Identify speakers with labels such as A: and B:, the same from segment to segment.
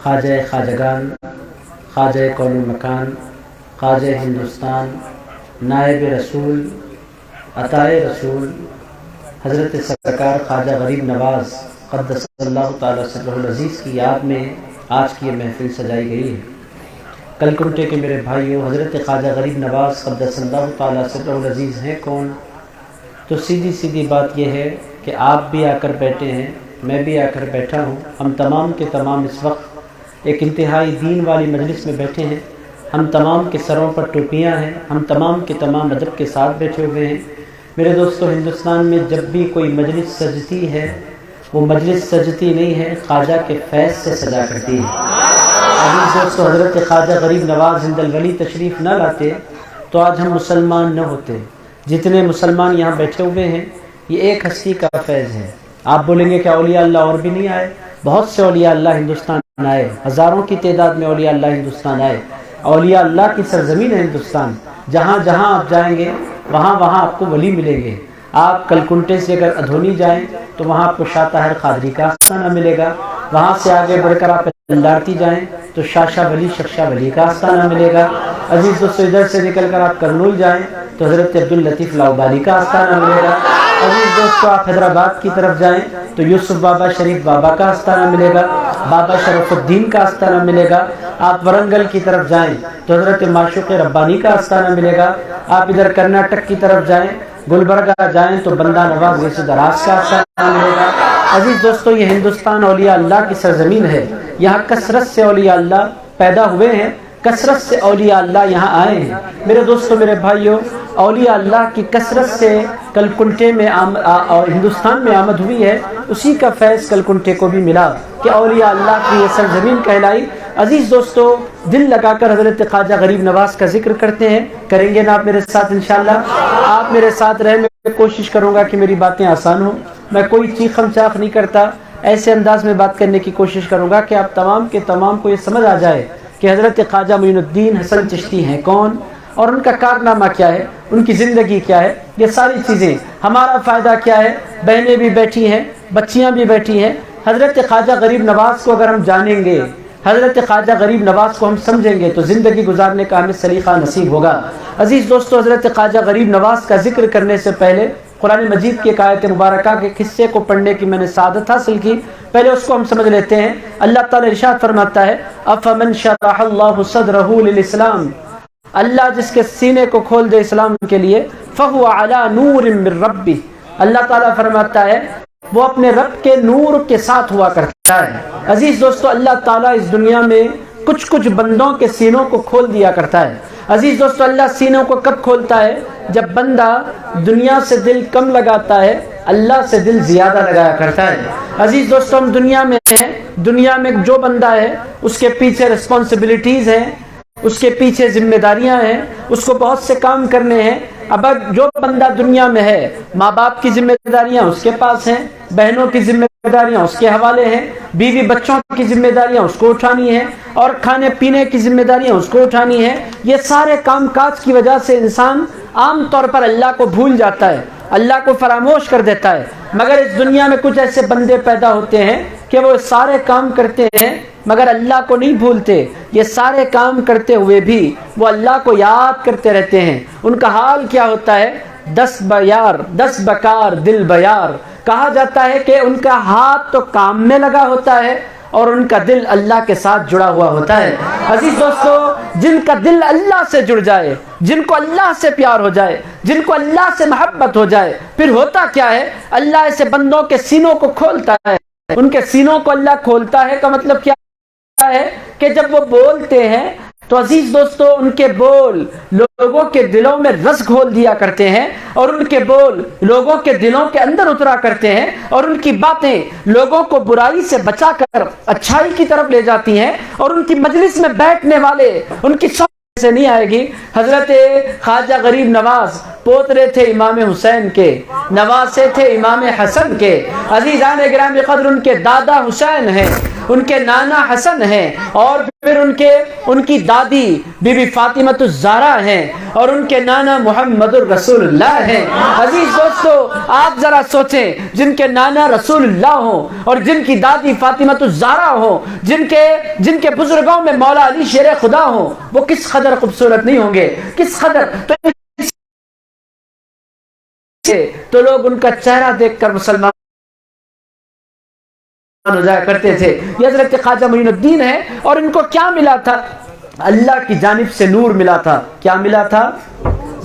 A: خواجہ خواجگان، خواجہ کون مکان، خواجہ ہندوستان، نائب رسول، عطائے رسول حضرت سرکار خواجہ غریب نواز قدس اللہ تعالیٰ سرہ العزیز کی یاد میں آج کی یہ محفل سجائی گئی ہے۔ کلکنٹے کے میرے بھائیوں، حضرت خواجہ غریب نواز قدس اللہ تعالیٰ سرہ العزیز ہیں کون؟ تو سیدھی بات یہ ہے کہ آپ بھی آ کر بیٹھے ہیں، میں بھی آ کر بیٹھا ہوں، ہم تمام کے تمام اس وقت ایک انتہائی دین والی مجلس میں بیٹھے ہیں، ہم تمام کے سروں پر ٹوپیاں ہیں، ہم تمام کے تمام ادب کے ساتھ بیٹھے ہوئے ہیں۔ میرے دوستو، ہندوستان میں جب بھی کوئی مجلس سجتی ہے، وہ مجلس سجتی نہیں ہے، خواجہ کے فیض سے سجا کرتی ہے۔ عزیز دوستو، حضرت خواجہ غریب نواز زند الولی تشریف نہ لاتے تو آج ہم مسلمان نہ ہوتے۔ جتنے مسلمان یہاں بیٹھے ہوئے ہیں، یہ ایک ہستی کا فیض ہے۔ آپ بولیں گے کہ اولیاء اللہ اور بھی نہیں آئے؟ بہت سے اولیاء اللہ ہندوستان آئے، ہزاروں کی تعداد میں اولیاء اللہ ہندوستان آئے۔ اولیاء اللہ کی سرزمین ہے ہندوستان، جہاں جہاں آپ جائیں گے وہاں وہاں آپ کو ولی ملیں گے۔ آپ کلکنٹے سے اگر ادھونی جائیں تو وہاں آپ کو شاہ طاہر قادری کا آستانہ ملے گا، وہاں سے آگے بڑھ کر آپ لارتی جائیں تو شاہ ولی شخشا ولی کا آستانہ ملے گا۔ عزیز دوستو، ادھر سے نکل کر آپ کرنول جائیں تو حضرت عبداللطیف لاؤبالی کا آستانہ ملے گا۔ عزیز دوستو، آپ حیدرآباد کی طرف جائیں تو یوسف بابا شریف بابا کا آستانہ ملے گا، بابا شرف الدین کا آستانہ ملے گا۔ آپ ورنگل کی طرف جائیں تو حضرت معشوق ربانی کا آستانہ ملے گا۔ آپ ادھر کرناٹک کی طرف جائیں، گلبرگہ جائیں تو بندہ نواز غوث دراز کا آستانہ ملے گا۔ عزیز دوستو، یہ ہندوستان اولیاء اللہ کی سرزمین ہے، یہاں کثرت سے اولیاء اللہ پیدا ہوئے ہیں، کثرت سے اولیاء اللہ یہاں آئے ہیں۔ میرے دوستو، میرے بھائیوں، اولیاء اللہ کی کثرت سے کلکنٹے میں اور ہندوستان میں آمد ہوئی ہے، اسی کا فیض کلکنٹے کو بھی ملا کہ اولیاء اللہ کی یہ سرزمین کہلائی۔ عزیز دوستو، دل لگا کر حضرت خواجہ غریب نواز کا ذکر کرتے ہیں، کریں گے نا آپ میرے ساتھ انشاءاللہ؟ آپ میرے ساتھ رہیں، میں کوشش کروں گا کہ میری باتیں آسان ہوں، میں کوئی چیخم چاخ نہیں کرتا، ایسے انداز میں بات کرنے کی کوشش کروں گا کہ آپ تمام کے تمام کو یہ سمجھ آ جائے کہ حضرت خواجہ معین الدین حسن چشتی ہیں کون اور ان کا کارنامہ کیا ہے، ان کی زندگی کیا ہے، یہ ساری چیزیں، ہمارا فائدہ کیا ہے۔ بہنیں بھی بیٹھی ہیں، بچیاں بھی بیٹھی ہیں۔ حضرت خواجہ غریب نواز کو اگر ہم جانیں گے، حضرت خواجہ غریب نواز کو ہم سمجھیں گے تو زندگی گزارنے کا ہمیں سلیقہ نصیب ہوگا۔ عزیز دوستو، حضرت خواجہ غریب نواز کا ذکر کرنے سے پہلے قرآن مجید کی ایک آیت مبارکہ کے قصے کو پڑھنے کی میں نے سعادت حاصل کی، پہلے اس کو ہم سمجھ لیتے ہیں۔ اللہ تعالی ارشاد فرماتا ہے، افمن شرح اللہ صدرہ للاسلام، اللہ جس کے سینے کو کھول دے اسلام کے لیے، فہو علی نور من ربہ، اللہ تعالیٰ فرماتا ہے وہ اپنے رب کے نور کے ساتھ ہوا کرتا ہے۔ عزیز دوستو، اللہ تعالیٰ اس دنیا میں کچھ بندوں کے سینوں کو کھول دیا کرتا ہے۔ عزیز دوستو، اللہ سینوں کو کب کھولتا ہے؟ جب بندہ دنیا سے دل کم لگاتا ہے، اللہ سے دل زیادہ لگایا کرتا ہے۔ عزیز دوستو، ہم دنیا میں ہیں، دنیا میں جو بندہ ہے اس کے پیچھے رسپانسبلٹیز ہیں، اس کے پیچھے ذمہ داریاں ہیں، اس کو بہت سے کام کرنے ہیں۔ اب جو بندہ دنیا میں ہے، ماں باپ کی ذمہ داریاں اس کے پاس ہیں، بہنوں کی ذمہ داریاں اس کے حوالے ہیں، بیوی بچوں کی ذمہ داریاں اس کو اٹھانی ہیں، اور کھانے پینے کی ذمہ داریاں اس کو اٹھانی ہیں۔ یہ سارے کام کاج کی وجہ سے انسان عام طور پر اللہ کو بھول جاتا ہے، اللہ کو فراموش کر دیتا ہے۔ مگر اس دنیا میں کچھ ایسے بندے پیدا ہوتے ہیں کہ وہ سارے کام کرتے ہیں مگر اللہ کو نہیں بھولتے، یہ سارے کام کرتے ہوئے بھی وہ اللہ کو یاد کرتے رہتے ہیں۔ ان کا حال کیا ہوتا ہے؟ 10 بکار دل بیار، کہا جاتا ہے کہ ان کا ہاتھ تو کام میں لگا ہوتا ہے اور ان کا دل اللہ کے ساتھ جڑا ہوا ہوتا ہے۔ عزیز دوستو، جن کا دل اللہ سے جڑ جائے، جن کو اللہ سے پیار ہو جائے، جن کو اللہ سے محبت ہو جائے، پھر ہوتا کیا ہے؟ اللہ ایسے بندوں کے سینوں کو کھولتا ہے۔ ان کے سینوں کو اللہ کھولتا ہے کا مطلب کیا ہے کہ جب وہ بولتے ہیں تو عزیز دوستو، ان کے بول لوگوں کے دلوں میں رس گھول دیا کرتے ہیں، اور ان کے بول لوگوں کے دلوں کے اندر اترا کرتے ہیں، اور ان کی باتیں لوگوں کو برائی سے بچا کر اچھائی کی طرف لے جاتی ہیں، اور ان کی مجلس میں بیٹھنے والے ان کی صحبت سے نہیں آئے گی۔ حضرت خواجہ غریب نواز پوترے تھے امام حسین کے، نواسے تھے امام حسن کے، عزیزان گرامی قدر ان کے دادا حسین ہیں۔ ان کے نانا حسن ہیں، اور پھر ان کی دادی بی بی فاطمۃ الزہرا ہیں، اور ان کے نانا محمد الرسول اللہ ہیں۔ عزیز دوستو، آپ ذرا سوچیں، جن کے نانا رسول اللہ ہوں اور جن کی دادی فاطمۃ الزہرا ہوں، جن کے بزرگوں میں مولا علی شیر خدا ہوں، وہ کس قدر خوبصورت نہیں ہوں گے، کس قدر۔ تو لوگ ان کا چہرہ دیکھ کر مسلمان ہو جایا کرتے تھے۔ یہ حضرت خواجہ معین الدین ہے، اور ان کو کیا ملا تھا؟ اللہ کی جانب سے نور ملا تھا۔ کیا ملا تھا؟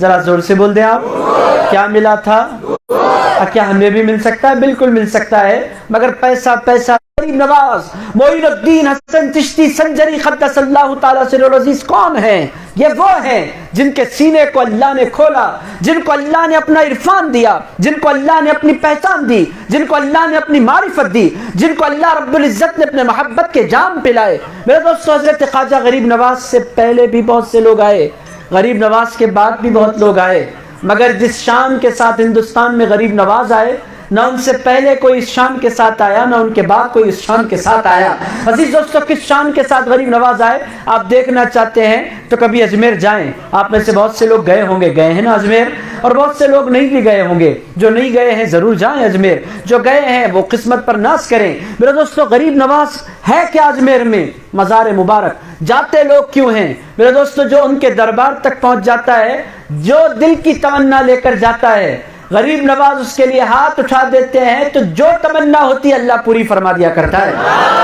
A: ذرا زور سے بول دیں آپ، کیا ملا تھا؟ کیا ہمیں بھی مل سکتا ہے؟ بالکل مل سکتا ہے، مگر پیسہ غریب نواز معین الدین حسن چشتی سنجری قدس اللہ تعالی سر العزیز کون ہیں؟ یہ وہ ہیں جن کے سینے کو اللہ نے کھولا، جن کو اللہ نے اپنا عرفان دیا، جن کو اللہ نے اپنی پہچان دی، جن کو اللہ نے اپنی معرفت دی، جن کو اللہ رب العزت نے اپنے محبت کے جام پلائے۔ میرے دوستو، حضرت خواجہ غریب نواز سے پہلے بھی بہت سے لوگ آئے، غریب نواز کے بعد بھی بہت لوگ آئے، مگر جس شان کے ساتھ ہندوستان میں غریب نواز آئے، نہ ان سے پہلے کوئی اس شان کے ساتھ آیا، نہ ان کے بعد کوئی اس شان کے ساتھ آیا۔ عزیز دوستو، کس شان کے ساتھ غریب نواز آئے آپ دیکھنا چاہتے ہیں تو کبھی اجمیر جائیں۔ آپ میں سے بہت سے لوگ گئے ہوں گے، گئے ہیں نا اجمیر، اور بہت سے لوگ نہیں بھی گئے ہوں گے۔ جو نہیں گئے ہیں ضرور جائیں اجمیر، جو گئے ہیں وہ قسمت پر ناز کریں۔ میرے دوستو، غریب نواز ہے کیا اجمیر میں؟ مزار مبارک۔ جاتے لوگ کیوں ہیں؟ میرے دوستو، جو ان کے دربار تک پہنچ جاتا ہے، جو دل کی تمنا لے کر جاتا ہے، غریب نواز اس کے لیے ہاتھ اٹھا دیتے ہیں تو جو تمنا ہوتی ہے اللہ پوری فرما دیا کرتا ہے۔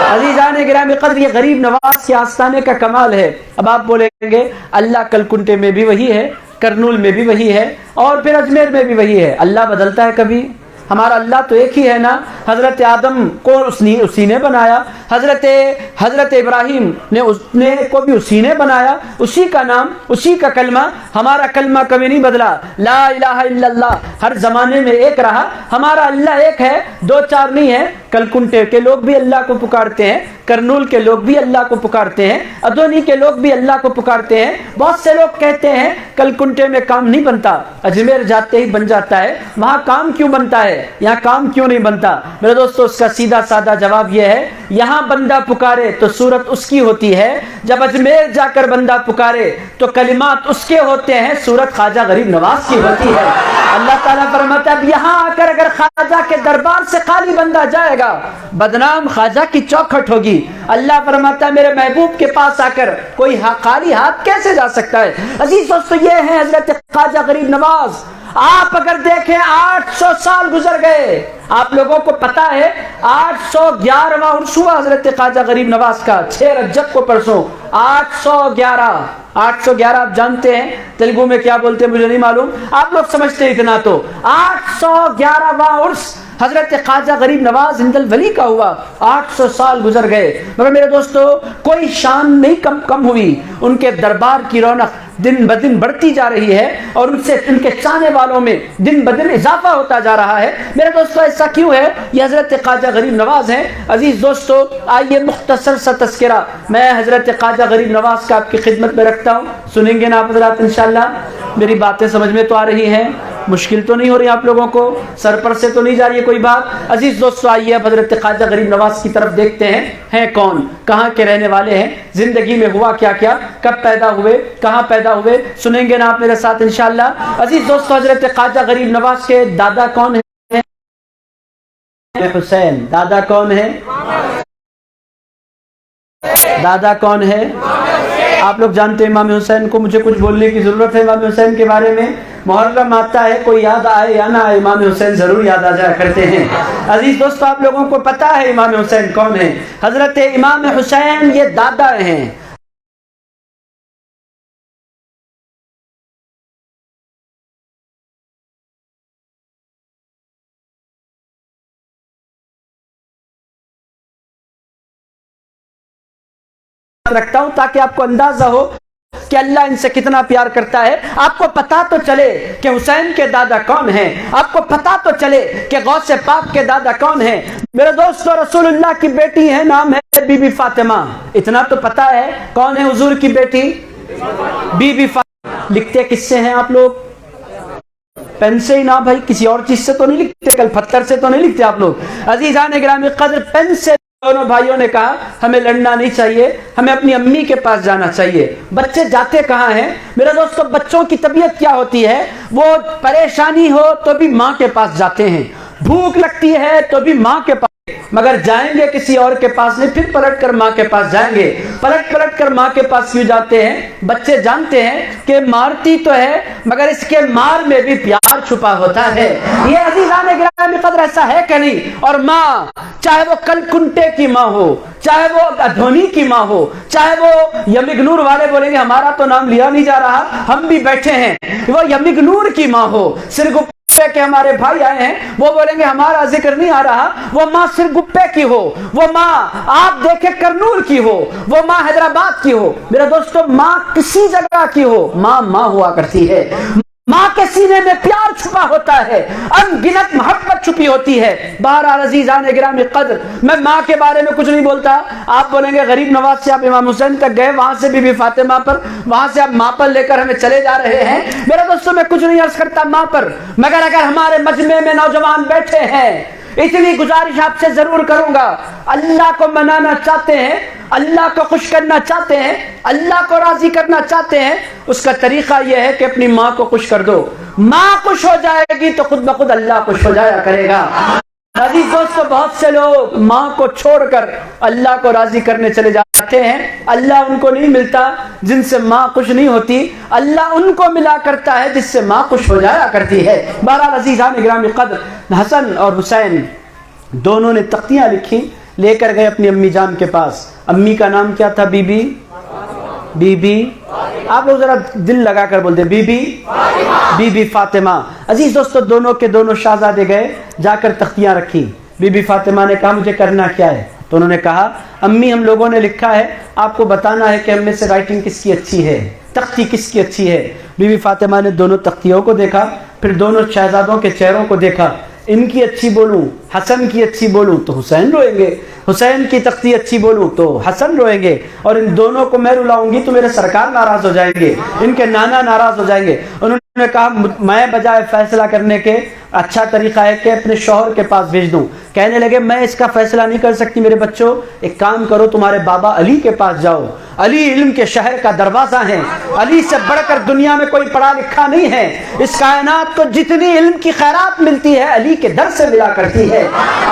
A: عزیزان گرامی قدر، یہ غریب نواز کے آستانے کا کمال ہے۔ اب آپ بولیں گے اللہ کلکنٹے میں بھی وہی ہے، کرنول میں بھی وہی ہے، اور پھر اجمیر میں بھی وہی ہے، اللہ بدلتا ہے کبھی؟ ہمارا اللہ تو ایک ہی ہے نا۔ حضرت آدم کو اسی نے بنایا، حضرت ابراہیم نے کو بھی اسی نے بنایا، اسی کا نام، اسی کا کلمہ۔ ہمارا کلمہ کبھی نہیں بدلا، لا الہ الا اللہ ہر زمانے میں ایک رہا۔ ہمارا اللہ ایک ہے، دو چار نہیں ہے۔ کلکنٹے کے لوگ بھی اللہ کو پکارتے ہیں، کرنول کے لوگ بھی اللہ کو پکارتے ہیں، ادونی کے لوگ بھی اللہ کو پکارتے ہیں۔ بہت سے لوگ کہتے ہیں کلکنٹے میں کام نہیں بنتا، اجمیر جاتے ہی بن جاتا ہے، وہاں کام کیوں بنتا ہے، یہاں کام کیوں نہیں بنتا؟ میرے دوستو، اس کا سیدھا سادہ جواب یہ ہے، یہاں بندہ پکارے تو صورت اس کی ہوتی ہے، جب اجمیر جا کر بندہ پکارے تو کلمات اس کے ہوتے ہیں، صورت خواجہ غریب نواز کی ہوتی ہے۔ اللہ تعالیٰ فرماتا ہے اب یہاں آ کر اگر خواجہ کے دربار سے خالی بندہ جائے گا، بدنام خواجہ کی چوکھٹ ہوگی۔ اللہ فرماتا ہے میرے محبوب کے پاس آ کر کوئی خالی ہاتھ کیسے جا سکتا ہے؟ عزیز دوستو، یہ ہے حضرت خواجہ غریب نواز۔ آپ اگر دیکھیں 800 سال گزر گئے، آپ لوگوں کو پتا ہے 811واں عرس ہوا حضرت خواجہ غریب نواز کا، 6 رجب کو پرسوں 811 آپ جانتے ہیں تیلگو میں کیا بولتے ہیں مجھے نہیں معلوم، آپ لوگ سمجھتے ہیں اتنا تو 811واں عرس حضرت خواجہ غریب نواز ہند الولی کا ہوا۔ 800 سال گزر گئے، مگر میرے دوستو کوئی شان نہیں کم ہوئی، ان کے دربار کی رونق دن بدن بڑھتی جا رہی ہے، اور ان کے چاہنے والوں میں دن بدن اضافہ ہوتا جا رہا ہے۔ میرے دوستو ایسا کیوں ہے؟ یہ حضرت خواجہ غریب نواز ہیں۔ عزیز دوستو، آئیے مختصر سا تذکرہ میں حضرت خواجہ غریب نواز کا آپ کی خدمت میں رکھتا ہوں، سنیں گے نا آپ حضرات انشاءاللہ؟ میری باتیں سمجھ میں تو آ رہی ہیں، مشکل تو نہیں ہو رہی آپ لوگوں کو، سر پر سے تو نہیں جا رہی ہے کوئی بات؟ عزیز دوستو، آئیے اب حضرت خواجہ غریب نواز کی طرف دیکھتے ہیں کون، کہاں کے رہنے والے ہیں، زندگی میں ہوا کیا کیا، کب پیدا ہوئے، کہاں پیدا ہوئے، سنیں گے نا آپ میرے ساتھ انشاءاللہ؟ عزیز دوستو، حضرت خواجہ غریب نواز کے دادا کون ہیں؟ حسین۔ دادا کون ہے؟ دادا کون ہے؟ آپ لوگ جانتے ہیں امام حسین کو، مجھے کچھ بولنے کی ضرورت ہے امام حسین کے بارے میں؟ محرم آتا ہے، کوئی یاد آئے یا نہ آئے، امام حسین ضرور یاد آ جایا کرتے ہیں۔ عزیز دوستو، آپ لوگوں کو پتا ہے امام حسین کون ہے؟ حضرت امام حسین یہ دادا ہیں۔ رکھتا ہوں تاکہ آپ کو اندازہ ہو کہ اللہ ان سے کتنا پیار کرتا ہے، آپ کو پتا تو چلے کہ حسین کے دادا کون ہیں، آپ کو پتا تو چلے کہ غوث پاک کے دادا کون ہیں۔ میرے دوستو، رسول اللہ کی بیٹی ہے، نام ہے بی بی فاطمہ، اتنا تو پتا ہے۔ کون ہے حضور کی بیٹی؟ بی بی فاطمہ۔ لکھتے کس سے ہیں آپ لوگ؟ پین سے ہی نا بھائی، کسی اور چیز سے تو نہیں لکھتے، کل پتھر سے تو نہیں لکھتے آپ لوگ۔ عزیزان گرامی قدر، پین سے دونوں بھائیوں نے کہا ہمیں لڑنا نہیں چاہیے، ہمیں اپنی امی کے پاس جانا چاہیے۔ بچے جاتے کہاں ہیں میرے دوستو؟ بچوں کی طبیعت کیا ہوتی ہے؟ وہ پریشانی ہو تو بھی ماں کے پاس جاتے ہیں، بھوک لگتی ہے تو بھی ماں کے پاس، مگر جائیں گے کسی اور کے پاس نہیں، پھر پلٹ کر ماں کے پاس جائیں گے۔ پلٹ کر ماں کے پاس کیوں جاتے ہیں؟ بچے جانتے ہیں کہ مارتی تو ہے مگر اس کے مار میں بھی پیار چھپا ہوتا ہے۔ یہ عزیزان گرامی قدر ایسا ہے کہ نہیں؟ اور ماں چاہے وہ کل کنٹے کی ماں ہو، چاہے وہ دھونی کی ماں ہو، چاہے وہ یمگنور والے بولیں گے ہمارا تو نام لیا نہیں جا رہا، ہم بھی بیٹھے ہیں، وہ یمگنور کی ماں ہو، سرگپے کے ہمارے بھائی آئے ہیں وہ بولیں گے ہمارا ذکر نہیں آ رہا، وہ ماں سرگپے کی ہو، وہ ماں آپ دیکھیں کرنول کی ہو، وہ ماں حیدرآباد کی ہو، میرے دوستو ماں کسی جگہ کی ہو، ماں ماں ہوا کرتی ہے۔ ماں کے سینے میں پیار چھپا ہوتا ہے، ان گنت محبت چھپی ہوتی ہے۔ بہرحال عزیزان گرامی قدر، میں ماں کے بارے میں کچھ نہیں بولتا۔ آپ بولیں گے غریب نواز سے آپ امام حسین تک گئے، وہاں سے بی بی فاطمہ پر، وہاں سے آپ ماں پر لے کر ہمیں چلے جا رہے ہیں۔ میرے دوستوں میں کچھ نہیں عرض کرتا ماں پر، مگر اگر ہمارے مجمع میں نوجوان بیٹھے ہیں، اتنی گزارش آپ سے ضرور کروں گا، اللہ کو منانا چاہتے ہیں، اللہ کو خوش کرنا چاہتے ہیں، اللہ کو راضی کرنا چاہتے ہیں، اس کا طریقہ یہ ہے کہ اپنی ماں کو خوش کر دو۔ ماں خوش ہو جائے گی تو خود بخود اللہ خوش ہو جایا کرے گا۔ عزیز دوستو بہت سے لوگ ماں کو چھوڑ کر اللہ کو راضی کرنے چلے جاتے ہیں، اللہ ان کو نہیں ملتا جن سے ماں خوش نہیں ہوتی، اللہ ان کو ملا کرتا ہے جس سے ماں خوش ہو جایا کرتی ہے۔ بہرحال عزیزان گرامی قدر، حسن اور حسین دونوں نے تختیاں لکھی، لے کر گئے اپنی امی جان کے پاس۔ امی کا نام کیا تھا؟ بی بی آپ لوگ ذرا دل لگا کر بولتے بی بی فاطمہ۔ عزیز دوستو دونوں کے دونوں شہزادے گئے، جا کر تختیاں رکھی۔ بی بی فاطمہ نے کہا مجھے کرنا کیا ہے؟ تو انہوں نے کہا امی ہم لوگوں نے لکھا ہے آپ کو بتانا ہے کہ ہم میں سے رائٹنگ کس کی اچھی ہے، تختی کس کی اچھی ہے۔ بی بی فاطمہ نے دونوں تختیوں کو دیکھا، پھر دونوں شہزادوں کے چہروں کو دیکھا، ان کی اچھی بولوں، حسن کی اچھی بولوں تو حسین روئیں گے، حسین کی تختی اچھی بولوں تو حسن روئیں گے، اور ان دونوں کو میں رلاؤں گی تو میرے سرکار ناراض ہو جائیں گے، ان کے نانا ناراض ہو جائیں گے۔ انہوں نے کہا میں بجائے فیصلہ کرنے کے اچھا طریقہ ہے کہ اپنے شوہر کے پاس بھیج دوں۔ کہنے لگے میں اس کا فیصلہ نہیں کر سکتی میرے بچوں، ایک کام کرو تمہارے بابا علی کے پاس جاؤ، علی علم کے شہر کا دروازہ ہیں، علی سے بڑھ کر دنیا میں کوئی پڑھا لکھا نہیں ہے، اس کائنات کو جتنی علم کی خیرات ملتی ہے علی کے در سے ملا کرتی ہے،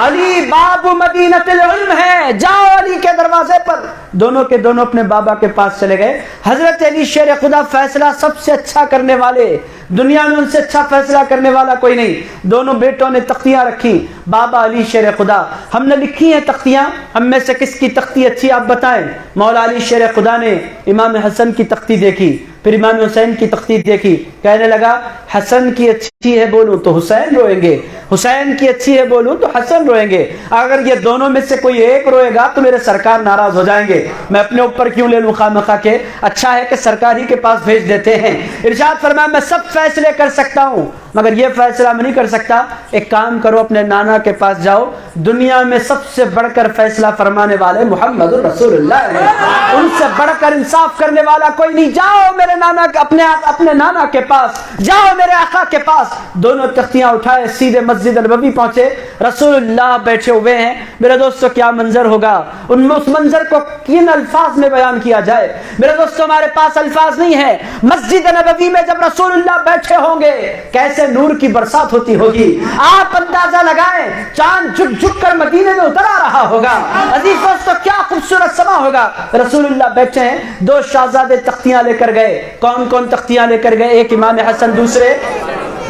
A: علی باب مدینۃ العلم ہے، جاؤ علی کے دروازے پر۔ دونوں کے دونوں اپنے بابا کے پاس چلے گئے۔ حضرت علی شیر خدا فیصلہ سب سے اچھا کرنے والے، دنیا میں ان سے اچھا فیصلہ کرنے والا کوئی نہیں۔ دونوں بیٹوں نے تختیاں رکھی، بابا علی شیر خدا ہم نے لکھی ہیں تختیاں، ہم میں سے کس کی تختی اچھی آپ بتائیں۔ مولا علی شیر خدا نے امام حسن کی تختی دیکھی، پھر امام حسین کی تختی دیکھی، کہنے لگا حسن کی اچھی ہے بولوں تو حسین روئیں گے، حسین کی اچھی ہے بولوں تو حسن روئیں گے، اگر یہ دونوں میں سے کوئی ایک روئے گا تو میرے سرکار ناراض ہو جائیں گے، میں اپنے اوپر کیوں لے لوں خواہ کے، اچھا ہے کہ سرکار ہی کے پاس بھیج دیتے ہیں۔ ارشاد فرمایا میں سب فیصلے کر سکتا ہوں مگر یہ فیصلہ میں نہیں کر سکتا، ایک کام کرو اپنے نانا کے پاس جاؤ، دنیا میں سب سے بڑھ کر فیصلہ فرمانے والے محمد رسول اللہ ہیں، ان سے بڑھ کر انصاف کرنے والا کوئی نہیں، جاؤ میرے نانا اپنے نانا کے پاس، جاؤ میرے آقا کے پاس۔ دونوں تختیاں اٹھائے سیدھے مسجد نبوی پہنچے، رسول اللہ بیٹھے ہوئے ہیں۔ میرے دوستو کیا منظر ہوگا، ان میں اس منظر کو کن الفاظ میں بیان کیا جائے؟ میرے دوستو ہمارے پاس الفاظ نہیں ہے۔ مسجد نبوی میں جب رسول اللہ بیٹھے ہوں گے کیسے نور کی برسات ہوتی ہوگی، آپ اندازہ لگائیں، چاند جھک جھک کر مدینے میں اتر آ رہا ہوگا۔ عزیز دوستو کیا خوبصورت سما ہوگا۔ رسول اللہ بیٹھے ہیں، دو شہزادے تختیاں لے کر گئے۔ کون کون تختیاں لے کر گئے؟ ایک امام حسن، دوسرے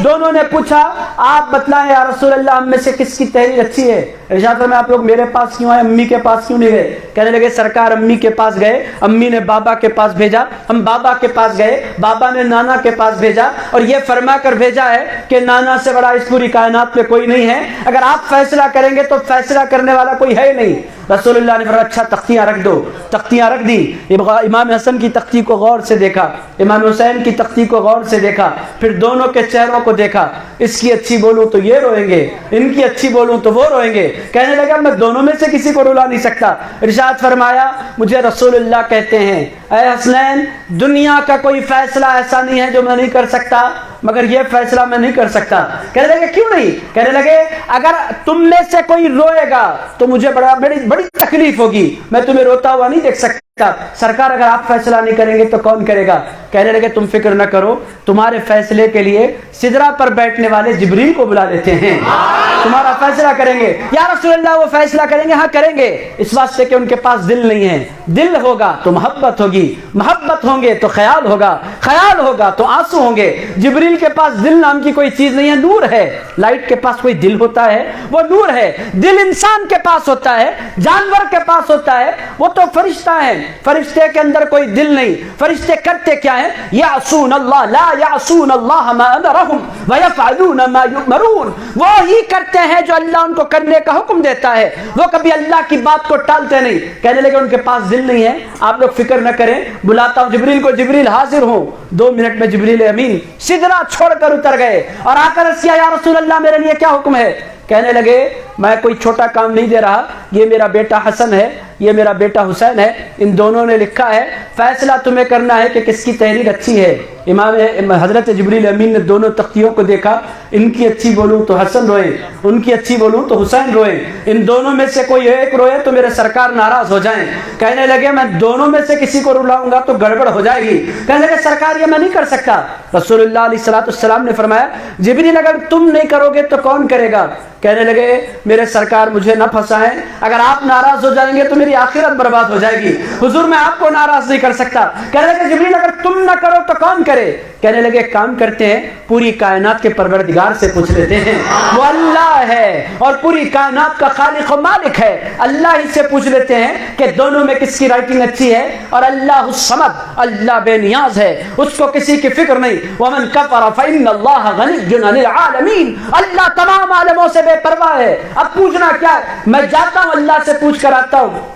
A: دونوں نے پوچھا آپ بتلائیں یا رسول اللہ ہم میں سے کس کی تحریر اچھی ہے؟ ارشاد میں آپ لوگ میرے پاس کیوں آئے، امی کے پاس کیوں نہیں گئے؟ کہنے لگے سرکار امی کے پاس گئے، امی نے بابا کے پاس بھیجا، ہم بابا کے پاس گئے، بابا نے نانا کے پاس بھیجا، اور یہ فرما کر بھیجا ہے کہ نانا سے بڑا اس پوری کائنات میں کوئی نہیں ہے، اگر آپ فیصلہ کریں گے تو فیصلہ کرنے والا کوئی ہے نہیں۔ رسول اللہ نے فرمایا اچھا تختیاں رکھ دو، تختیاں رکھ دی۔ امام حسن کی تختی کو غور سے دیکھا، امام حسین کی تختی کو غور سے دیکھا، پھر دونوں کے چہروں کو دیکھا، اس کی اچھی بولوں تو یہ روئیں گے، ان کی اچھی بولوں تو وہ روئیں گے، کہنے لگا میں دونوں میں سے کسی کو رلا نہیں سکتا۔ ارشاد فرمایا مجھے رسول اللہ کہتے ہیں اے حسنین دنیا کا کوئی فیصلہ ایسا نہیں ہے جو میں نہیں کر سکتا، مگر یہ فیصلہ میں نہیں کر سکتا۔ کہنے لگے کیوں نہیں؟ کہنے لگے اگر تم میں سے کوئی روئے گا تو مجھے بڑی تکلیف ہوگی، میں تمہیں روتا ہوا نہیں دیکھ سکتا۔ سرکار اگر آپ فیصلہ نہیں کریں گے تو کون کرے گا؟ کہنے لگے تم فکر نہ کرو، تمہارے فیصلے کے لیے سدرہ پر بیٹھنے والے جبریل کو بلا لیتے ہیں، تمہارا فیصلہ کریں گے۔ یا رسول اللہ وہ فیصلہ کریں گے؟ ہاں کریں گے، اس واسطے کہ ان کے پاس دل نہیں ہے، دل ہوگا تو محبت ہوگی، محبت ہوں گے تو خیال ہوگا، خیال ہوگا تو آنسو ہوں گے۔ جبریل کے پاس دل نام کی کوئی چیز نہیں ہے، نور ہے۔ لائٹ کے پاس کوئی دل ہوتا ہے؟ وہ نور ہے۔ دل انسان کے پاس ہوتا ہے، جانور کے پاس ہوتا ہے، وہ تو فرشتہ ہے، فرشتے کے اندر کوئی دل نہیں۔ فرشتے کرتے کیا ہیں؟ یعصون اللہ لا یعصون اللہ ما امرہم ویفعلون ما یؤمرون، وہ ہی کرتے ہیں جو اللہ ان کو کرنے کا حکم دیتا ہے، وہ کبھی اللہ کی بات کو ٹالتے نہیں۔ کہنے لگے ان کے پاس دل نہیں ہے، آپ لوگ فکر نہ کریں، بلاتا ہوں جبریل کو۔ جبریل حاضر ہوں، 2 منٹ میں جبریل امین سدرہ چھوڑ کر اتر گئے اور آ کر کیا یا رسول اللہ میرے لیے کیا حکم ہے؟ کہنے لگے میں کوئی چھوٹا کام نہیں دے رہا، یہ میرا بیٹا حسن ہے، یہ میرا بیٹا حسین ہے، ان دونوں نے لکھا ہے، فیصلہ تمہیں کرنا ہے کہ کس کی تحریر اچھی ہے۔ امام حضرت جبریل امین نے دونوں تختیوں کو دیکھا، ان کی اچھی بولوں تو حسن روئے، ان کی اچھی بولوں تو حسین روئے، ان دونوں میں سے کوئی ایک روئے تو میرے سرکار ناراض ہو جائیں۔ کہنے لگے میں دونوں میں سے کسی کو رلاؤں گا تو گڑبڑ ہو جائے گی۔ کہنے لگے سرکار یہ میں نہیں کر سکتا۔ رسول اللہ علیہ الصلوۃ والسلام نے فرمایا جبریل اگر تم نہیں کرو گے تو کون کرے گا؟ کہنے لگے میرے سرکار مجھے نہ پھنسائیں، اگر آپ ناراض ہو جائیں گے تو میری آخرت برباد ہو جائے گی، حضور میں آپ کو ناراض نہیں کر سکتا۔ کہنے لگے جبریل اگر تم نہ کرو تو کون کرے؟ کہنے لگے کام کرتے ہیں، پوری کائنات کے پروردگار سے پوچھ لیتے ہیں، وہ اللہ ہے اور پوری کائنات کا خالق و مالک ہے، اللہ ہی سے پوچھ لیتے ہیں کہ دونوں میں کس کی رائٹنگ اچھی ہے۔ اور اللہ الصمد، اللہ بے نیاز ہے، اس کو کسی کی فکر نہیں۔ ومن کفر فإن اللہ غنی عن العالمین، اللہ تمام عالموں سے بے پرواہ ہے۔ اب پوچھنا کیا ہے؟ میں جاتا ہوں اللہ سے پوچھ کر آتا ہوں۔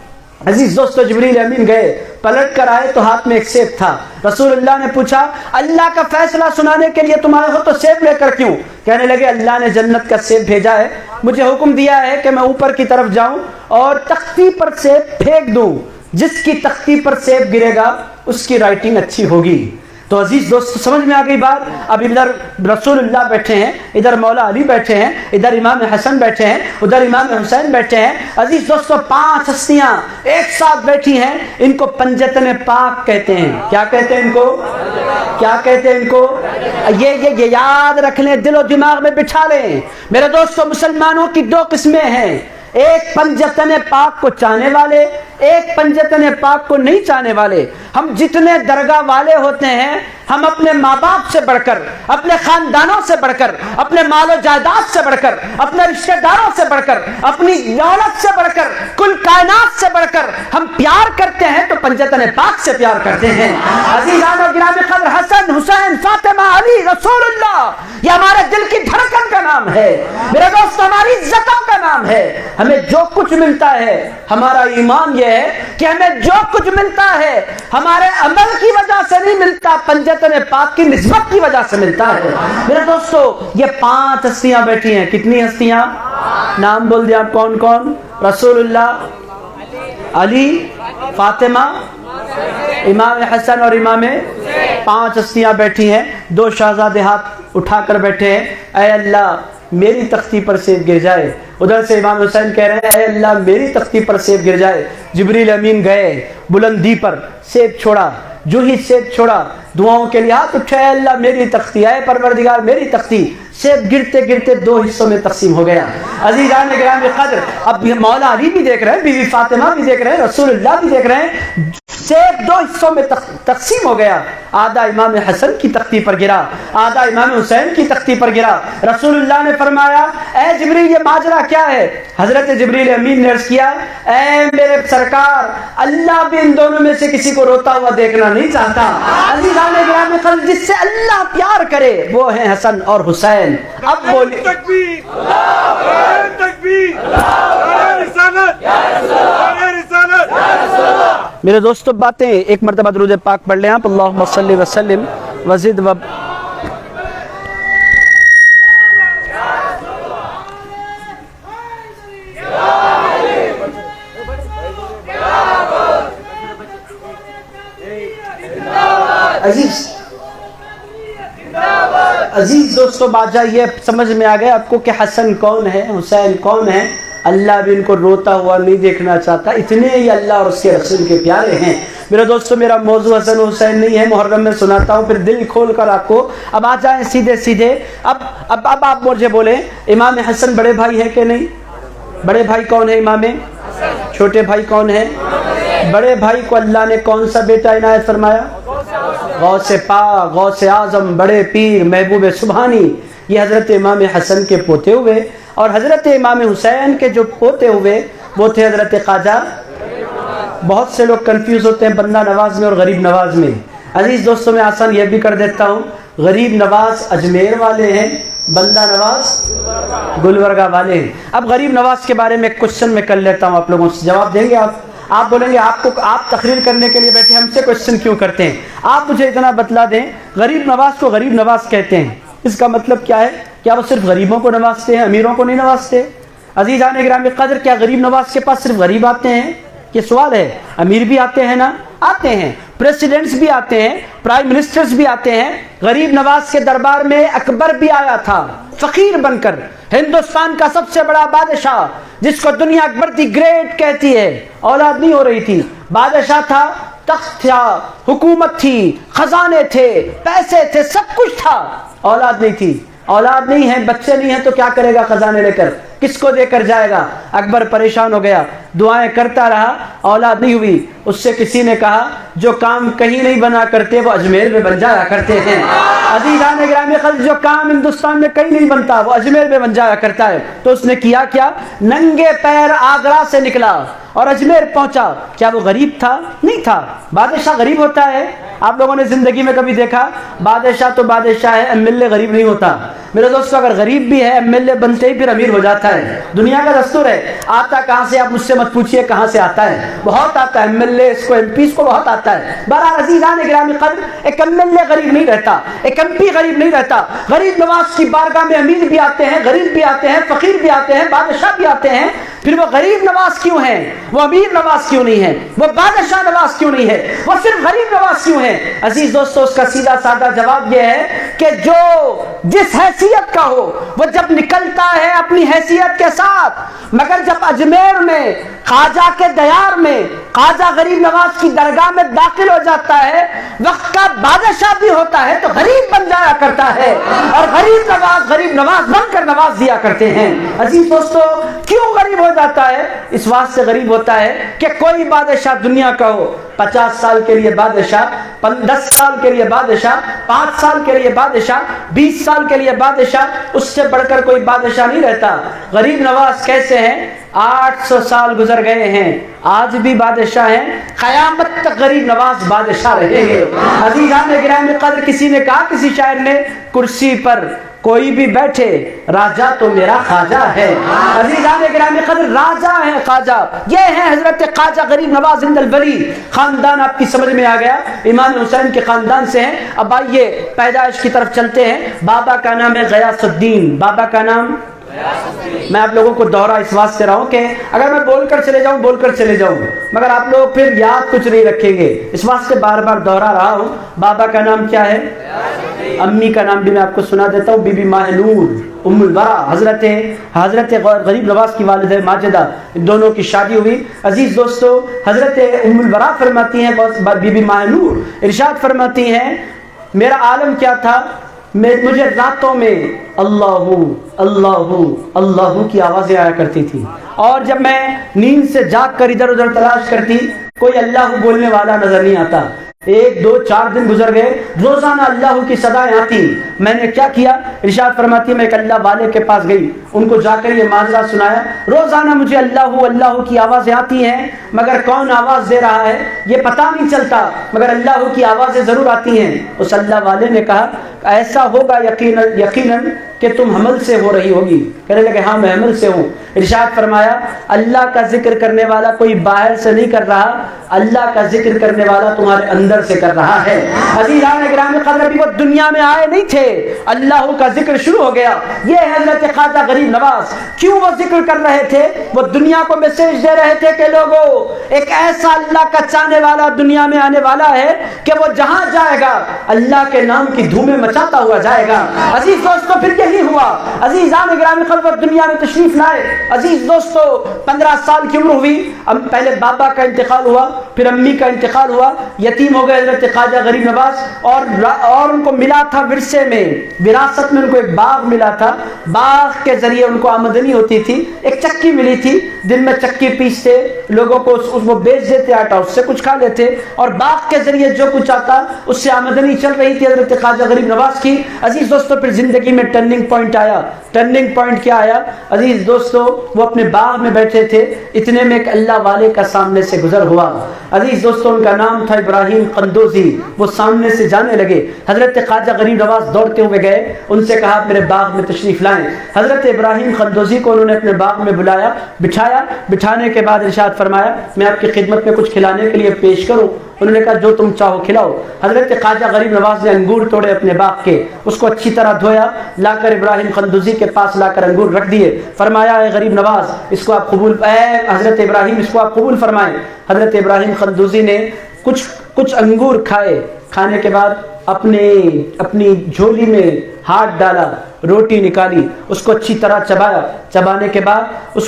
A: عزیز دوستو جبریل امین گئے، پلٹ کر آئے تو ہاتھ میں ایک سیب تھا۔ رسول اللہ نے پوچھا اللہ کا فیصلہ سنانے کے لیے تم آئے ہو تو سیب لے کر کیوں؟ کہنے لگے اللہ نے جنت کا سیب بھیجا ہے، مجھے حکم دیا ہے کہ میں اوپر کی طرف جاؤں اور تختی پر سیب پھینک دوں، جس کی تختی پر سیب گرے گا اس کی رائٹنگ اچھی ہوگی۔ تو عزیز دوست سمجھ میں آ گئی بات؟ اب ادھر رسول اللہ بیٹھے ہیں، ادھر مولا علی بیٹھے ہیں، ادھر امام حسن بیٹھے ہیں، ادھر امام حسین بیٹھے ہیں۔ عزیز دوستو 5 ہستیاں ایک ساتھ بیٹھی ہیں، ان کو پنجتن پاک کہتے ہیں۔ کیا کہتے ہیں ان کو؟ کیا کہتے ہیں ان کو؟ یہ یاد رکھ لیں، دل و دماغ میں بٹھا لیں۔ میرے دوستو مسلمانوں کی 2 قسمیں ہیں، ایک پنجتن پاک کو چاہنے والے، ایک پنجتن پاک کو نہیں چاہنے والے۔ ہم جتنے درگاہ والے ہوتے ہیں، ہم اپنے ماں باپ سے بڑھ کر، اپنے خاندانوں سے بڑھ کر، اپنے مال و جائیداد سے بڑھ کر، اپنے رشتہ داروں سے بڑھ کر، اپنی دولت سے بڑھ کر، کل کائنات سے بڑھ کر ہم پیار کرتے ہیں تو پنجتن پاک سے پیار کرتے ہیں۔ عزیزان و گرامی قدر، حسن، حسین، فاطمہ، علی، رسول اللہ، یہ ہمارے دل کی دھڑکن کا نام ہے، میرے دوست ہماری عزتوں کا نام ہے۔ ہمیں جو کچھ ملتا ہے، ہمارا ایمان یہ ہے کہ ہمیں جو کچھ ملتا ہے ہمارے عمل کی وجہ سے نہیں ملتا، پنجتن پاک کی نسبت کی وجہ سے ملتا ہے۔ میرے دوستو یہ 5 ہستیاں بیٹھی ہیں۔ کتنی ہستیاں؟ نام بول دیا آپ کون کون؟ رسول اللہ، علی، فاطمہ، امام حسن اور امام 5 ہستیاں بیٹھی ہیں۔ 2 شہزادے ہاتھ اٹھا کر بیٹھے ہیں، اے اللہ میری تختی پر سیب گر جائے۔ ادھر سے امام حسین کہہ رہے ہیں اے اللہ میری تختی پر سیب گر جائے۔ جبریل امین گئے بلندی پر، سیب چھوڑا، جو ہی سیب چھوڑا دعاؤں کے لیے ہاتھ اٹھائے، اللہ میری تختی، اے پروردگار میری تختی۔ سیب گرتے گرتے 2 حصوں میں تقسیم ہو گیا۔ عزیزان گرامی قدر، اب مولا علی بھی دیکھ رہے ہیں، بیوی فاطمہ بھی دیکھ رہے ہیں، رسول اللہ بھی دیکھ رہے ہیں، سیب 2 حصوں میں تقسیم ہو گیا۔ آدھا امام حسن کی تختی پر گرا، آدھا امام حسین کی تختی پر گرا۔ رسول اللہ نے فرمایا اے جبریل یہ ماجرا کیا ہے؟ حضرت جبریل امین نے عرض کیا اے میرے سرکار، اللہ بھی ان دونوں میں سے کسی کو روتا ہوا دیکھنا نہیں چاہتا۔ عزیزان گرامی قدر، جس سے اللہ پیار کرے وہ ہیں حسن اور حسین۔ اب بولیے تکبیر، اللہ تکبیر، میرے دوستو باتیں ایک مرتبہ درود پاک پڑھ لیں آپ، اللہم صلی وسلم وزد و عزیز عزیز دوستو باجا یہ سمجھ میں آ گیا آپ کو کہ حسن کون ہے، حسین کون ہے؟ اللہ بھی ان کو روتا ہوا نہیں دیکھنا چاہتا، اتنے ہی اللہ اور اس کے رسول کے پیارے ہیں۔ میرے دوستو میرا موضوع حسن حسین نہیں ہے، محرم میں سناتا ہوں پھر دل کھول کر آپ کو۔ اب آ جائیں سیدھے اب آپ مجھے بولیں امام حسن بڑے بھائی ہیں کہ نہیں؟ بڑے بھائی کون ہے امام؟ چھوٹے بھائی کون ہے؟ بڑے بھائی کو اللہ نے کون سا بیٹا عنایت فرمایا؟ غوث پاک، غوث اعظم، بڑے پیر، محبوب سبحانی، یہ حضرت امام حسن کے پوتے ہوئے، اور حضرت امام حسین کے جو پوتے ہوئے وہ تھے حضرت خواجہ۔ بہت سے لوگ کنفیوز ہوتے ہیں بندہ نواز میں اور غریب نواز میں۔ عزیز دوستوں میں آسان یہ بھی کر دیتا ہوں، غریب نواز اجمیر والے ہیں، بندہ نواز گلبرگہ والے ہیں۔ اب غریب نواز کے بارے میں کوشچن میں کر لیتا ہوں، آپ لوگوں سے جواب دیں گے آپ بولیں گے آپ تقریر کرنے کے لیے بیٹھے ہم سے کوشچن کیوں کرتے ہیں؟ آپ مجھے اتنا بتلا دیں، غریب نواز کو غریب نواز کہتے ہیں، اس کا مطلب کیا ہے؟ کیا وہ صرف غریبوں کو نوازتے ہیں، امیروں کو نہیں نوازتے؟ عزیزان گرامی قدر، کیا غریب نواز کے پاس صرف غریب آتے ہیں؟ یہ سوال ہے۔ امیر بھی آتے ہیں نا؟ آتے ہیں، پریسیڈنٹس بھی آتے ہیں، پرائم منسٹرز بھی آتے ہیں۔ غریب نواز کے دربار میں اکبر بھی آیا تھا فقیر بن کر، ہندوستان کا سب سے بڑا بادشاہ جس کو دنیا اکبر دی گریٹ کہتی ہے، اولاد نہیں ہو رہی تھی، بادشاہ تھا، تخت تھا، حکومت تھی، خزانے تھے، پیسے تھے، سب کچھ تھا، اولاد نہیں تھی۔ اولاد نہیں ہے، بچے نہیں ہیں تو کیا کرے گا خزانے لے کر؟ کس کو دے کر جائے گا؟ اکبر پریشان ہو گیا، دعائیں کرتا رہا، اولاد نہیں ہوئی۔ اس سے کسی نے کہا جو کام کہیں نہیں بنا کرتے وہ اجمیر میں بن جایا کرتے ہیں۔ عزیزان گرامی قدر، جو کام ہندوستان میں کہیں نہیں بنتا وہ اجمیر میں بن جایا کرتا ہے۔ تو اس نے کیا ننگے پیر آگرہ سے نکلا اور اجمیر پہنچا۔ کیا وہ غریب تھا؟ نہیں تھا۔ بادشاہ غریب ہوتا ہے؟ آپ لوگوں نے زندگی میں کبھی دیکھا؟ بادشاہ تو بادشاہ ہے، ایم ایل اے غریب نہیں ہوتا۔ میرے دوستو اگر غریب بھی ہے ایم ایل اے بنتے ہی پھر امیر ہو جاتا ہے، دنیا کا دستور ہے۔ آتا کہاں سے آپ مجھ سے مت پوچھئے کہاں سے آتا ہے، بہت آتا ہے، ایم ایل اے کو، ایم پیز کو بہت آتا ہے۔ بہرحال عزیزان گرامی قدر، ایک ایم ایل اے غریب نہیں رہتا، ایک ایم پی غریب نہیں رہتا۔ غریب نواز کی بارگاہ میں امیر بھی آتے ہیں، غریب بھی آتے ہیں، فقیر بھی آتے ہیں، بادشاہ بھی آتے ہیں۔ پھر وہ غریب نواز کیوں ہیں؟ وہ امیر نواز کیوں نہیں ہے؟ وہ بادشاہ نواز کیوں نہیں ہے؟ وہ صرف غریب نواز کیوں ہے؟ عزیز دوستو اس کا سیدھا سادہ جواب یہ ہے کہ جو جس حیثیت کا ہو وہ جب نکلتا ہے اپنی حیثیت کے ساتھ، مگر جب اجمیر میں خواجہ کے دیار میں خواجہ غریب نواز کی درگاہ میں داخل ہو جاتا ہے، وقت کا بادشاہ بھی ہوتا ہے تو غریب بن جایا کرتا ہے، اور غریب نواز بن کر نواز دیا کرتے ہیں۔ عزیز دوستو کیوں غریب ہو جاتا ہے؟ اس واسطے غریب ہوتا ہے کہ کوئی بادشاہ دنیا کا ہو، 50 سال کے لیے بادشاہ، 10 سال کے لیے بادشاہ، 5 سال کے لیے بادشاہ، 20 سال کے لیے بادشاہ، اس سے بڑھ کر کوئی بادشاہ نہیں رہتا۔ غریب نواز کیسے ہیں؟ 800 سال گزر گئے ہیں، آج بھی بادشاہ ہیں، قیامت تک غریب نواز بادشاہ رہیں گے۔ عزیزان گرامی قدر، کسی نے کہا، کسی شاعر نے، کرسی پر کوئی بھی بیٹھے راجہ تو میرا خواجہ ہے۔ عزیزان گرامی قدر، راجہ ہے خواجہ، یہ ہے حضرت خواجہ غریب نواز زند الولی۔ خاندان آپ کی سمجھ میں آ گیا، امام حسین کے خاندان سے ہیں۔ اب آئیے پیدائش کی طرف چلتے ہیں۔ بابا کا نام ہے غیاث الدین، بابا کا نام، میں آپ لوگوں کو دہرا اس واسطے رہا ہوں کہ اگر میں بول کر چلے جاؤں مگر آپ لوگ پھر یاد کچھ نہیں رکھیں گے، اس واسطے بار بار دہرا رہا ہوں۔ بابا کا نام کیا ہے؟ امی کا نام بھی میں آپ کو سنا دیتا ہوں، بی بی ماہ نور ام الورا، حضرت غریب نواز کی والدہ ماجدہ، دونوں کی شادی ہوئی۔ عزیز دوستو حضرت ام الورا فرماتی ہیں، بی بی ماہ نور ارشاد فرماتی ہیں، میرا عالم کیا تھا، مجھے راتوں میں اللہ اللہ اللہ کی آوازیں آیا کرتی تھی، اور جب میں نیند سے جاگ کر ادھر ادھر تلاش کرتی کوئی اللہ بولنے والا نظر نہیں آتا۔ 1 2 4 دن گزر گئے، روزانہ اللہ کی صدایں آتی۔ میں نے کیا کیا؟ ارشاد فرماتی ہے میں ایک اللہ والے کے پاس گئی، ان کو جا کر یہ ماجرا سنایا، روزانہ مجھے اللہ اللہ کی آوازیں آتی ہیں، مگر کون آواز دے رہا ہے یہ پتہ نہیں چلتا، مگر اللہ کی آوازیں ضرور آتی ہیں۔ اس اللہ والے نے کہا ایسا ہوگا یقیناً کہ تم حمل سے ہو رہی ہوگی۔ کہنے لگے ہاں میں حمل سے ہوں۔ ارشاد فرمایا اللہ کا ذکر کرنے والا کوئی باہر سے نہیں کر رہا، اللہ کا ذکر کرنے والا تمہارے اندر اندر سے کر رہا ہے۔ عزیزان گرامی قدر، ابھی وہ دنیا میں آئے نہیں تھے، اللہ کا ذکر شروع ہو گیا۔ یہ حضرت خواجہ غریب نواز کیوں وہ ذکر کر رہے تھے؟ وہ دنیا کو میسج دے رہے تھے کہ لوگوں، ایک ایسا اللہ کا چاہنے والا دنیا میں آنے والا ہے کہ وہ جہاں جائے گا اللہ کے نام کی دھومیں مچاتا ہوا جائے گا۔ عزیز دوستو، پھر یہی ہوا۔ عزیزان گرامی قدر، دنیا میں تشریف لائے۔ عزیز دوستو، 15 سال کی عمر ہوئی، پہلے بابا کا انتقال ہوا، پھر امی کا انتقال ہوا، یتیم ہو گئے حضرت خواجہ غریب نواز، اور ان کو ملا تھا ورثے میں، وراثت میں ان کو ایک باغ ملا تھا۔ باغ کے ذریعے ان کو آمدنی ہوتی تھی، ایک چکی ملی تھی، دن میں چکی پیستے، لوگوں کو وہ بیچ دیتے آٹا، اس سے کچھ کھا لیتے، اور باغ کے ذریعے جو کچھ آتا اس سے آمدنی چل رہی تھی حضرت خواجہ غریب نواز کی۔ عزیز دوستو، پھر زندگی میں ٹرننگ پوائنٹ آیا۔ ٹرننگ پوائنٹ کیا آیا؟ عزیز دوستو، وہ اپنے باغ میں بیٹھے تھے، اتنے میں ایک اللہ والے کا سامنے سے گزر ہوا۔ عزیز دوستو، ان کا نام تھا ابراہیم قندوزی۔ وہ سامنے سے جانے لگے، حضرت خواجہ غریب نواز دوڑتے ہوئے گئے، ان سے کہا میرے باغ میں تشریف لائیں۔ حضرت ابراہیم قندوزی کو انہوں نے اپنے باغ میں بلایا، بٹھایا، بٹھانے کے بعد ارشاد فرمایا میں آپ کی خدمت میں کچھ کھلانے کے لیے پیش کروں؟ انہوں نے کہا جو تم چاہو کھلاؤ۔ حضرت خواجہ غریب نواز نے انگور توڑے اپنے باغ کے، اس کو اچھی طرح دھویا، لا کر ابراہیم قندوزی کے پاس لا کر انگور رکھ دیے۔ فرمایا اے غریب نواز، اس کو آپ قبول، اے حضرت ابراہیم اس کو آپ قبول فرمائیں۔ حضرت ابراہیم قندوزی نے کچھ انگور کھائے، کھانے کے بعد اپنی جھولی میں ہاتھ ڈالا، روٹی نکالی، اس کو اچھی طرح چبایا، چبانے کے بعد اس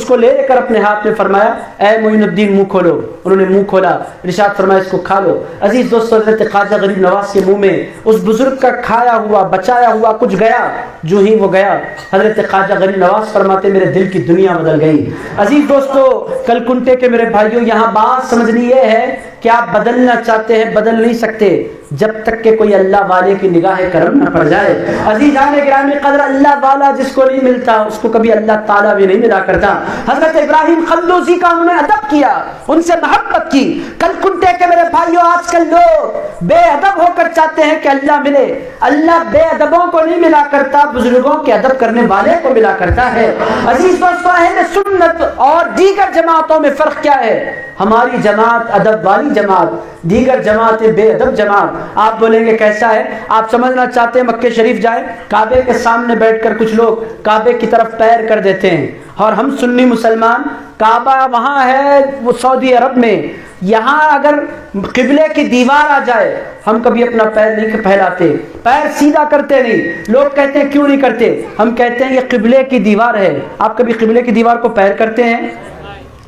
A: کو لے کر اپنے ہاتھ میں فرمایا اے معین الدین منہ کھولو۔ انہوں نے منہ کھولا، ارشاد فرمایا اس کو کھا لو۔ عزیز دوستو، حضرت خواجہ غریب نواز کے منہ میں اس بزرگ کا کھایا ہوا بچایا ہوا کچھ گیا، جو ہی وہ گیا حضرت خواجہ غریب نواز فرماتے میرے دل کی دنیا بدل گئی۔ عزیز دوستو، کل کنٹے کے میرے بھائیوں، یہاں بات سمجھنی یہ ہے کہ آپ بدلنا چاہتے ہیں بدل نہیں سکتے جب تک کہ کوئی اللہ والے کی نگاہ کرم نہ پڑ جائے۔ عزیزان گرامی قدر، اللہ والا جس کو نہیں ملتا اس کو کبھی اللہ تعالیٰ بھی نہیں ملا کرتا۔ حضرت ابراہیم قندوزی کا انہوں نے ادب کیا، ان سے محبت کی۔ کل کنٹے کے میرے بھائیوں، آج کل لوگ بے ادب ہو کر چاہتے ہیں کہ اللہ ملے۔ اللہ بے ادبوں کو نہیں ملا کرتا، بزرگوں کے ادب کرنے والے کو ملا کرتا ہے۔ عزیز دوستو، اہل سنت اور دیگر جماعتوں میں فرق کیا ہے؟ ہماری جماعت ادب والی جماعت، دیگر جماعتیں بے ادب جماعت۔ آپ بولیں گے کیسا ہے؟ آپ سمجھنا چاہتے ہیں مکہ شریف جائیں، کعبے کے سامنے بیٹھ کر کچھ لوگ کعبے کی طرف پیر کر دیتے ہیں، اور ہم سنی مسلمان، کعبہ وہاں ہے وہ سعودی عرب میں، یہاں اگر قبلے کی دیوار آ جائے ہم کبھی اپنا پیر نہیں پھیلاتے، پیر سیدھا کرتے نہیں۔ لوگ کہتے ہیں کیوں نہیں کرتے؟ ہم کہتے ہیں یہ قبلے کی دیوار ہے۔ آپ کبھی قبلے کی دیوار کو پیر کرتے ہیں؟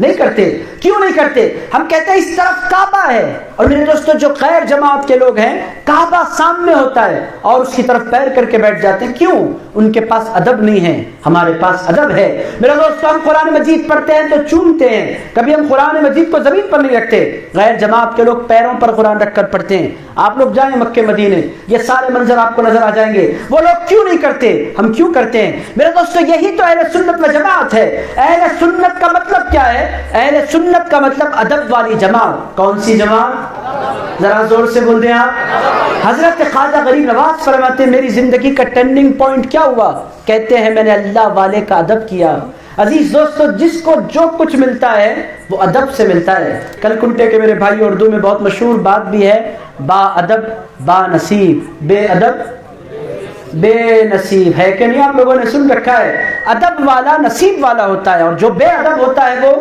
A: نہیں کرتے۔ کیوں نہیں کرتے؟ ہم کہتے ہیں اس طرف کعبہ ہے، اور میرے دوستو جو غیر جماعت کے لوگ ہیں، کعبہ سامنے ہوتا ہے اور اس کی طرف پیر کر کے بیٹھ جاتے ہیں۔ کیوں؟ ان کے پاس ادب نہیں ہے، ہمارے پاس ادب ہے۔ میرے دوستو، ہم قرآن مجید پڑھتے ہیں تو چومتے ہیں، کبھی ہم قرآن مجید کو زمین پر نہیں رکھتے۔ غیر جماعت کے لوگ پیروں پر قرآن رکھ کر پڑھتے ہیں۔ آپ لوگ جائیں مکے مدینے، یہ سارے منظر آپ کو نظر آ جائیں گے۔ وہ لوگ کیوں نہیں کرتے؟ ہم کیوں کرتے ہیں؟ میرے دوستو، یہی تو اہل سنت و جماعت ہے۔ اہل سنت کا مطلب کیا ہے؟ اہل سنت کا مطلب ادب والی جماعت۔ کون سی جماعت؟ ذرا زور سے بول دیں آپ۔ حضرت خواجہ غریب نواز فرماتے میری زندگی کا ٹرننگ پوائنٹ کیا ہوا؟ کہتے ہیں میں نے اللہ والے کا ادب کیا۔ عزیز دوستو، جس کو جو کچھ ملتا ہے وہ ادب سے ملتا ہے۔ کل کنٹے کے میرے بھائی، اردو میں بہت مشہور بات بھی ہے، با ادب با نصیب، بے ادب بے نصیب ہے کہ نہیں؟ آپ لوگوں نے سن رکھا ہے، ادب والا نصیب والا ہوتا ہے، اور جو بے ادب ہوتا ہے وہ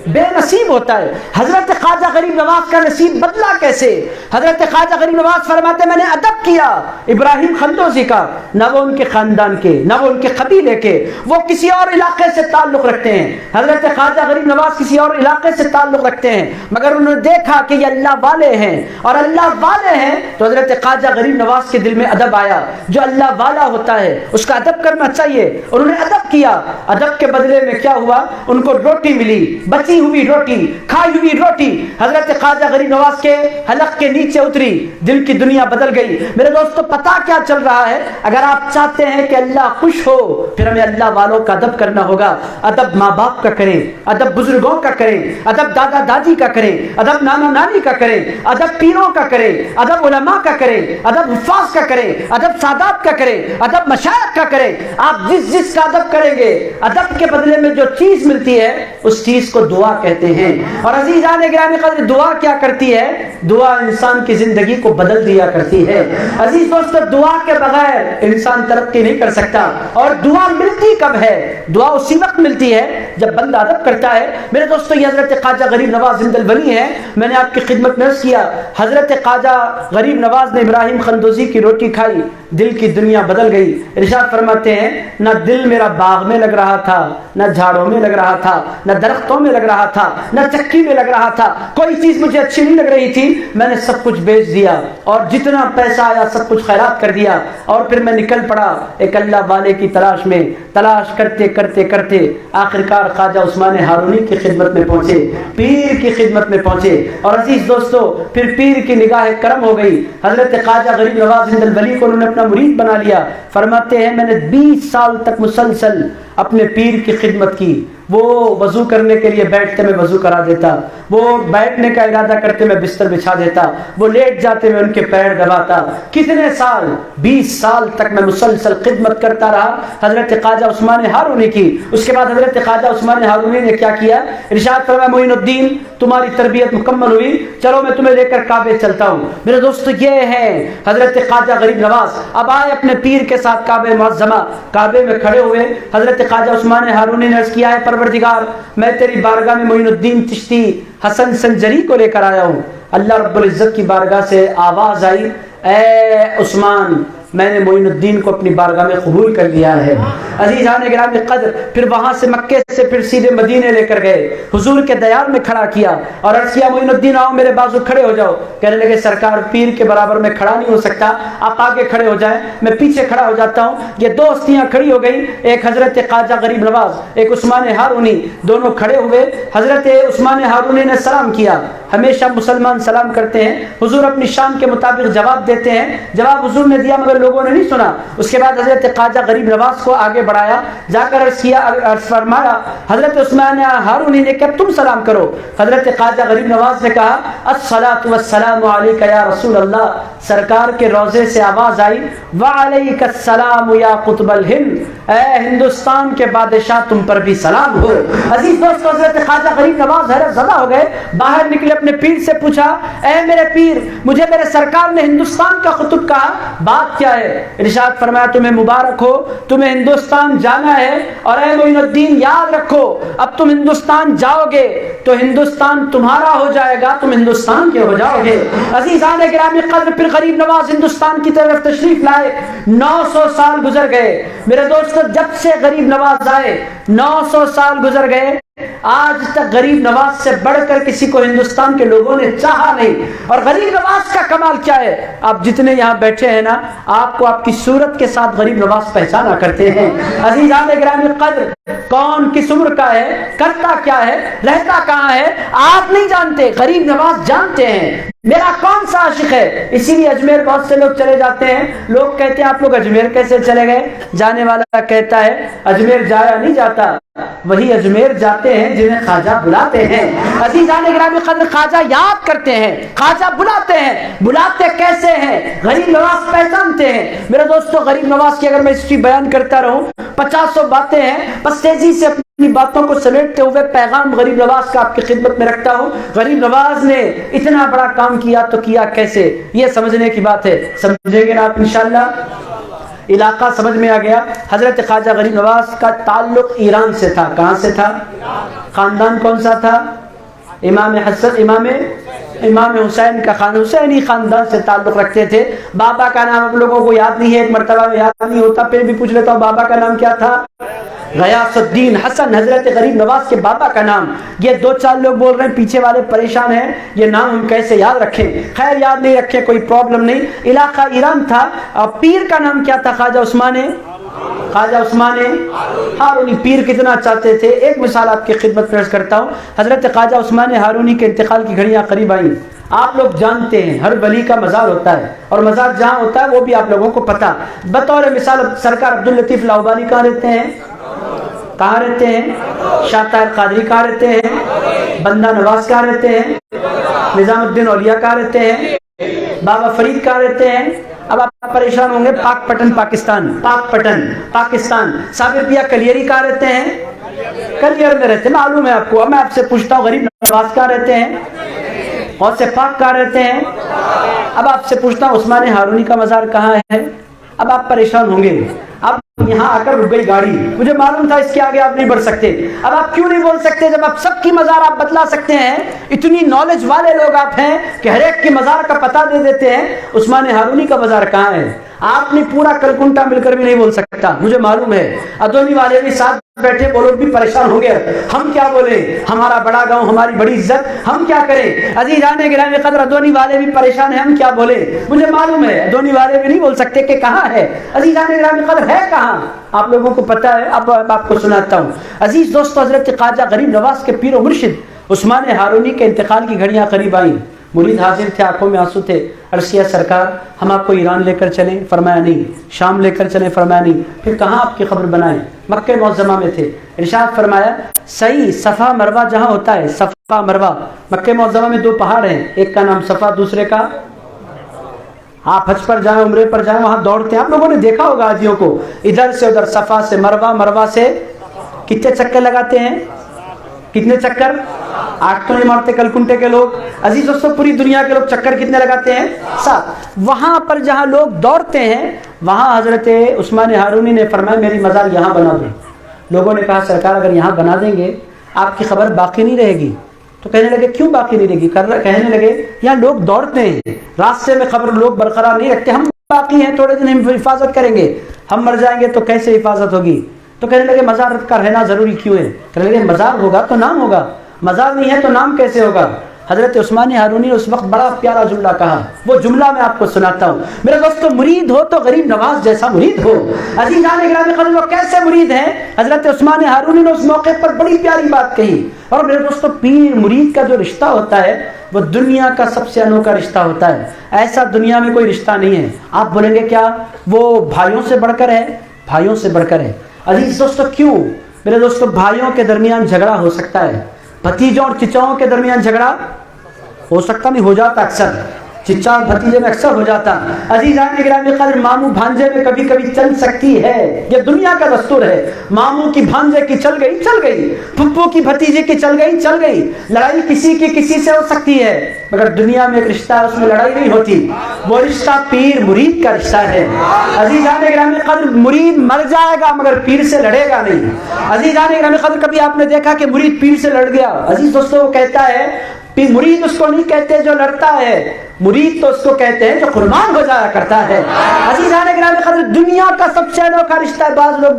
A: بے نصیب ہوتا ہے۔ حضرت خواجہ غریب نواز کا نصیب بدلا کیسے؟ حضرت خواجہ غریب نواز فرماتے میں نے ادب کیا ابراہیم قندوزی کا، نہ وہ ان کے خاندان کے، نہ وہ ان کے قبیلے کے، وہ کسی اور علاقے سے تعلق رکھتے ہیں۔ حضرت خواجہ غریب نواز کسی اور علاقے سے تعلق رکھتے ہیں، مگر انہوں نے دیکھا کہ یہ اللہ والے ہیں، اور اللہ والے ہیں تو حضرت خواجہ غریب نواز کے دل میں ادب آیا۔ جو اللہ والا ہوتا ہے اس کا ادب کرنا چاہیے۔ انہوں نے ادب کیا، ادب کے بدلے میں کیا ہوا؟ ان کو روٹی ملی، بچی ہوئی روٹی، کھائی ہوئی روٹی حضرت خواجہ غریب نواز کے حلق کے نیچے اتری، دل کی دنیا بدل گئی۔ میرے دوستو، پتہ کیا چل رہا ہے؟ اگر آپ چاہتے ہیں کہ اللہ خوش ہو، پھر ہمیں اللہ والوں کا ادب کرنا ہوگا۔ ادب ماں باپ کا کریں، ادب بزرگوں کا کریں، ادب دادا دادی کا کریں، ادب نانا نانی کا کریں، ادب پیروں کا کریں، ادب علماء کا کریں، ادب حفاظ کا کریں، ادب سادات کا کریں، ادب مشائخ کا کریں۔ آپ جس کا ادب کریں گے، ادب کے بدلے میں جو چیز ملتی ہے اس چیز کو دعا دعا کہتے ہیں۔ اور عزیزان گرامی قدر، دعا کیا کرتی ہے؟ دعا انسان کی زندگی کو بدل دیا کرتی ہے۔ عزیز دوستو، دعا کے بغیر انسان ترقی نہیں کر سکتا۔ اور دعا ملتی کب ہے؟ دعا اسی وقت ملتی ہے جب بندہ ادب کرتا ہے۔ میرے دوستو، یہ حضرت خواجہ غریب نواز زند الولی ہے۔ میں نے آپ کی خدمت میں عرض کیا، حضرت خواجہ غریب نواز نے ابراہیم خندوزی کی روٹی کھائی، دل کی دنیا بدل گئی۔ ارشاد فرماتے ہیں، نہ دل میرا باغ میں لگ رہا تھا، نہ جھاڑوں میں لگ رہا تھا، نہ درختوں میں لگ رہا تھا، نہ چکی میں لگ رہا تھا، کوئی چیز مجھے اچھی نہیں لگ رہی تھی، میں نے سب کچھ بیچ دیا اور جتنا پیسہ آیا سب کچھ خیرات کر دیا، اور پھر میں نکل پڑا ایک اللہ والے کی تلاش میں۔ تلاش کرتے کرتے کرتے آخرکار خواجہ عثمان ہارونی کی خدمت میں پہنچے، پیر کی خدمت میں پہنچے۔ اور عزیز دوستو، پھر پیر کی نگاہ کرم ہو گئی، حضرت خواجہ غریب نواز زند الولی کو انہوں نے اپنا مرید بنا لیا۔ فرماتے ہیں، میں نے 20 سال تک مسلسل اپنے پیر کی خدمت کی۔ وہ وضو کرنے کے لیے بیٹھتے میں وضو کرا دیتا، وہ بیٹھنے کا ارادہ کرتے میں بستر بچھا دیتا، وہ لیٹ جاتے میں ان کے پیر دباتا۔ کتنے سال؟ 20 سال تک میں مسلسل خدمت کرتا رہا حضرت خواجہ عثمان ہارونی کی۔ اس کے بعد حضرت خواجہ عثمان ہارونی نے کیا کیا؟ ارشاد فرمایا، معین الدین تمہاری تربیت مکمل ہوئی، چلو میں تمہیں لے کر کعبے چلتا ہوں۔ میرے دوست، یہ ہے حضرت خواجہ غریب نواز۔ اب آئے اپنے پیر کے ساتھ کعبہ معظمہ، کعبے میں کھڑے ہوئے حضرت خواجہ عثمان ہارونی نے عرض کیا ہے، پروردگار میں تیری بارگاہ میں معین الدین چشتی حسن سنجری کو لے کر آیا ہوں۔ اللہ رب العزت کی بارگاہ سے آواز آئی، اے عثمان، میں نے معین الدین کو اپنی بارگاہ میں قبول کر لیا ہے۔ عزیزان گرامی قدر، پھر وہاں سے مکے سے پھر سیدھے مدینے لے کر گئے، حضور کے دیار میں کھڑا کیا اور عرض کیا، معین الدین آؤ میرے بازو کھڑے ہو جاؤ۔ کہنے لگے، سرکار پیر کے برابر میں کھڑا نہیں ہو سکتا، آپ آگے کھڑے ہو جائیں، میں پیچھے کھڑا ہو جاتا ہوں۔ یہ دو ہستیاں کھڑی ہو گئی، ایک حضرت خواجہ غریب نواز، ایک عثمان ہارونی، دونوں کھڑے ہوئے۔ حضرت عثمان ہارونی نے سلام کیا، ہمیشہ مسلمان سلام کرتے ہیں، حضور اپنی شان کے مطابق جواب دیتے ہیں، جواب حضور نے دیا مگر لوگوں نے نہیں سنا۔ اس کے بعد حضرت خواجہ غریب نواز کو آگے بڑھایا، جا کر عرض کیا، عرض فرمایا حضرت عثمان ہارونی نے کہ تم سلام کرو۔ حضرت خواجہ غریب نواز نے کہا، الصلاۃ والسلام علیک یا رسول اللہ۔ سرکار کے روضے سے آواز آئی، وعلیک السلام یا قطب الہند، اے ہندوستان کے بادشاہ تم پر بھی سلام ہو۔ عزیز دوستو، حضرت خواجہ غریب نواز حیرت زدہ ہو گئے، باہر نکلے، اپنے پیر سے پوچھا، اے میرے پیر، مجھے میرے سرکار نے ہندوستان کا خطب کہا، بات کیا ہے؟ ارشاد فرمایا، تمہیں مبارک ہو، تمہیں ہندوستان جانا ہے، اور اے معین الدین یاد رکھو، اب تم ہندوستان جاؤ گے تو ہندوستان تمہارا ہو جائے گا، تم ہندوستان کے ہو جاؤ گے۔ عزیزان گرامی قدر، پھر غریب نواز ہندوستان کی طرف تشریف لائے، 900 سال گزر گئے۔ میرے دوستو، جب سے غریب نواز آئے 900 سال گزر گئے، آج تک غریب نواز سے بڑھ کر کسی کو ہندوستان کے لوگوں نے چاہا نہیں۔ اور غریب نواز کا کمال کیا ہے؟ آپ جتنے یہاں بیٹھے ہیں نا، آپ کو آپ کی صورت کے ساتھ غریب نواز پہچانا کرتے ہیں۔ عزیزان گرامی قدر، کون کس عمر کا ہے، کرتا کیا ہے، رہتا کہاں ہے، آپ نہیں جانتے، غریب نواز جانتے ہیں میرا کون سا عاشق ہے۔ اسی لیے اجمیر بہت سے لوگ چلے جاتے ہیں، لوگ کہتے ہیں آپ لوگ اجمیر کیسے چلے گئے؟ جانے والا کہتا ہے، اجمیر جایا نہیں جاتا، وہی اجمیر جاتے ہیں جنہیں خواجہ بلاتے ہیں۔ عزیزان گرامی قدر، خواجہ یاد کرتے ہیں، خواجہ بلاتے ہیں، بلاتے کیسے ہیں؟ غریب نواز پہچانتے ہیں۔ میرے دوستو، غریب نواز کی اگر میں ہسٹری بیان کرتا رہوں، 50 باتیں ہیں، بس تیزی سے اپنی باتوں کو سمیٹتے ہوئے پیغام غریب نواز کا آپ کی خدمت میں رکھتا ہوں۔ غریب نواز نے اتنا بڑا کام کیا تو کیا کیسے، یہ سمجھنے کی بات ہے، سمجھیں گے نا آپ انشاءاللہ؟ علاقہ سمجھ میں آ گیا۔ حضرت خواجہ غریب نواز کا تعلق ایران سے تھا۔ کہاں سے تھا؟ خاندان کون سا تھا؟ امام حسن، امام حسین کا خاندان، حسینی خاندان سے تعلق رکھتے تھے۔ بابا کا نام آپ لوگوں کو یاد نہیں ہے، ایک مرتبہ یاد نہیں ہوتا، پھر بھی پوچھ لیتا ہوں، بابا کا نام کیا تھا؟ غیاث الدین حسن، حضرت غریب نواز کے بابا کا نام۔ یہ 2-4 لوگ بول رہے ہیں، پیچھے والے پریشان ہیں، یہ نام ہم کیسے یاد رکھیں؟ خیر، یاد نہیں رکھیں، کوئی پرابلم نہیں۔ علاقہ ایران تھا۔ اور پیر کا نام کیا تھا؟ خواجہ عثمان ہارونی۔ پیر کتنا چاہتے تھے، ایک مثال آپ کی خدمت پیش کرتا ہوں۔ حضرت خواجہ عثمان ہارونی کے انتقال کی گھڑیاں قریب آئیں۔ آپ لوگ جانتے ہیں ہر ولی کا مزار ہوتا ہے، اور مزار جہاں ہوتا ہے وہ بھی آپ لوگوں کو پتا۔ بطور مثال سرکار عبداللطیف لاہوری کہاں رہتے ہیں؟ کہاں رہتے ہیں؟ شاہ طاہر قادری کہاں رہتے ہیں؟ بندہ نواز کہاں رہتے ہیں؟ نظام الدین اولیاء کہاں رہتے ہیں؟ بابا فرید کہاں رہتے ہیں؟ اب آپ پریشان ہوں گے، پاک پٹن پاکستان، پاک پٹن پاکستان۔ صابر پیا کلیری کہاں رہتے ہیں؟ کلیئر میں رہتے ہیں، معلوم ہے آپ کو۔ اب میں آپ سے پوچھتا ہوں غریب نواز کہاں رہتے ہیں؟ غوث پاک کہاں رہتے ہیں؟ اب آپ سے پوچھتا ہوں عثمان ہارونی کا مزار کہاں ہے؟ اب آپ پریشان ہوں گے۔ اب یہاں آ کر رک گئی گاڑی، مجھے معلوم تھا اس کے آگے آپ نہیں بڑھ سکتے۔ اب آپ کیوں نہیں بول سکتے جب آپ سب کی مزار آپ بتلا سکتے ہیں؟ اتنی نالج والے لوگ آپ ہیں کہ ہر ایک کی مزار کا پتہ دے دیتے ہیں۔ عثمان ہارونی کا مزار کہاں ہے؟ آپ نے پورا کلکنٹا مل کر بھی نہیں بول سکتا، مجھے معلوم ہے۔ ادونی والے بھی ساتھ بیٹھے، وہ لوگ بھی پریشان ہو گئے، ہم کیا بولیں، ہمارا بڑا گاؤں، ہماری بڑی عزت، ہم کیا کریں؟ عزیزان گرامی قدر ادونی والے بھی پریشان ہیں، ہم کیا بولیں؟ مجھے معلوم ہے ادونی والے بھی نہیں بول سکتے کہ کہاں ہے عزیزان گرامی قدر، ہے کہاں؟ آپ لوگوں کو پتہ ہے۔ اب آپ کو سناتا ہوں۔ عزیز دوستو، حضرت خواجہ غریب نواز کے پیر و مرشد عثمان ہارونی کے انتقال کی گھڑیاں قریب آئیں۔ مرید حاضر تھے، آنکھوں میں آنسو تھے۔ عرض کیا سرکار ہم آپ کو ایران لے کر چلیں؟ فرمایا نہیں۔ شام لے کر چلیں؟ فرمایا نہیں۔ پھر کہاں آپ کی قبر بنائیں؟ مکہ معظمہ میں تھے۔ ارشاد فرمایا صحیح صفا مروہ جہاں ہوتا ہے، صفا مروہ، مکہ معظمہ میں دو پہاڑ ہیں، ایک کا نام صفا، دوسرے کا، آپ حج پر جائیں، عمرے پر جائیں، وہاں دوڑتے ہیں، آپ لوگوں نے دیکھا ہوگا حاجیوں کو، ادھر سے ادھر، صفا سے مروہ، مروہ سے کتنے چکر لگاتے ہیں؟ کتنے چکر؟ 8 تو نہیں مارتے کلکنٹے کے لوگ۔ عزیز دوستو، پوری دنیا کے لوگ چکر کتنے لگاتے ہیں؟ 7۔ وہاں پر جہاں لوگ دوڑتے ہیں وہاں حضرت عثمان ہارونی نے فرمایا میری مزار یہاں بنا دیں۔ لوگوں نے کہا سرکار اگر یہاں بنا دیں گے آپ کی خبر باقی نہیں رہے گی۔ تو کہنے لگے کیوں باقی نہیں رہے گی؟ کہنے لگے یہاں لوگ دوڑتے ہیں، راستے میں خبر لوگ برقرار نہیں رکھتے، ہم باقی ہیں، تھوڑے دن ہم حفاظت کریں گے، ہم مر جائیں گے تو کیسے حفاظت ہوگی؟ تو کہنے لگے مزار کا رہنا ضروری کیوں ہے؟ کہنے لگے مزار ہوگا تو نام ہوگا، مزار نہیں ہے تو نام کیسے ہوگا؟ حضرت عثمان ہارونی نے اس وقت بڑا پیارا جملہ کہا، وہ جملہ میں آپ کو سناتا ہوں۔ میرے دوستو، مرید ہو تو غریب نواز جیسا مرید ہو۔ عزیزان گرامی قدر، وہ کیسے مرید ہیں؟ حضرت عثمان ہارونی نے اس موقع پر بڑی پیاری بات کہی۔ اور میرے دوستو، پیر مرید کا جو رشتہ ہوتا ہے وہ دنیا کا سب سے انوکھا رشتہ ہوتا ہے، ایسا دنیا میں کوئی رشتہ نہیں ہے۔ آپ بولیں گے کیا وہ بھائیوں سے بڑھ کر ہے؟ بھائیوں سے بڑھ کر ہے۔ عزیز دوستو، کیوں؟ میرے دوستو، بھائیوں کے درمیان جھگڑا ہو سکتا ہے، بھتیجوں اور چچاؤں کے درمیان جھگڑا ہو سکتا نہیں، ہو جاتا اکثر، چچا اور بھتیجے میں اکثر ہو جاتا۔ عزیزان گرامی قدر، ماموں بھانجے میں کبھی کبھی چل سکتی ہے، یہ دنیا کا دستور ہے۔ ماموں کی بھانجے کی چل گئی، چل گئی، پھپھو کی بھتیجے کی چل گئی، چل گئی۔ لڑائی کسی کی کسی سے ہو سکتی ہے، مگر دنیا میں ایک رشتہ ہے، اس میں لڑائی نہیں ہوتی، وہ رشتہ پیر مرید کا رشتہ ہے۔ عزیزان گرامی قدر، مرید مر جائے گا مگر پیر سے لڑے گا نہیں۔ عزیزان گرامی قدر، کبھی آپ نے دیکھا کہ مرید پیر سے لڑ گیا؟ عزیز دوستو، وہ کہتا ہے مرید اس کو نہیں کہتے جو لڑتا ہے، مرید تو اس کو کہتے ہیں جو قربان ہو جایا کرتا ہے۔ عزیزان گرامی قدر، دنیا کا سب سے انوکھا رشتہ ہے۔ بعض لوگ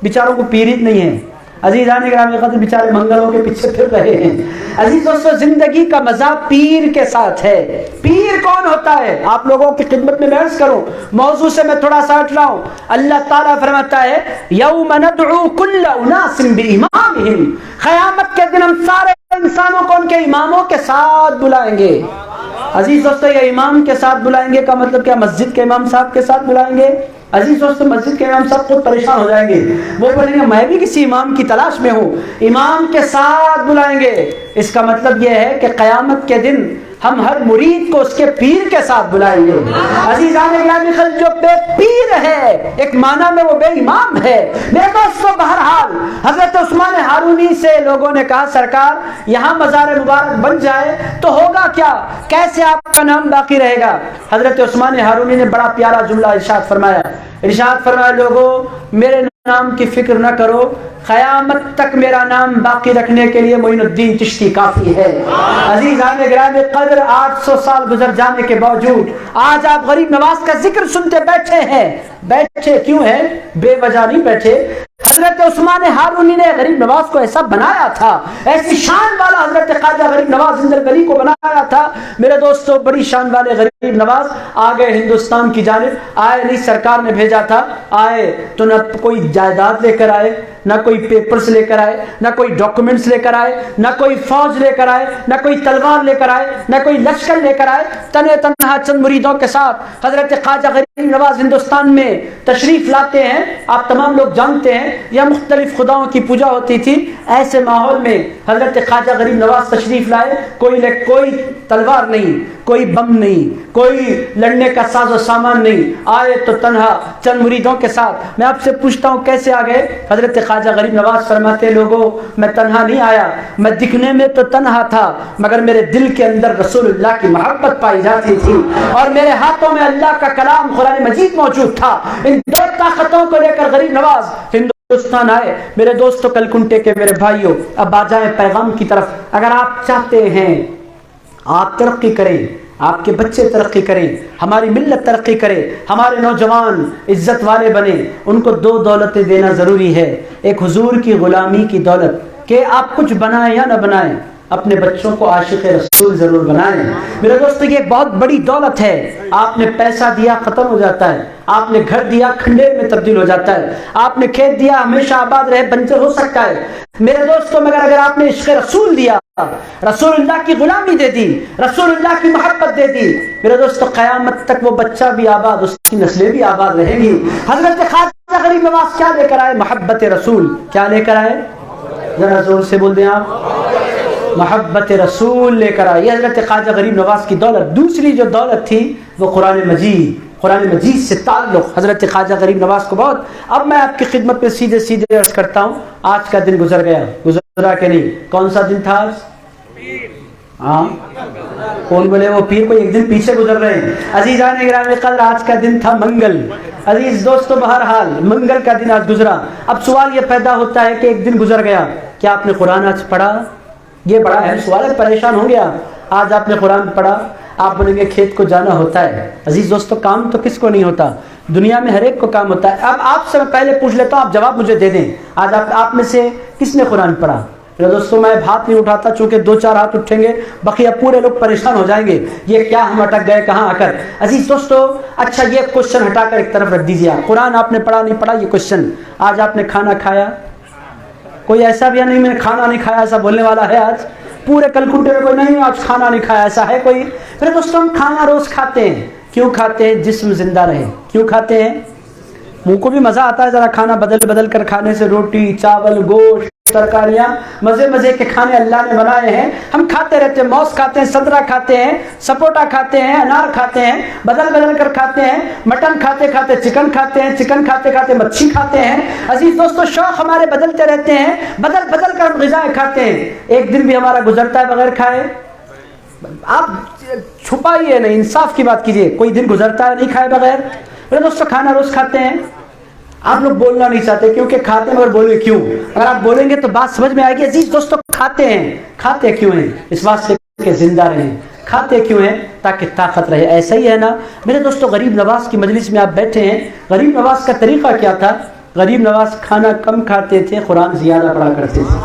A: بیچاروں کو پیر ہی نہیں ہے، عزیزان گرامی قدر بیچارے منگلوں کے پیچھے پھر رہے ہیں۔ عزیز دوستو، زندگی کا مزہ پیر کے ساتھ ہے۔ پیر کون ہوتا ہے؟ آپ لوگوں کی خدمت میں بحث کروں، موضوع سے میں تھوڑا سا ہٹ رہا ہوں۔ اللہ تعالیٰ فرماتا ہے یوم ندعو کل اناس بامامہم، قیامت کے دن ہم سارے انسانوں کو ان کے اماموں کے ساتھ بلائیں گے۔ عزیز دوستو، یہ امام کے ساتھ بلائیں گے کا مطلب کیا؟ مسجد کے امام صاحب کے ساتھ بلائیں گے؟ عزیز دوستو، مسجد کے امام صاحب خود پریشان ہو جائیں گے، وہ بولیں گے میں بھی کسی امام کی تلاش میں ہوں، امام کے ساتھ بلائیں گے۔ اس کا مطلب یہ ہے کہ قیامت کے دن ہم ہر مرید کو اس کے پیر کے ساتھ بلائیں گے۔ عزیزان گرامی قدر، جو بے پیر ہے ایک معنی میں وہ بے امام ہے۔ میرے دوستو، بہرحال حضرت عثمان ہارونی سے لوگوں نے کہا سرکار یہاں مزار مبارک بن جائے تو ہوگا کیا، کیسے آپ کا نام باقی رہے گا؟ حضرت عثمان ہارونی نے بڑا پیارا جملہ ارشاد فرمایا، لوگوں میرے نام کی فکر نہ کرو، قیامت تک میرا نام باقی رکھنے کے لیے معین الدین چشتی کافی ہے۔ عزیزان گرامی قدر، 800 سال گزر جانے کے باوجود آج آپ غریب نواز کا ذکر سنتے بیٹھے ہیں۔ بیٹھے کیوں ہیں؟ بے وجہ نہیں بیٹھے۔ حضرت عثمان ہارونی نے غریب نواز کو ایسا بنایا تھا، ایسی شان والا حضرت خواجہ غریب نواز زندر گلی کو بنایا تھا۔ میرے دوستو، بڑی شان والے غریب نواز آگے ہندوستان کی جانب آئے، علی سرکار نے بھیجا تھا، آئے تو نہ کوئی جائیداد لے کر آئے، نہ کوئی پیپرز لے کر آئے، نہ کوئی ڈاکومنٹس لے کر آئے، نہ کوئی فوج لے کر آئے، نہ کوئی تلوار لے کر آئے، نہ کوئی لشکر لے کر آئے، تنہا چند مریدوں کے ساتھ حضرت خواجہ غریب نواز ہندوستان میں تشریف لاتے ہیں۔ آپ تمام لوگ جانتے ہیں یا مختلف خداؤں کی پوجا ہوتی تھی، ایسے ماحول میں حضرت خواجہ غریب نواز تشریف لائے، کوئی تلوار نہیں، کوئی بم نہیں، کوئی لڑنے کا ساز و سامان نہیں، آئے تو تنہا چند مریدوں کے ساتھ۔ میں آپ سے پوچھتا ہوں کیسے آ گئے؟ حضرت خواجہ غریب نواز فرماتے لوگوں میں تنہا نہیں آیا، میں دکھنے میں تو تنہا تھا مگر میرے دل کے اندر رسول اللہ کی محبت پائی جاتی تھی، اور میرے ہاتھوں میں اللہ کا کلام قرآن مجید موجود تھا۔ ان دو طاقتوں کو لے کر غریب نواز ہندوستان آئے۔ میرے دوستو، کلکنٹے کے میرے بھائیوں، اب آ جائیں پیغام کی طرف۔ اگر آپ چاہتے ہیں آپ ترقی کریں، آپ کے بچے ترقی کریں، ہماری ملت ترقی کرے، ہمارے نوجوان عزت والے بنے، ان کو دو دولتیں دینا ضروری ہے۔ ایک حضور کی غلامی کی دولت کہ آپ کچھ بنائیں یا نہ بنائیں، اپنے بچوں کو عاشق رسول ضرور بنائیں۔ میرے دوستو، یہ ایک بہت بڑی دولت ہے۔ آپ نے پیسہ دیا ختم ہو جاتا ہے، آپ نے گھر دیا کھنڈیر میں تبدیل ہو جاتا ہے، آپ نے کھیت دیا ہمیشہ آباد رہے بنجر ہو سکتا ہے۔ میرے دوستو، مگر اگر آپ نے عشق رسول دیا، رسول اللہ کی غلامی دے دی، رسول اللہ کی محبت دے دی، میرے دوستو قیامت تک وہ بچہ بھی آباد، اس کی نسلیں بھی آباد رہیں گی۔ حضرت خواجہ غریب نواز کیا لے کر آئے؟ محبت رسول۔ کیا لے کر آئے؟ ذرا زور سے بول دیں آپ، محبت رسول لے کر آئے۔ یہ حضرت خواجہ غریب نواز کی دولت۔ دوسری جو دولت تھی وہ قرآن مجید سے تعلق حضرت خواجہ غریب نواز کو بہت۔ اب میں آپ کی خدمت میں سیدھے عرض کرتا ہوں، آج کا دن گزر گیا، گزرا کہ نہیں؟ کون سا دن تھا آج؟ ہاں، کون بولے وہ پیر؟ کوئی ایک دن پیچھے گزر رہے ہیں۔ عزیزان گرامی قدر، آج کا دن تھا منگل۔ عزیز دوستو، بہرحال منگل کا دن آج گزرا۔ اب سوال یہ پیدا ہوتا ہے کہ ایک دن گزر گیا، کیا آپ نے قرآن آج پڑھا؟ یہ بڑا اہم سوال ہے، پریشان ہوں گے آپ۔ آج آپ نے قرآن پڑھا؟ آپ بولیں گے کھیت کو جانا ہوتا ہے۔ عزیز دوستو، کام تو کس کو نہیں ہوتا؟ دنیا میں ہر ایک کو کام ہوتا ہے۔ اب آپ سے میں پہلے پوچھ لیتا ہوں، آپ جواب مجھے دے دیں۔ آج آپ میں سے کس نے قرآن پڑھا؟ میرے دوستو، میں ہاتھ نہیں اٹھاتا، چونکہ 2-4 ہاتھ اٹھیں گے، بقیہ پورے لوگ پریشان ہو جائیں گے، یہ کیا ہم اٹک گئے کہاں آ کر۔ عزیز دوستو، اچھا یہ کوشچن ہٹا کر ایک طرف رکھ دیجیے، قرآن آپ نے پڑھا نہیں پڑھا یہ کوشچن۔ آج آپ نے کھانا کھایا؟ کوئی ایسا بھی نہیں میں نے کھانا نہیں کھایا ایسا بولنے والا ہے آج؟ پورے کلکنٹے میں کوئی نہیں آج کھانا نہیں کھایا ایسا ہے کوئی؟ میرے دوستو، ہم کھانا روز کھاتے ہیں، کیوں کھاتے ہیں؟ جسم زندہ رہے۔ کیوں کھاتے ہیں؟ منہ کو بھی مزہ آتا ہے ذرا کھانا بدل کر کھانے سے، روٹی چاول گوشت ترکاریاں، مزے کے کھانے اللہ نے بنائے ہیں، ہم کھاتے رہتے ہیں۔ موز کھاتے ہیں، سنترا کھاتے ہیں، سپوٹا کھاتے ہیں، انار کھاتے ہیں، بدل کر کھاتے ہیں۔ مٹن کھاتے چکن کھاتے ہیں، چکن کھاتے مچھی کھاتے ہیں۔ عزیز دوستو، شوق ہمارے بدلتے رہتے ہیں، بدل کر غذائیں کھاتے ہیں۔ ایک دن بھی ہمارا گزرتا ہے بغیر کھائے؟ آپ چھپائیے نہیں، انصاف کی بات کیجیے، کوئی دن گزرتا ہے نہیں کھائے بغیر؟ میرے دوستو، کھانا روز کھاتے ہیں۔ آپ لوگ بولنا نہیں چاہتے کیونکہ کھاتے ہیں، مگر بولے کیوں؟ اگر آپ بولیں گے تو بات سمجھ میں آئے گی۔ عزیز دوستو، کھاتے کیوں ہیں؟ اس واسطے کہ زندہ رہیں۔ کھاتے کیوں ہیں؟ تاکہ طاقت رہے۔ ایسا ہی ہے نا میرے دوستو، غریب نواز کی مجلس میں آپ بیٹھے ہیں، غریب نواز کا طریقہ کیا تھا؟ غریب نواز کھانا کم کھاتے تھے، قرآن زیادہ پڑھا کرتے تھے۔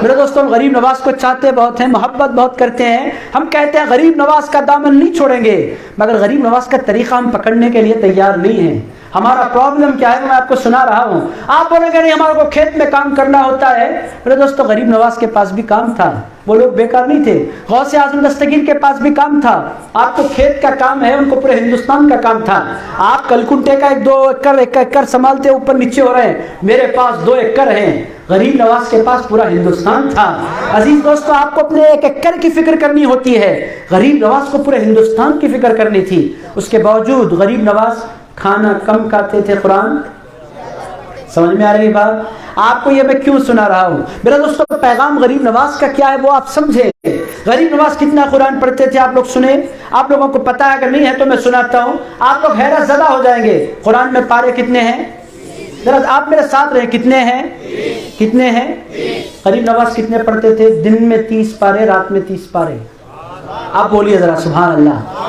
A: میرے دوستوں، ہم غریب نواز کو چاہتے بہت ہیں، محبت بہت کرتے ہیں، ہم کہتے ہیں غریب نواز کا دامن نہیں چھوڑیں گے، مگر غریب نواز کا طریقہ ہم پکڑنے کے لیے تیار نہیں ہیں۔ ہمارا پرابلم کیا ہے میں آپ کو سنا رہا ہوں۔ آپ بولیں گے نہیں ہمارے کو کھیت میں کام کرنا ہوتا ہے۔ میرے دوستو، غریب نواز کے پاس بھی کام تھا، وہ لوگ بیکار نہیں تھے۔ غوث اعظم دستگیر کے پاس بھی کام تھا۔ آپ کو کھیت کا کام ہے، ان کو پورے ہندوستان کا کام تھا۔ آپ کلکنٹے کا 1 ایکڑ سنبھالتے اوپر نیچے ہو رہے ہیں، میرے پاس 2 ایکڑ ہیں۔ غریب نواز کے پاس پورا ہندوستان تھا۔ عزیز دوستو، آپ کو اپنے 1 ایکڑ کی فکر کرنی ہوتی ہے، غریب نواز کو پورے ہندوستان کی فکر کرنی تھی۔ اس کے باوجود غریب نواز کھانا کم کھاتے تھے، قرآن۔ سمجھ میں آ رہی بات؟ آپ کو یہ میں کیوں سنا رہا ہوں؟ میرا دوستو، پیغام غریب نواز کا کیا ہے وہ آپ سمجھیں۔ غریب نواز کتنا قرآن پڑھتے تھے آپ لوگ سنیں، آپ لوگوں کو پتا ہے، اگر نہیں ہے تو میں سناتا ہوں، آپ لوگ حیرت زدہ ہو جائیں گے۔ قرآن میں پارے کتنے ہیں؟ ذرا آپ میرے ساتھ رہیں، کتنے ہیں؟ کتنے ہیں؟ غریب نواز کتنے پڑھتے تھے؟ دن میں 30 پارے، رات میں 30 پارے۔ آپ بولیے ذرا سبحان اللہ۔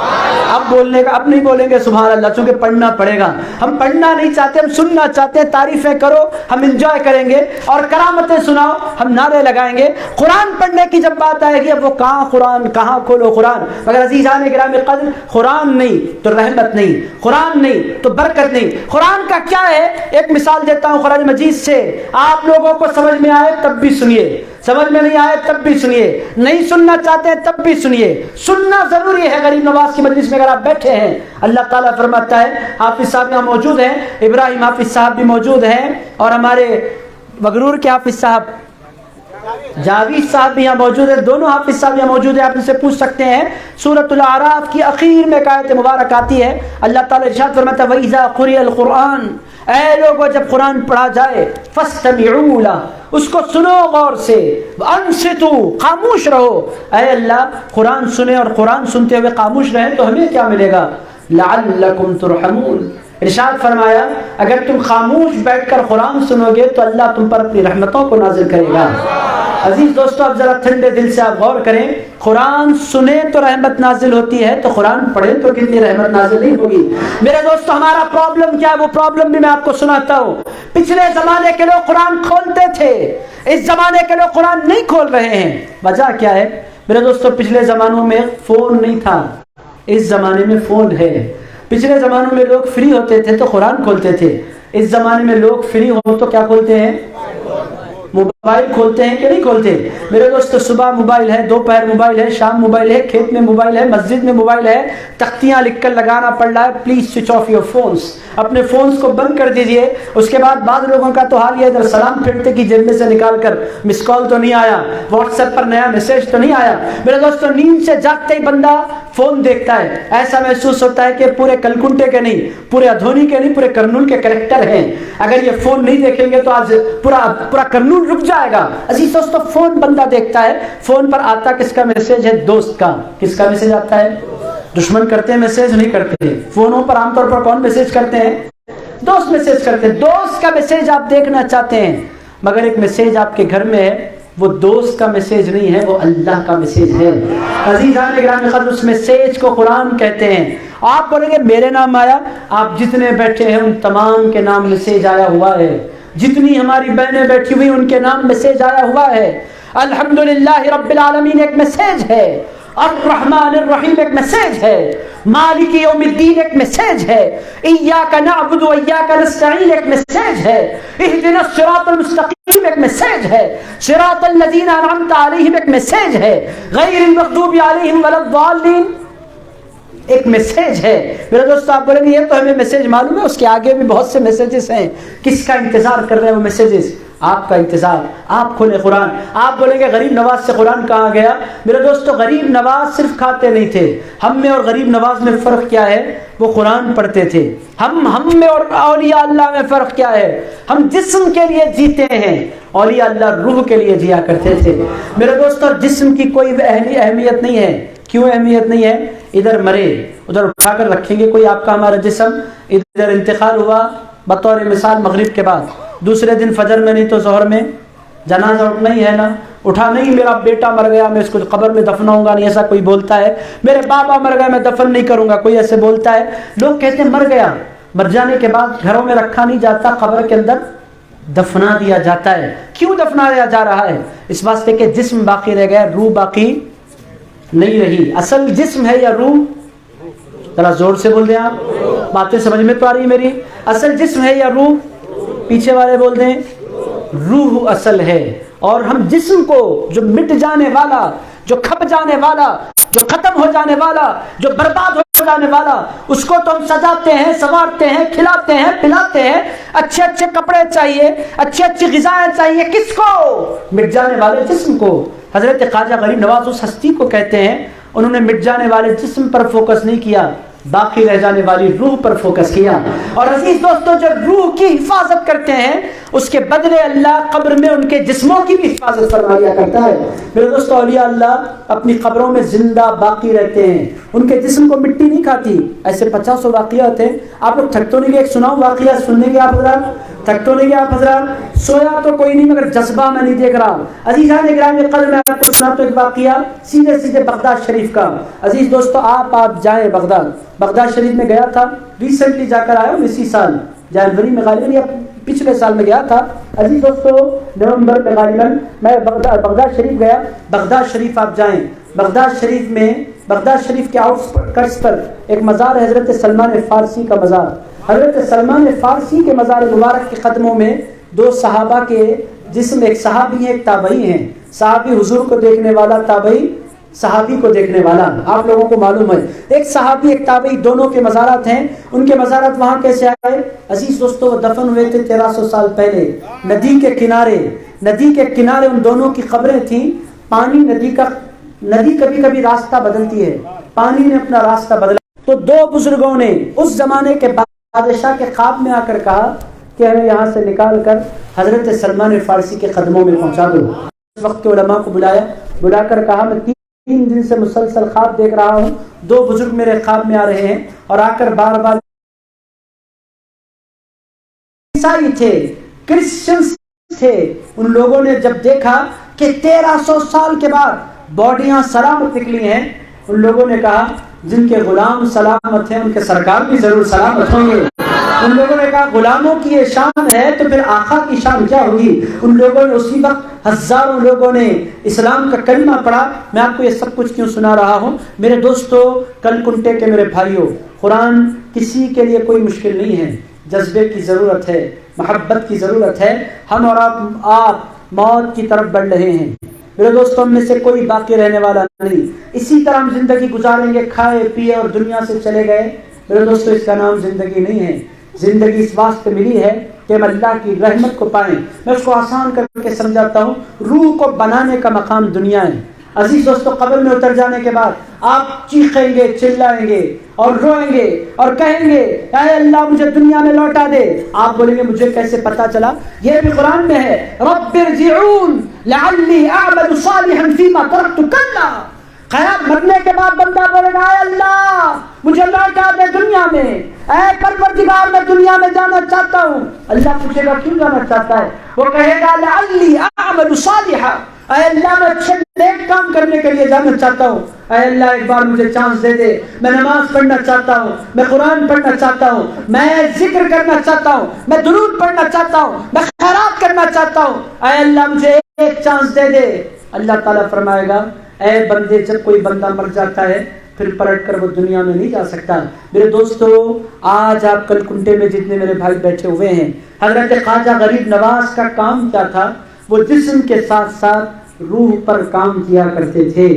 A: اب آپ بولنے کا اب نہیں بولیں گے سبحان اللہ، چونکہ پڑھنا پڑے گا. ہم پڑھنا نہیں چاہتے، ہم سننا چاہتے ہیں. تعریفیں کرو، ہم انجوائے کریں گے، اور کرامتیں سناؤ، ہم نعرے لگائیں گے. قرآن پڑھنے کی جب بات آئے گی، اب وہ کہاں قرآن، کہاں کھولو قرآن. مگر عزیزان گرامی قدر، قرآن نہیں تو رحمت نہیں، قرآن نہیں تو برکت نہیں. قرآن کا کیا ہے؟ ایک مثال دیتا ہوں قرآن مجید سے. آپ لوگوں کو سمجھ میں آئے تب بھی سنیے، سمجھ میں نہیں آئے تب بھی سنیے، نہیں سننا چاہتے ہیں تب بھی سنیے. سننا ضروری ہے. غریب نواز کی مجلس میں اگر آپ بیٹھے ہیں، اللہ تعالیٰ فرماتا ہے، حافظ صاحب یہاں موجود ہیں، ابراہیم حافظ صاحب بھی موجود ہیں، اور ہمارے وگرور کے حافظ صاحب جاوید صاحب بھی یہاں موجود ہیں. دونوں حافظ صاحب یہاں موجود ہیں، آپ ان سے پوچھ سکتے ہیں. سورۃ الاعراف کی اخیر میں ایک آیت مبارک آتی ہے، اللہ تعالیٰ ارشاد فرماتا ہے وَإِذَا قُرِئَ الْقُرْآنُ، اے لوگوں جب قرآن پڑھا جائے، فَاسْتَمِعُوا لَهُ، اس کو سنو غور سے، وَأَنصِتُوا، خاموش رہو. اے اللہ، قرآن سنیں اور قرآن سنتے ہوئے خاموش رہیں تو ہمیں کیا ملے گا؟ لَعَلَّكُمْ تُرْحَمُونَ. ارشاد فرمایا اگر تم خاموش بیٹھ کر قرآن سنو گے تو اللہ تم پر اپنی رحمتوں کو نازل کرے گا. عزیز دوستو، اب ذرا ٹھنڈے دل سے آپ غور کریں. قرآن سنیں تو رحمت نازل ہوتی ہے، تو قرآن پڑھیں تو کتنی رحمت نازل نہیں ہوگی. میرے دوستو، ہمارا پرابلم کیا ہے؟ وہ پرابلم بھی میں آپ کو سناتا ہوں. پچھلے زمانے کے لوگ قرآن کھولتے تھے، اس زمانے کے لوگ قرآن نہیں کھول رہے ہیں. وجہ کیا ہے میرے دوستو؟ پچھلے زمانوں میں فون نہیں تھا، اس زمانے میں فون ہے. پچھلے زمانوں میں لوگ فری ہوتے تھے تو قرآن کھولتے تھے، اس زمانے میں لوگ فری ہو تو کیا کھولتے ہیں؟ موبائل کھولتے ہیں کہ نہیں کھولتے؟ میرے دوست، صبح موبائل ہے، دوپہر موبائل ہے، شام موبائل ہے، کھیت میں موبائل ہے، مسجد میں موبائل ہے. تختیاں لکھ کر لگانا پڑ رہا ہے، please switch off your phones, اپنے فونس کو بند کر دیجئے. اس کے بعد بعض لوگوں کا تو حال یہ ادھر سلام پھیرتے کی جیب میں سے نکال کر مس کال تو نہیں آیا، واٹس ایپ پر نیا میسج تو نہیں آیا. میرے دوستو، نیند سے جاگتے ہی بندہ فون دیکھتا ہے، ایسا محسوس ہوتا ہے کہ پورے کلکنٹے کے نہیں، پورے ادھونی کے نہیں، پورے کرنول کے کریکٹر ہیں. اگر یہ فون نہیں دیکھیں گے تو آج پورا کرنول رک جائے گا. عزیز دوستو، فون بندہ دیکھتا ہے، فون پر آتا کس کا میسج ہے؟ دوست کا. کس کا میسج آتا ہے؟ دشمن کرتے ہیں میسج؟ نہیں کرتے. فونوں پر عام طور پر کون میسج کرتے ہیں؟ دوست میسج کرتے ہیں. دوست کا میسج آپ دیکھنا چاہتے ہیں، مگر ایک میسج آپ کے گھر میں ہے، وہ دوست کا میسج نہیں ہے، وہ اللہ کا میسج ہے. عزیزان گرامی قدر، اس میسج کو قرآن کہتے ہیں. آپ بولیں گے میرے نام آیا؟ آپ جتنے بیٹھے ہیں ان تمام کے نام میسج آیا ہوا ہے. جتنی ہماری بہنیں بیٹھی ہوئی ان کے نام میسج آیا ہوا ہے. الحمدللہ رب العالمین ایک میسج ہے، الرحمن الرحیم ایک میسج ہے، مالک یوم الدین ایک میسج ہے، ایاک نعبد و ایاک نستعین ایک میسج ہے، اہدنا الصراط المستقیم ایک میسج ہے، صراط الذین انعمت علیہم ایک میسج ہے، غیر المغضوب علیہم ولا الضالین ایک میسج ہے. میرے دوستو، آپ بولیں گے یہ تو ہمیں میسج معلوم ہے، اس کے آگے بھی بہت سے میسیجز ہیں. کس کا انتظار کر رہے ہیں وہ میسیجز؟ آپ کا انتظار. آپ کھولیں قرآن. آپ بولیں گے غریب نواز سے قرآن کہاں گیا؟ میرے دوستو، غریب نواز صرف کھاتے نہیں تھے. ہم میں اور غریب نواز میں فرق کیا ہے؟ وہ قرآن پڑھتے تھے. ہم میں اور اولیاء اللہ میں فرق کیا ہے؟ ہم جسم کے لیے جیتے ہیں، اولیاء اللہ روح کے لیے جیا کرتے تھے. میرے دوستو، جسم کی کوئی اہمیت نہیں ہے. کیوں اہمیت نہیں ہے؟ ادھر مرے ادھر اٹھا کر رکھیں گے. کوئی آپ کا ہمارا جسم ادھر انتقال ہوا بطور مثال مغرب کے بعد، دوسرے دن فجر میں نہیں تو ظہر میں جنازہ اٹھنا ہی ہے نا. اٹھا نہیں میرا بیٹا مر گیا میں اس کو قبر میں دفناؤں گا، نہیں ایسا کوئی بولتا ہے. میرے بابا مر گیا میں دفن نہیں کروں گا، کوئی ایسے بولتا ہے. لوگ کہتے ہیں مر گیا، مر جانے کے بعد گھروں میں رکھا نہیں جاتا، قبر کے اندر دفنا دیا جاتا ہے. کیوں دفنایا جا رہا ہے؟ اس واسطے کہ جسم باقی رہ گیا، روح باقی نہیں رہی. اصل جسم ہے یا روح؟ ذرا زور سے بول دیں. آپ باتیں سمجھ میں تو آ رہی میری؟ اصل جسم ہے یا روح؟ پیچھے والے بول دیں. روح اصل ہے. اور ہم جسم کو جو مٹ جانے والا، جو کھپ جانے والا، جو ختم ہو جانے والا، جو برباد ہو جانے والا، اس کو تو ہم سجاتے ہیں، سنوارتے ہیں، کھلاتے ہیں، پلاتے ہیں. اچھے اچھے کپڑے چاہیے، اچھی اچھی غذائیں چاہیے. کس کو؟ مٹ جانے والے جسم کو. حضرت خواجہ غریب نواز اس ہستی کو کہتے ہیں، انہوں نے مٹ جانے والے جسم پر فوکس نہیں کیا، باقی رہ جانے والی روح پر فوکس کیا. اور عزیز دوستو، جو روح کی حفاظت کرتے ہیں اس کے بدلے اللہ قبر میں ان کے جسموں کی بھی حفاظت فرمایا کرتا ہے. میرے دوستو، اولیاء اللہ اپنی قبروں میں زندہ باقی رہتے ہیں، ان کے جسم کو مٹی نہیں کھاتی. ایسے 50 واقعات ہیں. آپ لوگ تھک تو نہیں گئے؟ ایک سناؤ واقعہ، سننے کے آپ ذرا تھک تو نہیں گیا آپ حضرات؟ سویا تو کوئی نہیں مگر جذبہ میں نہیں دیکھ رہا۔ عزیزان گرامی قدر، میں آپ کو سناتا ہوں ایک واقعہ سیدھے بغداد شریف کا۔ عزیز دوستو، آپ جائیں بغداد شریف میں گیا تھا، ریسنٹلی جا کر آیا ہوں، اسی سال جنوری میں غالباً یا پچھلے سال میں گیا تھا۔ عزیز دوستو، نومبر میں غالباً میں بغداد شریف گیا۔ بغداد شریف آپ جائیں، بغداد شریف کے آؤٹسکرٹس پر ایک مزار ہے، حضرت سلمان فارسی کا مزار۔ حضرت سلمان فارسی کے مزار مبارک کے قدموں میں دو صحابہ کے جسم، ایک صحابی ہیں ایک تابعی ہیں۔ صحابی حضور کو دیکھنے والا، تابعی صحابی کو دیکھنے والا، آپ لوگوں کو معلوم ہے۔ ایک صحابی ایک تابعی دونوں کے مزارات ہیں۔ ان کے مزارات وہاں کیسے آئے؟ عزیز دوستو، وہ دفن ہوئے تھے 1300 سال پہلے ندی کے کنارے ان دونوں کی قبریں تھیں۔ پانی ندی کبھی کبھی راستہ بدلتی ہے، پانی نے اپنا راستہ بدلا تو دو بزرگوں نے اس زمانے کے بادشاہ کے خواب میں آ کر کہا کہ ہمیں یہاں سے نکال کر حضرت سلمان فارسی کے قدموں میں پہنچا دو۔ اس وقت کے علماء کو بلا کر کہا میں 3 دن سے مسلسل خواب دیکھ رہا ہوں، دو بزرگ میرے خواب میں آ رہے ہیں اور آ کر بار بار عیسائی تھے، کرسچنز تھے۔ ان لوگوں نے جب دیکھا کہ 1300 سال کے بعد باڈیاں سلامت نکلی ہیں، ان لوگوں نے کہا جن کے غلام سلامت ہیں ان کے سرکار بھی ضرور سلامت ہوں گے۔ ان لوگوں نے کہا غلاموں کی یہ شان ہے تو پھر آقا کی شان کیا ہوگی؟ ان لوگوں نے اسی وقت ہزاروں لوگوں نے اسلام کا کلمہ پڑھا۔ میں آپ کو یہ سب کچھ کیوں سنا رہا ہوں میرے دوستو، کل کنٹے کے میرے بھائیوں، قرآن کسی کے لیے کوئی مشکل نہیں ہے، جذبے کی ضرورت ہے، محبت کی ضرورت ہے۔ ہم اور آپ موت کی طرف بڑھ رہے ہیں میرے دوستوں، ہم میں سے کوئی باقی رہنے والا نہیں۔ اسی طرح ہم زندگی گزاریں گے، کھائے پیے اور دنیا سے چلے گئے میرے دوستوں، اس کا نام زندگی نہیں ہے۔ زندگی اس واسطے ملی ہے کہ ہم اللہ کی رحمت کو پائیں۔ میں اس کو آسان کر کے سمجھاتا ہوں، روح کو بنانے کا مقام دنیا ہے۔ عزیز دوستو، قبر میں اتر جانے کے بعد آپ چیخیں گے، چلائیں گے اور روئیں گے اور کہیں گے اے اللہ مجھے دنیا میں لوٹا دے۔ آپ بولیں گے مجھے کیسے پتا چلا؟ یہ بھی قرآن میں ہے، رب ارجعون لعلی اعمل صالحا فیما ترکت کلا۔ قیامت مرنے کے بعد بندہ بولے گا اے اللہ مجھے لوٹا دے دنیا میں، اے پروردگار میں دنیا میں جانا چاہتا ہوں۔ اللہ پوچھے گا کیوں جانا چاہتا ہے؟ وہ کہے گا لعلی اعمل صالحا، اے اللہ میں اچھے نیک کام کرنے کے لیے جانا چاہتا ہوں، اے اللہ ایک بار مجھے چانس دے دے، میں نماز پڑھنا چاہتا ہوں، میں قرآن پڑھنا چاہتا ہوں، میں ذکر کرنا چاہتا ہوں، میں درود پڑھنا چاہتا ہوں، میں خیرات کرنا چاہتا ہوں، اے اللہ مجھے ایک چانس دے دے۔ اللہ تعالیٰ فرمائے گا اے بندے، جب کوئی بندہ مر جاتا ہے پھر پلٹ کر وہ دنیا میں نہیں جا سکتا۔ میرے دوستو، آج آپ کل کنٹے میں جتنے میرے بھائی بیٹھے ہوئے ہیں، حضرت خواجہ غریب نواز کا کام کیا تھا؟ وہ جسم کے ساتھ ساتھ روح پر کام کیا کرتے تھے۔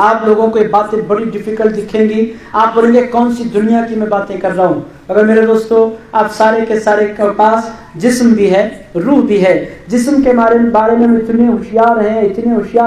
A: آپ لوگوں کو یہ باتیں بڑی ڈیفیکلٹ دکھیں گی، آپ بولیں گے کون سی دنیا کی میں باتیں کر رہا ہوں، اگر میرے دوستو آپ سارے کے سارے کے پاس جسم بھی ہے، روح بھی ہے۔ جسم کے بارے میں اتنے ہوشیار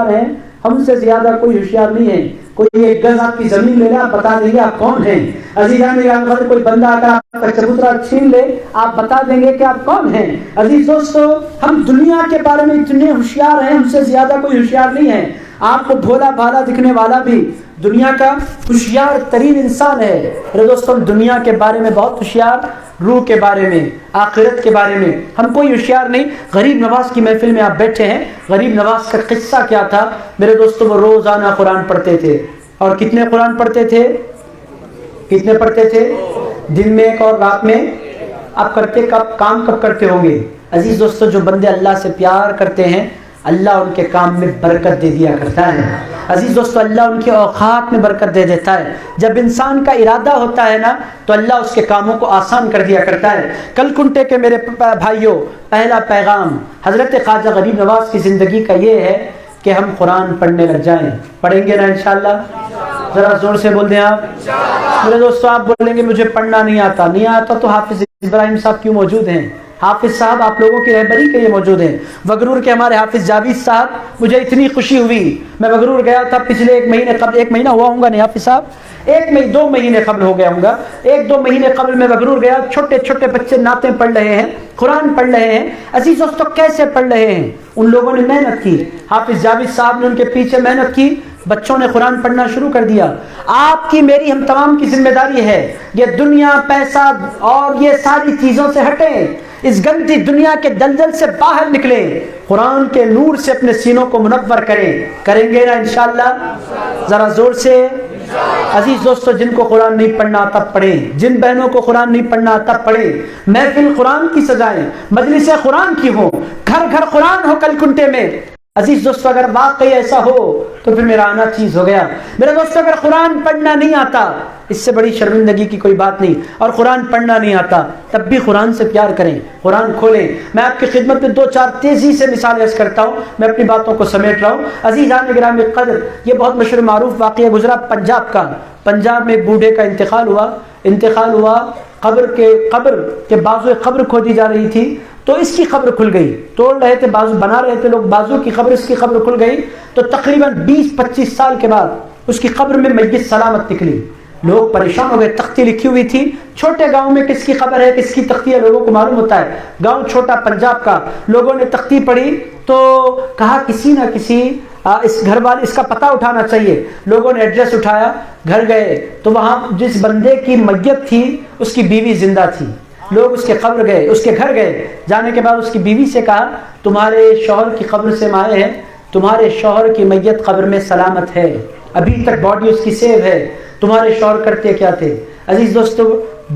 A: ہیں، ہم سے زیادہ کوئی ہوشیار نہیں ہے۔ کوئی ایک گز آپ کی زمین لے لے، آپ بتا دیں گے آپ کون ہیں۔ عزیزان میرے، کوئی بندہ اگر آپ کا چبوترا چھین لے، آپ بتا دیں گے کہ آپ کون ہیں۔ عزیز دوستو، ہم دنیا کے بارے میں اتنے ہوشیار ہیں، ہم سے زیادہ کوئی ہوشیار نہیں ہے۔ آپ کو بھولا بھالا دکھنے والا بھی دنیا کا ہوشیار ترین انسان ہے۔ میرے دوستوں، دنیا کے بارے میں بہت ہوشیار، روح کے بارے میں، آخرت کے بارے میں ہم کوئی ہوشیار نہیں۔ غریب نواز کی محفل میں آپ بیٹھے ہیں، غریب نواز کا قصہ کیا تھا میرے دوستوں؟ وہ روزانہ قرآن پڑھتے تھے، اور کتنے قرآن پڑھتے تھے؟ کتنے پڑھتے تھے؟ دن میں ایک اور رات میں۔ آپ کرتے کام کب کرتے ہوں گے؟ عزیز دوستو، جو بندے اللہ سے پیار کرتے ہیں اللہ ان کے کام میں برکت دے دیا کرتا ہے۔ عزیز دوستو، اللہ ان کے اوقات میں برکت دے دیتا ہے۔ جب انسان کا ارادہ ہوتا ہے نا تو اللہ اس کے کاموں کو آسان کر دیا کرتا ہے۔ کل کنٹے کے میرے بھائیوں، پہلا پیغام حضرت خواجہ غریب نواز کی زندگی کا یہ ہے کہ ہم قرآن پڑھنے لگ جائیں۔ پڑھیں گے نا انشاءاللہ؟ ذرا زور سے بول دیں آپ۔ میرے دوستو، آپ بولیں گے مجھے پڑھنا نہیں آتا تو حافظ ابراہیم صاحب کیوں موجود ہیں؟ حافظ صاحب آپ لوگوں کی رہبری کے لیے موجود ہیں۔ وگرور کے ہمارے حافظ جاوید صاحب، مجھے اتنی خوشی ہوئی، میں وگرور گیا تھا پچھلے ایک مہینہ ہوا ہوں گا نہیں حافظ صاحب، 2 مہینے قبل ہو گیا ہوں گا، 1-2 مہینے قبل میں وگرور گیا۔ چھوٹے چھوٹے بچے نعتیں پڑھ رہے ہیں، قرآن پڑھ رہے ہیں۔ عزیز دوستو، کیسے پڑھ رہے ہیں؟ ان لوگوں نے محنت کی، حافظ جاوید صاحب نے ان کے پیچھے محنت کی، بچوں نے قرآن پڑھنا شروع کر دیا۔ آپ کی میری ہم تمام کی ذمہ داری ہے، یہ دنیا پیسہ اور یہ ساری چیزوں سے ہٹیں، اس گندی دنیا کے دلدل سے باہر نکلیں، قرآن کے نور سے اپنے سینوں کو منور کریں گے نا انشاءاللہ؟ ذرا زور سے۔ عزیز دوستو، جن کو قرآن نہیں پڑھنا آتا پڑھیں، جن بہنوں کو قرآن نہیں پڑھنا آتا پڑھیں۔ محفل قرآن کی سجائیں، مجلس قرآن کی ہو، گھر گھر قرآن ہو کل کنٹے میں۔ عزیز دوستو، اگر واقعی ایسا ہو تو پھر میرا آنا چیز ہو گیا۔ میرے دوستو، اگر قرآن پڑھنا نہیں آتا، اس سے بڑی شرمندگی کی کوئی بات نہیں، اور قرآن پڑھنا نہیں آتا تب بھی قرآن سے پیار کریں، قرآن کھولیں۔ میں آپ کی خدمت میں 2-4 تیزی سے مثالیں عرض کرتا ہوں، میں اپنی باتوں کو سمیٹ رہا ہوں۔ عزیزان گرامی قدر، یہ بہت مشہور معروف واقعہ گزرا پنجاب کا۔ پنجاب میں بوڑھے کا انتقال ہوا، قبر کے بازو قبر کھودی جا رہی تھی، تو اس کی قبر کھل گئی، توڑ رہے تھے بازو، بنا رہے تھے لوگ بازو کی قبر، اس کی قبر کھل گئی، تو تقریباً 20-25 سال کے بعد اس کی قبر میں میت سلامت نکلی۔ لوگ پریشان ہو گئے، تختی لکھی ہوئی تھی، چھوٹے گاؤں میں کس کی قبر ہے، کس کی تختی ہے، لوگوں کو معلوم ہوتا ہے، گاؤں چھوٹا پنجاب کا۔ لوگوں نے تختی پڑھی تو کہا کسی نہ کسی اس گھر والے، اس کا پتہ اٹھانا چاہیے۔ لوگوں نے ایڈریس اٹھایا، گھر گئے تو وہاں جس بندے کی میت تھی اس کی بیوی زندہ تھی۔ لوگ اس کے قبر گئے، اس کے گھر گئے، جانے کے بعد اس کی بیوی سے کہا تمہارے شوہر کی قبر سے مائے ہیں، تمہارے شوہر کی میت قبر میں سلامت ہے، ابھی تک باڈی اس کی سیو ہے، تمہارے شوہر کرتے کیا تھے؟ عزیز دوستو،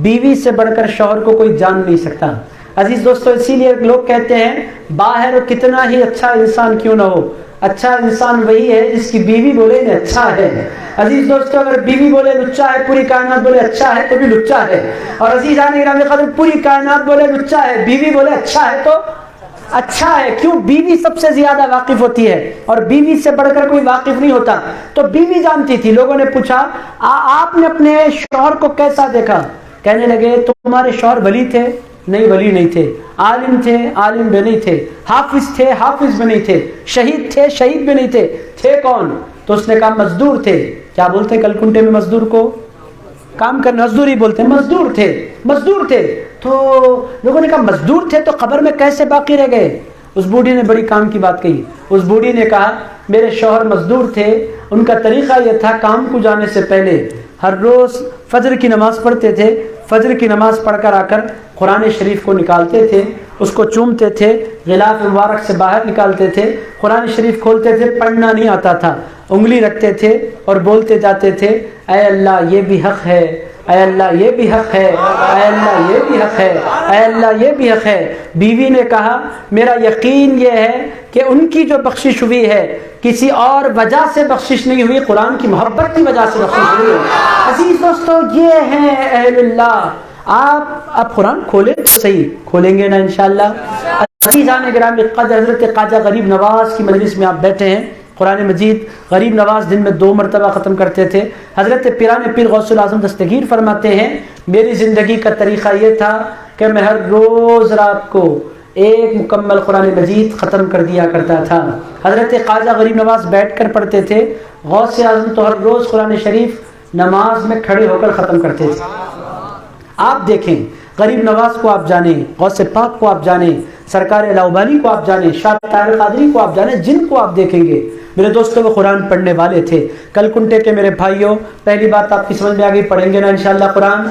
A: بیوی سے بڑھ کر شوہر کو کوئی جان نہیں سکتا۔ عزیز دوستو، اسی لیے لوگ کہتے ہیں باہر کتنا ہی اچھا انسان کیوں نہ ہو، اچھا انسان وہی ہے جس کی بیوی بولے نہ اچھا ہے۔ عزیز دوستو، اگر بیوی بولے لچا ہے، پوری کائنات بولے اچھا ہے تو بھی لچا ہے، اور عزیزان گرامی قدر پوری کائنات بولے لچا ہے، بیوی بولے اچھا ہے تو اچھا ہے۔ کیوں؟ بیوی سب سے زیادہ واقف ہوتی ہے، اور بیوی سے بڑھ کر کوئی واقف نہیں ہوتا۔ تو بیوی جانتی تھی۔ لوگوں نے پوچھا آپ نے اپنے شوہر کو کیسا دیکھا؟ کہنے لگے تمہارے شوہر ولی تھے؟ نہیں، ولی نہیں تھے۔ عالم تھے؟ عالم بھی نہیں تھے۔ حافظ تھے؟ حافظ بھی نہیں تھے۔ شہید تھے؟ شہید بھی نہیں تھے۔ تھے کون؟ تو اس نے کہا مزدور تھے۔ کیا بولتے ہیں کلکنٹے میں مزدور کو؟ کام کرنا، مزدوری بولتے ہیں۔ مزدور تھے۔ تو لوگوں نے کہا مزدور تھے تو قبر میں کیسے باقی رہ گئے؟ اس بوڑھی نے بڑی کام کی بات کہی۔ اس بوڑھی نے کہا میرے شوہر مزدور تھے، ان کا طریقہ یہ تھا کام کو جانے سے پہلے ہر روز فجر کی نماز پڑھتے تھے، فجر کی نماز پڑھ کر آ کر قرآن شریف کو نکالتے تھے، اس کو چومتے تھے، غلاف مبارک سے باہر نکالتے تھے، قرآن شریف کھولتے تھے، پڑھنا نہیں آتا تھا، انگلی رکھتے تھے اور بولتے جاتے تھے اے اللہ یہ بھی حق ہے، اے اللہ یہ بھی حق ہے، اے اللہ یہ بھی حق ہے، اے اللہ یہ بھی حق ہے۔ بیوی نے کہا میرا یقین یہ ہے کہ ان کی جو بخشش ہوئی ہے کسی اور وجہ سے بخشش نہیں ہوئی، قرآن کی محبت کی وجہ سے بخشش ہوئی ہے۔ عزیز دوستو، یہ ہیں اہل اللہ۔ آپ قرآن کھولیں تو صحیح، کھولیں گے نا انشاءاللہ؟ عزیزان گرامی قدر، حضرت خواجہ غریب نواز کی مجلس میں آپ بیٹھے ہیں۔ قرآن مجید غریب نواز دن میں 2 مرتبہ ختم کرتے تھے۔ حضرت پیران پیر غوث الاعظم دستگیر فرماتے ہیں میری زندگی کا طریقہ یہ تھا کہ میں ہر روز رات کو 1 مکمل قرآن مجید ختم کر دیا کرتا تھا۔ حضرت خواجہ غریب نواز بیٹھ کر پڑھتے تھے، غوث اعظم تو ہر روز قرآن شریف نماز میں کھڑے ہو کر ختم کرتے تھے۔ آپ دیکھیں، غریب نواز کو آپ جانیں، غوث پاک کو آپ جانیں، سرکار لاؤبالی کو آپ جانیں، شاہ طاہر قادری کو آپ جانیں، جن کو آپ دیکھیں گے میرے دوستوں وہ قرآن پڑھنے والے تھے۔ کل کنٹے کے میرے بھائیوں، پہلی بات آپ کی سمجھ میں آ گئی، پڑھیں گے نا انشاءاللہ قرآن؟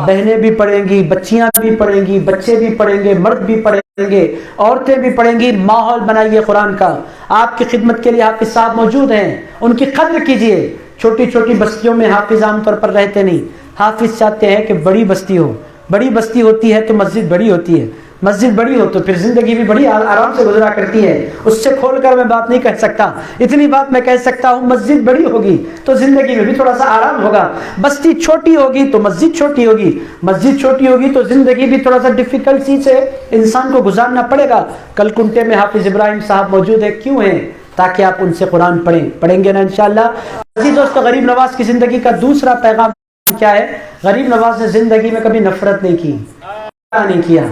A: بہنیں بھی پڑھیں گی، بچیاں بھی پڑھیں گی، بچے بھی پڑھیں گے، مرد بھی پڑھیں گے، عورتیں بھی پڑھیں گی۔ ماحول بنائیے قرآن کا۔ آپ کی خدمت کے لیے حافظ صاحب موجود ہیں، ان کی قدر کیجئے۔ چھوٹی چھوٹی بستیوں میں حافظ عام طور پر رہتے نہیں، حافظ چاہتے ہیں کہ بڑی بستی ہو، بڑی بستی ہوتی ہے تو مسجد بڑی ہوتی ہے، مسجد بڑی ہو تو پھر زندگی بھی بڑی آرام سے گزرا کرتی ہے۔ اس سے کھول کر میں بات نہیں کہہ سکتا، اتنی بات میں کہہ سکتا ہوں مسجد بڑی ہوگی تو زندگی میں بھی تھوڑا سا آرام ہوگا، بستی چھوٹی ہوگی تو مسجد چھوٹی ہوگی، مسجد چھوٹی ہوگی تو زندگی بھی تھوڑا سا ڈیفیکلٹی سے انسان کو گزارنا پڑے گا۔ کل کنٹے میں حافظ ابراہیم صاحب موجود ہیں، کیوں ہیں؟ تاکہ آپ ان سے قرآن پڑھیں گے نا انشاءاللہ؟ عزیز دوستو، غریب نواز کی زندگی کا دوسرا پیغام کیا ہے؟ غریب نواز نے زندگی میں کبھی نفرت نہیں کی، نہیں کیا۔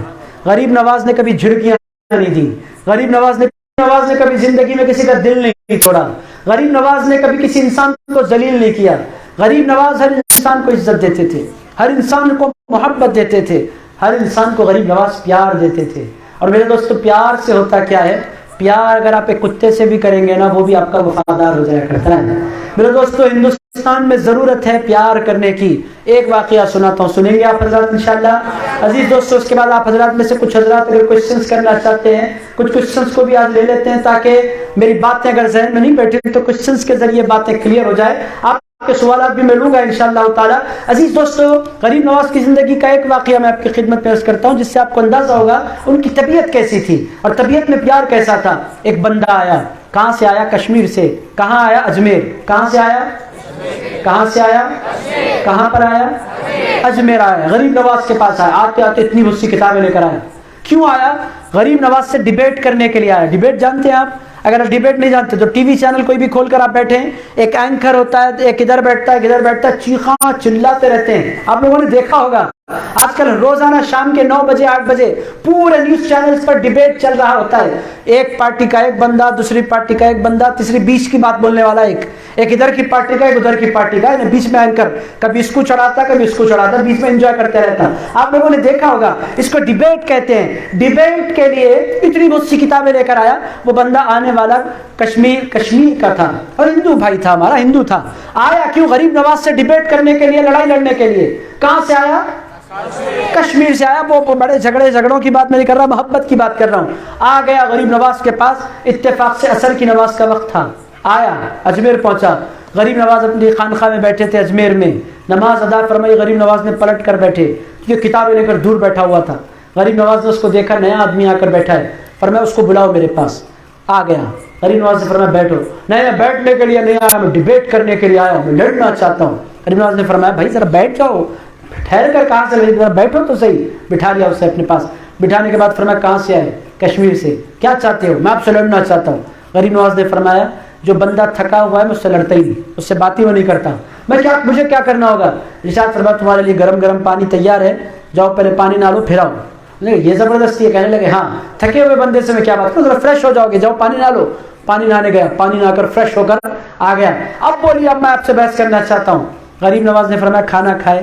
A: غریب نواز نے کبھی جھڑکیاں نہیں دی، غریب نواز نے کبھی زندگی میں کسی کا دل نہیں توڑا، غریب نواز نے کبھی کسی انسان کو ذلیل نہیں کیا۔ غریب نواز ہر انسان کو عزت دیتے تھے، ہر انسان کو محبت دیتے تھے، ہر انسان کو غریب نواز پیار دیتے تھے۔ اور میرے دوستو، پیار سے ہوتا کیا ہے؟ پیار اگر آپ ایک کتے سے بھی کریں گے نا، وہ بھی آپ کا وفادار ہو جایا کرتا ہے۔ میرے دوستو ہندوستان میں ضرورت ہے پیار کرنے کی. ایک واقعہ سناتا ہوں, سنیں گے آپ حضرات انشاءاللہ. عزیز دوستو اس کے بعد آپ حضرات میں سے کچھ حضرات اگر کوشچنس کرنا چاہتے ہیں, کچھ کوشچنس کو بھی آج لے لیتے ہیں تاکہ میری باتیں اگر ذہن میں نہیں بیٹھی تو کوشچنس کے ذریعے باتیں کلیئر ہو جائے. آپ کے سوالات بھی میں لوں گا انشاءاللہ تعالی. عزیز دوستو غریب نواز کی زندگی کا ایک واقعہ میں آپ کی خدمت پیش کرتا ہوں جس سے آپ کو اندازہ ہوگا ان کی طبیعت کیسی تھی اور طبیعت میں پیار کیسا تھا. ایک بندہ آیا, کہاں سے آیا؟ کشمیر سے. کہاں آیا؟ اجمیر. کہاں سے آیا؟ کہاں سے آیا؟ کہاں پر آیا؟ اجمیر آیا. غریب نواز کے پاس آیا. آتے آتے اتنی بہت سی کتابیں لے کر آیا. کیوں آیا؟ غریب نواز سے ڈیبیٹ کرنے کے لیے آیا. ڈیبیٹ جانتے ہیں آپ؟ اگر ڈیبیٹ نہیں جانتے تو ٹی وی چینل کوئی بھی کھول کر آپ بیٹھیں, ایک اینکر ہوتا ہے, ایک ادھر بیٹھتا ہے, ایک ادھر بیٹھتا ہے, چیخاں چلاتے رہتے ہیں. آپ لوگوں نے دیکھا ہوگا آج کل روزانہ شام کے 9 بجے 8 بجے پورے نیوز چینلز پر ڈیبیٹ چل رہا ہوتا ہے. ایک پارٹی کا ایک بندہ, دوسری پارٹی کا ایک بندہ, تیسری بیچ کی بات بولنے والا ایک ادھر کی پارٹی کا, ایک ادھر کی پارٹی کا, بیچ میں اینکر کبھی اس کو چڑھاتا کبھی اس کو چڑھاتا, بیچ میں انجوائے کرتے رہتا. آپ لوگوں نے دیکھا ہوگا, اس کو ڈیبیٹ کہتے ہیں. ڈیبیٹ کے لیے اتنی بہت سی کتابیں لے کر آیا. وہ بندہ آنے والا کشمیر کا تھا اور ہندو بھائی تھا, ہمارا ہندو تھا. آیا کیوں؟ غریب نواز سے ڈیبیٹ کرنے کے لیے, لڑائی لڑنے کے لیے. کہاں سے آیا؟ کشمیر سے آیا. وہ بڑے جھگڑوں کی بات نہیں کر رہا, محبت کی بات کر رہا ہوں. آ گیا غریب نواز کے پاس, اتفاق سے عصر کی نماز کا وقت تھا. آیا, اجمیر پہنچا. غریب نواز اپنی خانقاہ میں بیٹھے تھے اجمیر میں, نماز ادا فرمائی. غریب نواز نے پلٹ کر بیٹھے, کیونکہ کتابیں لے کر دور بیٹھا ہوا تھا. غریب نواز نے اس کو دیکھا, نیا آدمی آ کر بیٹھا ہے. فرمایا اس کو بلاؤ میرے پاس. آ گیا. غریب نواز نے فرمایا بیٹھو. نہیں, بیٹھنے کے لیے نہیں آیا, میں ڈیبیٹ کرنے کے لیے آیا ہوں, میں لڑنا چاہتا ہوں. غریب نواز نے فرمایا بھائی ذرا بیٹھ جاؤ. ٹھہر کر کہاں سے, بیٹھو تو صحیح. بٹھا لیا اسے اپنے پاس. بٹھانے کے بعد فرمایا کہاں سے آئے؟ کشمیر سے. کیا چاہتے ہو؟ میں آپ سے لڑنا چاہتا ہوں. غریب نواز نے فرمایا جو بندہ تھکا ہوا ہے مجھ سے لڑتا ہی نہیں, اس سے بات ہی وہ نہیں کرتا. مجھے کیا کرنا ہوگا؟ ارشاد فرمایا تمہارے لیے گرم گرم پانی تیار ہے, جاؤ پہلے پانی نہ لو پھر آؤ. یہ زبردستی ہے. کہنے لگے ہاں تھکے ہوئے بندے سے میں کیا بات کروں, ذرا فریش ہو جاؤ گے, جاؤ پانی نہ لو. پانی نہانے گیا, پانی نہا کر فریش ہو کر آ گیا. اب بولیے, اب میں آپ سے بحث کرنا چاہتا ہوں. غریب نواز نے فرمایا کھانا کھائے.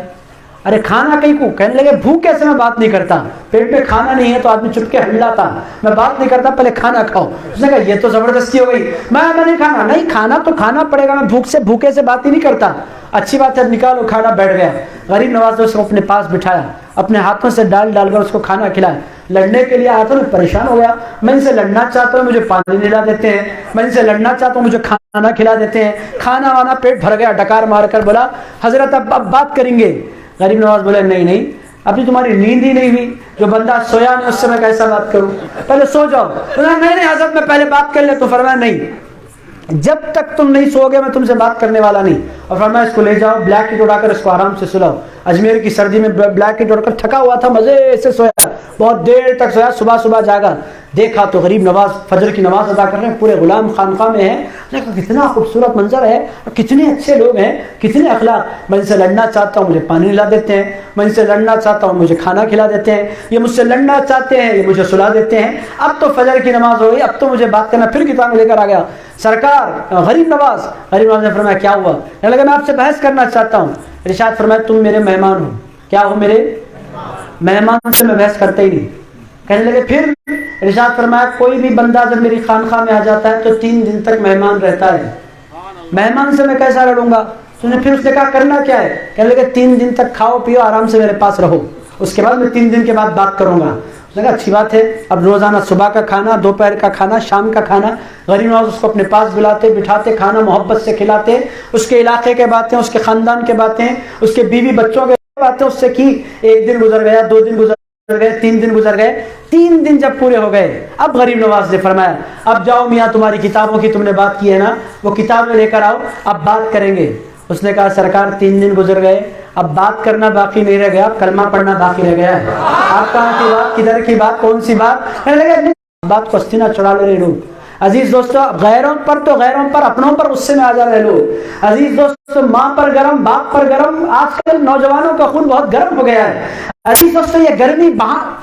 A: ارے کھانا کہیں کو. کہنے لگے بھوکے سے میں بات نہیں کرتا, پیٹ میں کھانا نہیں ہے تو آدمی چپ کے ہلاتا, میں بات نہیں کرتا, پہلے کھانا کھاؤ. اس نے کہا یہ تو زبردستی ہو گئی, میں نہیں کھانا. نہیں, کھانا تو کھانا پڑے گا, میں بھوکے سے بات ہی نہیں کرتا. اچھی بات ہے, نکالو کھانا. بیٹھ گیا. غریب نواز نے اس کو اپنے پاس بٹھایا, اپنے ہاتھوں سے ڈال کر اس کو کھانا کھلایا. لڑنے کے لیے آیا تھا, میں پریشان ہو گیا. میں ان سے لڑنا چاہتا ہوں, مجھے پانی نلا دیتے ہیں. میں ان سے لڑنا چاہتا ہوں, مجھے کھانا کھلا دیتے ہیں. کھانا وانا پیٹ بھر گیا. ڈکار مار کر بولا حضرت اب بات کریں گے. غریب نواز بولے نہیں, ابھی تمہاری نیند ہی نہیں ہوئی. جو بندہ سویا نہیں اس سے میں کیسا بات کروں, پہلے سو جاؤ. نہیں حضرت میں پہلے بات کر لے. تو فرمایا نہیں, جب تک تم نہیں سو گے میں تم سے بات کرنے والا نہیں. اور فرمایا اس کو لے جاؤ, بلیک کٹ اڑا کر اس کو آرام سے سلاؤ. اجمیر کی سردی میں بلیک کٹ اڑ کر تھکا ہوا تھا, مزے سے سویا, بہت دیر تک سویا. صبح جاگا, دیکھا تو غریب نواز فجر کی نماز ادا کر رہے ہیں, پورے غلام خانقاہ میں ہیں. کتنا خوبصورت منظر ہے, کتنے اچھے لوگ ہیں, کتنے اخلاق. میں ان سے لڑنا چاہتا ہوں, مجھے پانی لا دیتے ہیں. میں ان سے لڑنا چاہتا ہوں, مجھے کھانا کھلا دیتے ہیں. یہ مجھ سے لڑنا چاہتے ہیں, یہ مجھے سلا دیتے ہیں. اب تو فجر کی نماز ہو گئی, اب تو مجھے بات کرنا. پھر کتاب لے کر آ گیا سرکار غریب نواز. غریب نواز نے فرمایا کیا ہوا؟ کہنے لگا میں آپ سے بحث کرنا چاہتا ہوں. ارشاد فرمایا تم میرے مہمان ہو. کیا ہو؟ میرے مہمان سے میں بحث کرتا ہی نہیں. کہنے لگے پھر؟ ارشاد فرمایا کوئی بھی بندہ جب میری خانقاہ میں آ جاتا ہے تو 3 دن تک مہمان رہتا ہے, مہمان سے میں کیسا لڑوں گا؟ پھر اس نے کہا کرنا کیا ہے؟ کہنے لگے 3 دن تک کھاؤ پیو آرام سے میرے پاس رہو, اس کے بعد میں 3 دن کے بعد بات کروں گا. اس نے کہا اچھی بات ہے. اب روزانہ صبح کا کھانا, دوپہر کا کھانا, شام کا کھانا. غریب نواز اس کو اپنے پاس بلاتے, بٹھاتے, کھانا محبت سے کھلاتے. اس کے علاقے کے باتیں, اس کے خاندان کے باتیں, اس کے بیوی بچوں کے باتیں اس سے کی. 1 دن گزر گیا, 2 دن گزر گئے, 3 دن گزر گئے. 3 دن جب پورے ہو گئے, اب غریب نواز نے فرمایا اب جاؤ میاں, تمہاری کتابوں کی تم نے بات کی ہے نا, وہ کتابیں لے کر آؤ, اب بات کریں گے. اس نے کہا سرکار 3 دن گزر گئے, اب بات کرنا باقی نہیں رہ گیا, کلمہ پڑھنا باقی رہ گیا ہے. آپ کہاں کی بات, کدھر کی بات, کون سی بات؟ کہنے لگے بات کو استنا چڑھا لے رہے لوگ. عزیز دوستو, غیروں پر تو غیروں پر, اپنوں پر غصے میں آ جا رہے لوگ. عزیز دوستو, ماں پر گرم, باپ پر گرم. آج کل نوجوانوں کا خون بہت گرم ہو گیا ہے. عزیز دوستو, یہ گرمی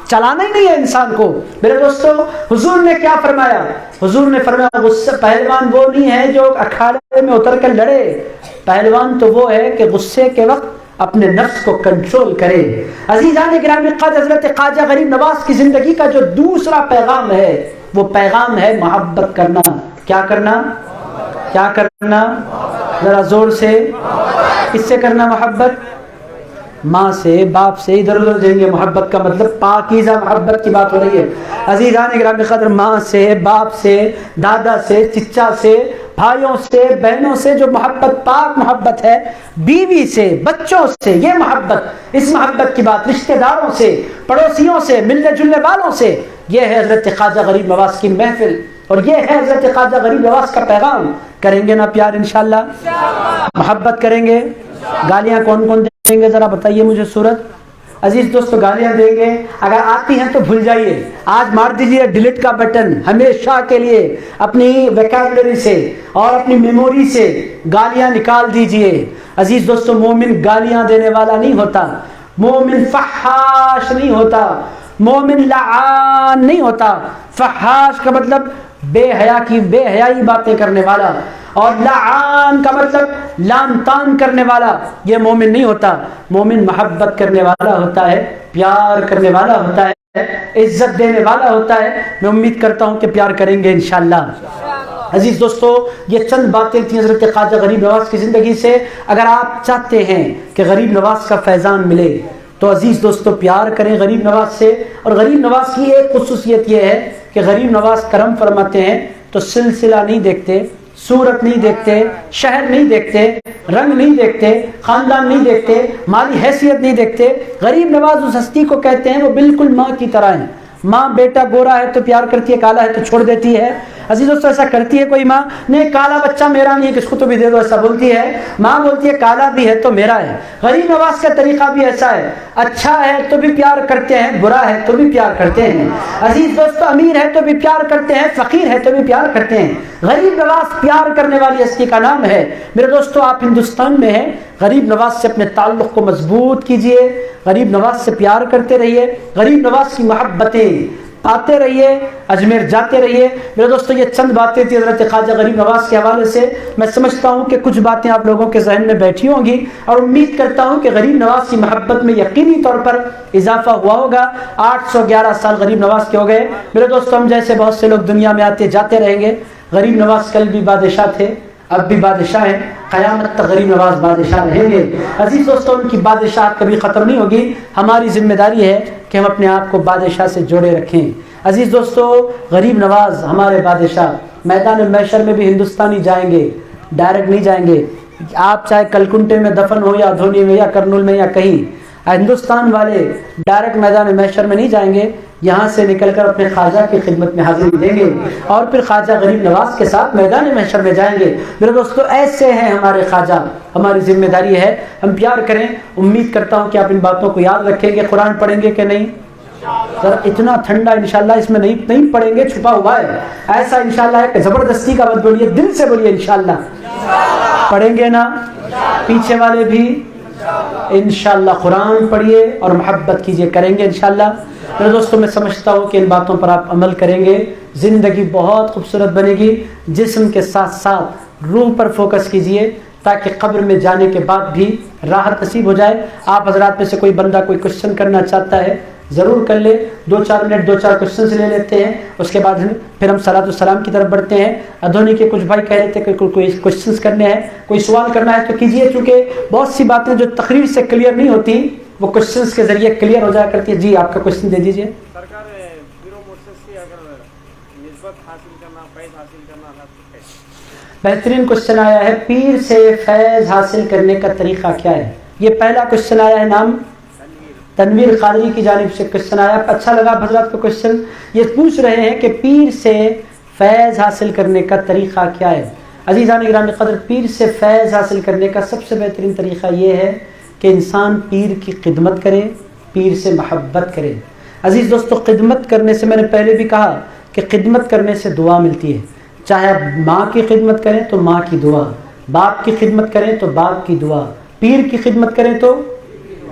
A: چلانا ہی نہیں ہے انسان کو. میرے دوستو, حضور نے کیا فرمایا؟ حضور نے فرمایا غصہ پہلوان وہ نہیں ہے جو اکھاڑے میں اتر کر لڑے, پہلوان تو وہ ہے کہ غصے کے وقت اپنے نفس کو کنٹرول کرے. عزیزان گرامی, حضرت خواجہ غریب نواز کی زندگی کا جو دوسرا پیغام ہے وہ پیغام ہے محبت کرنا. کیا کرنا؟ کیا کرنا؟ ذرا زور سے، کس سے کرنا محبت؟ ماں سے، باپ سے، ادھر ادھر جائیں گے۔ محبت کا مطلب پاکیزہ محبت کی بات ہو رہی ہے۔ عزیزان گرامی قدر، ماں سے، باپ سے، دادا سے، چچا سے، بھائیوں سے، بہنوں سے جو محبت پاک محبت ہے، بیوی سے، بچوں سے، یہ محبت، اس محبت کی بات، رشتہ داروں سے، پڑوسیوں سے، ملنے جلنے والوں سے، یہ ہے حضرت خواجہ غریب نواز کی محفل، اور یہ ہے حضرت خواجہ غریب نواز کا پیغام۔ کریں گے نا پیار انشاءاللہ؟ محبت کریں گے؟ گالیاں کون کون دیں گے ذرا بتائیے مجھے صورت؟ عزیز دوستو، گالیاں دیں گے، اگر آتی ہیں تو بھول جائیے، آج مار دیجیے ڈیلیٹ کا بٹن، ہمیشہ کے لیے اپنی ویکیبلری سے اور اپنی میموری سے گالیاں نکال دیجیے۔ عزیز دوستو، مومن گالیاں دینے والا نہیں ہوتا، مومن فحاش نہیں ہوتا، مومن لعان نہیں ہوتا۔ فحاش کا مطلب بے حیائی باتیں کرنے والا، اور لعان کا مطلب لان تان کرنے والا، یہ مومن نہیں ہوتا۔ مومن محبت کرنے والا ہوتا ہے، پیار کرنے والا ہوتا ہے، عزت دینے والا ہوتا ہے۔ میں امید کرتا ہوں کہ پیار کریں گے انشاءاللہ۔ عزیز دوستو، یہ چند باتیں تھیں حضرت خواجہ غریب نواز کی زندگی سے۔ اگر آپ چاہتے ہیں کہ غریب نواز کا فیضان ملے تو عزیز دوستو پیار کریں غریب نواز سے۔ اور غریب نواز کی ایک خصوصیت یہ ہے کہ غریب نواز کرم فرماتے ہیں تو سلسلہ نہیں دیکھتے، صورت نہیں دیکھتے، شہر نہیں دیکھتے، رنگ نہیں دیکھتے، خاندان نہیں دیکھتے، مالی حیثیت نہیں دیکھتے۔ غریب نواز اس ہستی کو کہتے ہیں وہ بالکل ماں کی طرح ہیں۔ ماں بیٹا گورا ہے تو پیار کرتی ہے، کالا ہے تو چھوڑ دیتی ہے۔ عزیز دوستو، ایسا کرتی ہے کوئی ماں؟ نہیں، کالا بچہ میرا نہیں ہے، کس کو تو بھی دے دو، ایسا بولتی ہے ماں؟ بولتی ہے کالا بھی ہے تو میرا ہے۔ غریب نواز کا طریقہ بھی ایسا ہے، اچھا ہے تو بھی پیار کرتے ہیں، برا ہے تو بھی پیار کرتے ہیں۔ عزیز دوستو، امیر ہے تو بھی پیار کرتے ہیں، فقیر ہے تو بھی پیار کرتے ہیں۔ غریب نواز پیار کرنے والی ہستی کا نام ہے۔ میرے دوستو، آپ ہندوستان میں ہیں، غریب نواز سے اپنے تعلق کو مضبوط کیجئے، غریب نواز سے پیار کرتے رہیے، غریب نواز کی محبتیں پاتے رہیے، اجمیر جاتے رہیے۔ میرے دوستو، یہ چند باتیں تھی حضرت خواجہ غریب نواز کے حوالے سے۔ میں سمجھتا ہوں کہ کچھ باتیں آپ لوگوں کے ذہن میں بیٹھی ہوں گی، اور امید کرتا ہوں کہ غریب نواز کی محبت میں یقینی طور پر اضافہ ہوا ہوگا۔ 811 سال غریب نواز کے ہو گئے۔ میرے دوستو، ہم جیسے بہت سے لوگ دنیا میں آتے جاتے رہیں گے۔ غریب نواز کل بھی بادشاہ تھے، اب بھی بادشاہ ہیں، قیامت تک غریب نواز بادشاہ رہیں گے۔ عزیز دوستو، ان کی بادشاہت کبھی ختم نہیں ہوگی۔ ہماری ذمہ داری ہے کہ ہم اپنے آپ کو بادشاہ سے جوڑے رکھیں۔ عزیز دوستو، غریب نواز ہمارے بادشاہ، میدان محشر میں بھی ہندوستانی جائیں گے، ڈائریکٹ نہیں جائیں گے۔ آپ چاہے کلکنٹے میں دفن ہو یا دھونی میں یا کرنول میں یا کہیں، ہندوستان والے ڈائریکٹ میدان محشر میں نہیں جائیں گے، یہاں سے نکل کر اپنے خواجہ کی خدمت میں حاضری دیں گے، اور پھر خواجہ غریب نواز کے ساتھ میدان محشر میں جائیں گے۔ میرے دوستو، ایسے ہیں ہمارے خواجہ، ہماری ذمہ داری ہے ہم پیار کریں۔ امید کرتا ہوں کہ آپ ان باتوں کو یاد رکھیں گے۔ قرآن پڑھیں گے کہ نہیں؟ ذرا اتنا ٹھنڈا انشاءاللہ اس میں نہیں پڑھیں گے، چھپا ہوا ہے، ایسا انشاءاللہ ہے کہ زبردستی کا مت بولیے، دل سے بولیے انشاءاللہ۔ پڑھیں گے نا؟ پیچھے والے بھی انشاءاللہ قرآن پڑھیے اور محبت کیجیے، کریں گے انشاءاللہ۔ میرے دوستوں، میں سمجھتا ہوں کہ ان باتوں پر آپ عمل کریں گے، زندگی بہت خوبصورت بنے گی۔ جسم کے ساتھ ساتھ روح پر فوکس کیجیے تاکہ قبر میں جانے کے بعد بھی راحت نصیب ہو جائے۔ آپ حضرات میں سے کوئی بندہ کوئی کوشچن کرنا چاہتا ہے ضرور کر لے، 2-4 منٹ 2-4 کوشچنز لے لیتے ہیں، اس کے بعد پھر ہم صلاۃ السلام کی طرف بڑھتے ہیں۔ ادھونی کے کچھ بھائی کہہ رہے تھے کہ کوئی کوشچنز کرنے ہیں، کوئی سوال کرنا ہے تو کیجیے، چونکہ بہت سی باتیں جو تقریر سے کلیئر نہیں ہوتی وہ کوشچنز کے ذریعے کلیئر ہو جایا کرتی ہے۔ جی، آپ کا کوشچن دے دیجیے۔ بہترین کوشچن آیا ہے، پیر سے فیض حاصل کرنے کا طریقہ کیا ہے؟ یہ پہلا کوشچن آیا ہے، نام تنویر قادری کی جانب سے کوشچن آیا۔ اچھا لگا حضرات کا کوشچن۔ یہ پوچھ رہے ہیں کہ پیر سے فیض حاصل کرنے کا طریقہ کیا ہے؟ عزیزان گرامی قدر، پیر سے فیض حاصل کرنے کا سب سے بہترین طریقہ یہ ہے کہ انسان پیر کی خدمت کرے، پیر سے محبت کرے۔ عزیز دوستو، خدمت کرنے سے، میں نے پہلے بھی کہا کہ خدمت کرنے سے دعا ملتی ہے۔ چاہے آپ ماں کی خدمت کریں تو ماں کی دعا، باپ کی خدمت کریں تو باپ کی دعا، پیر کی خدمت کریں تو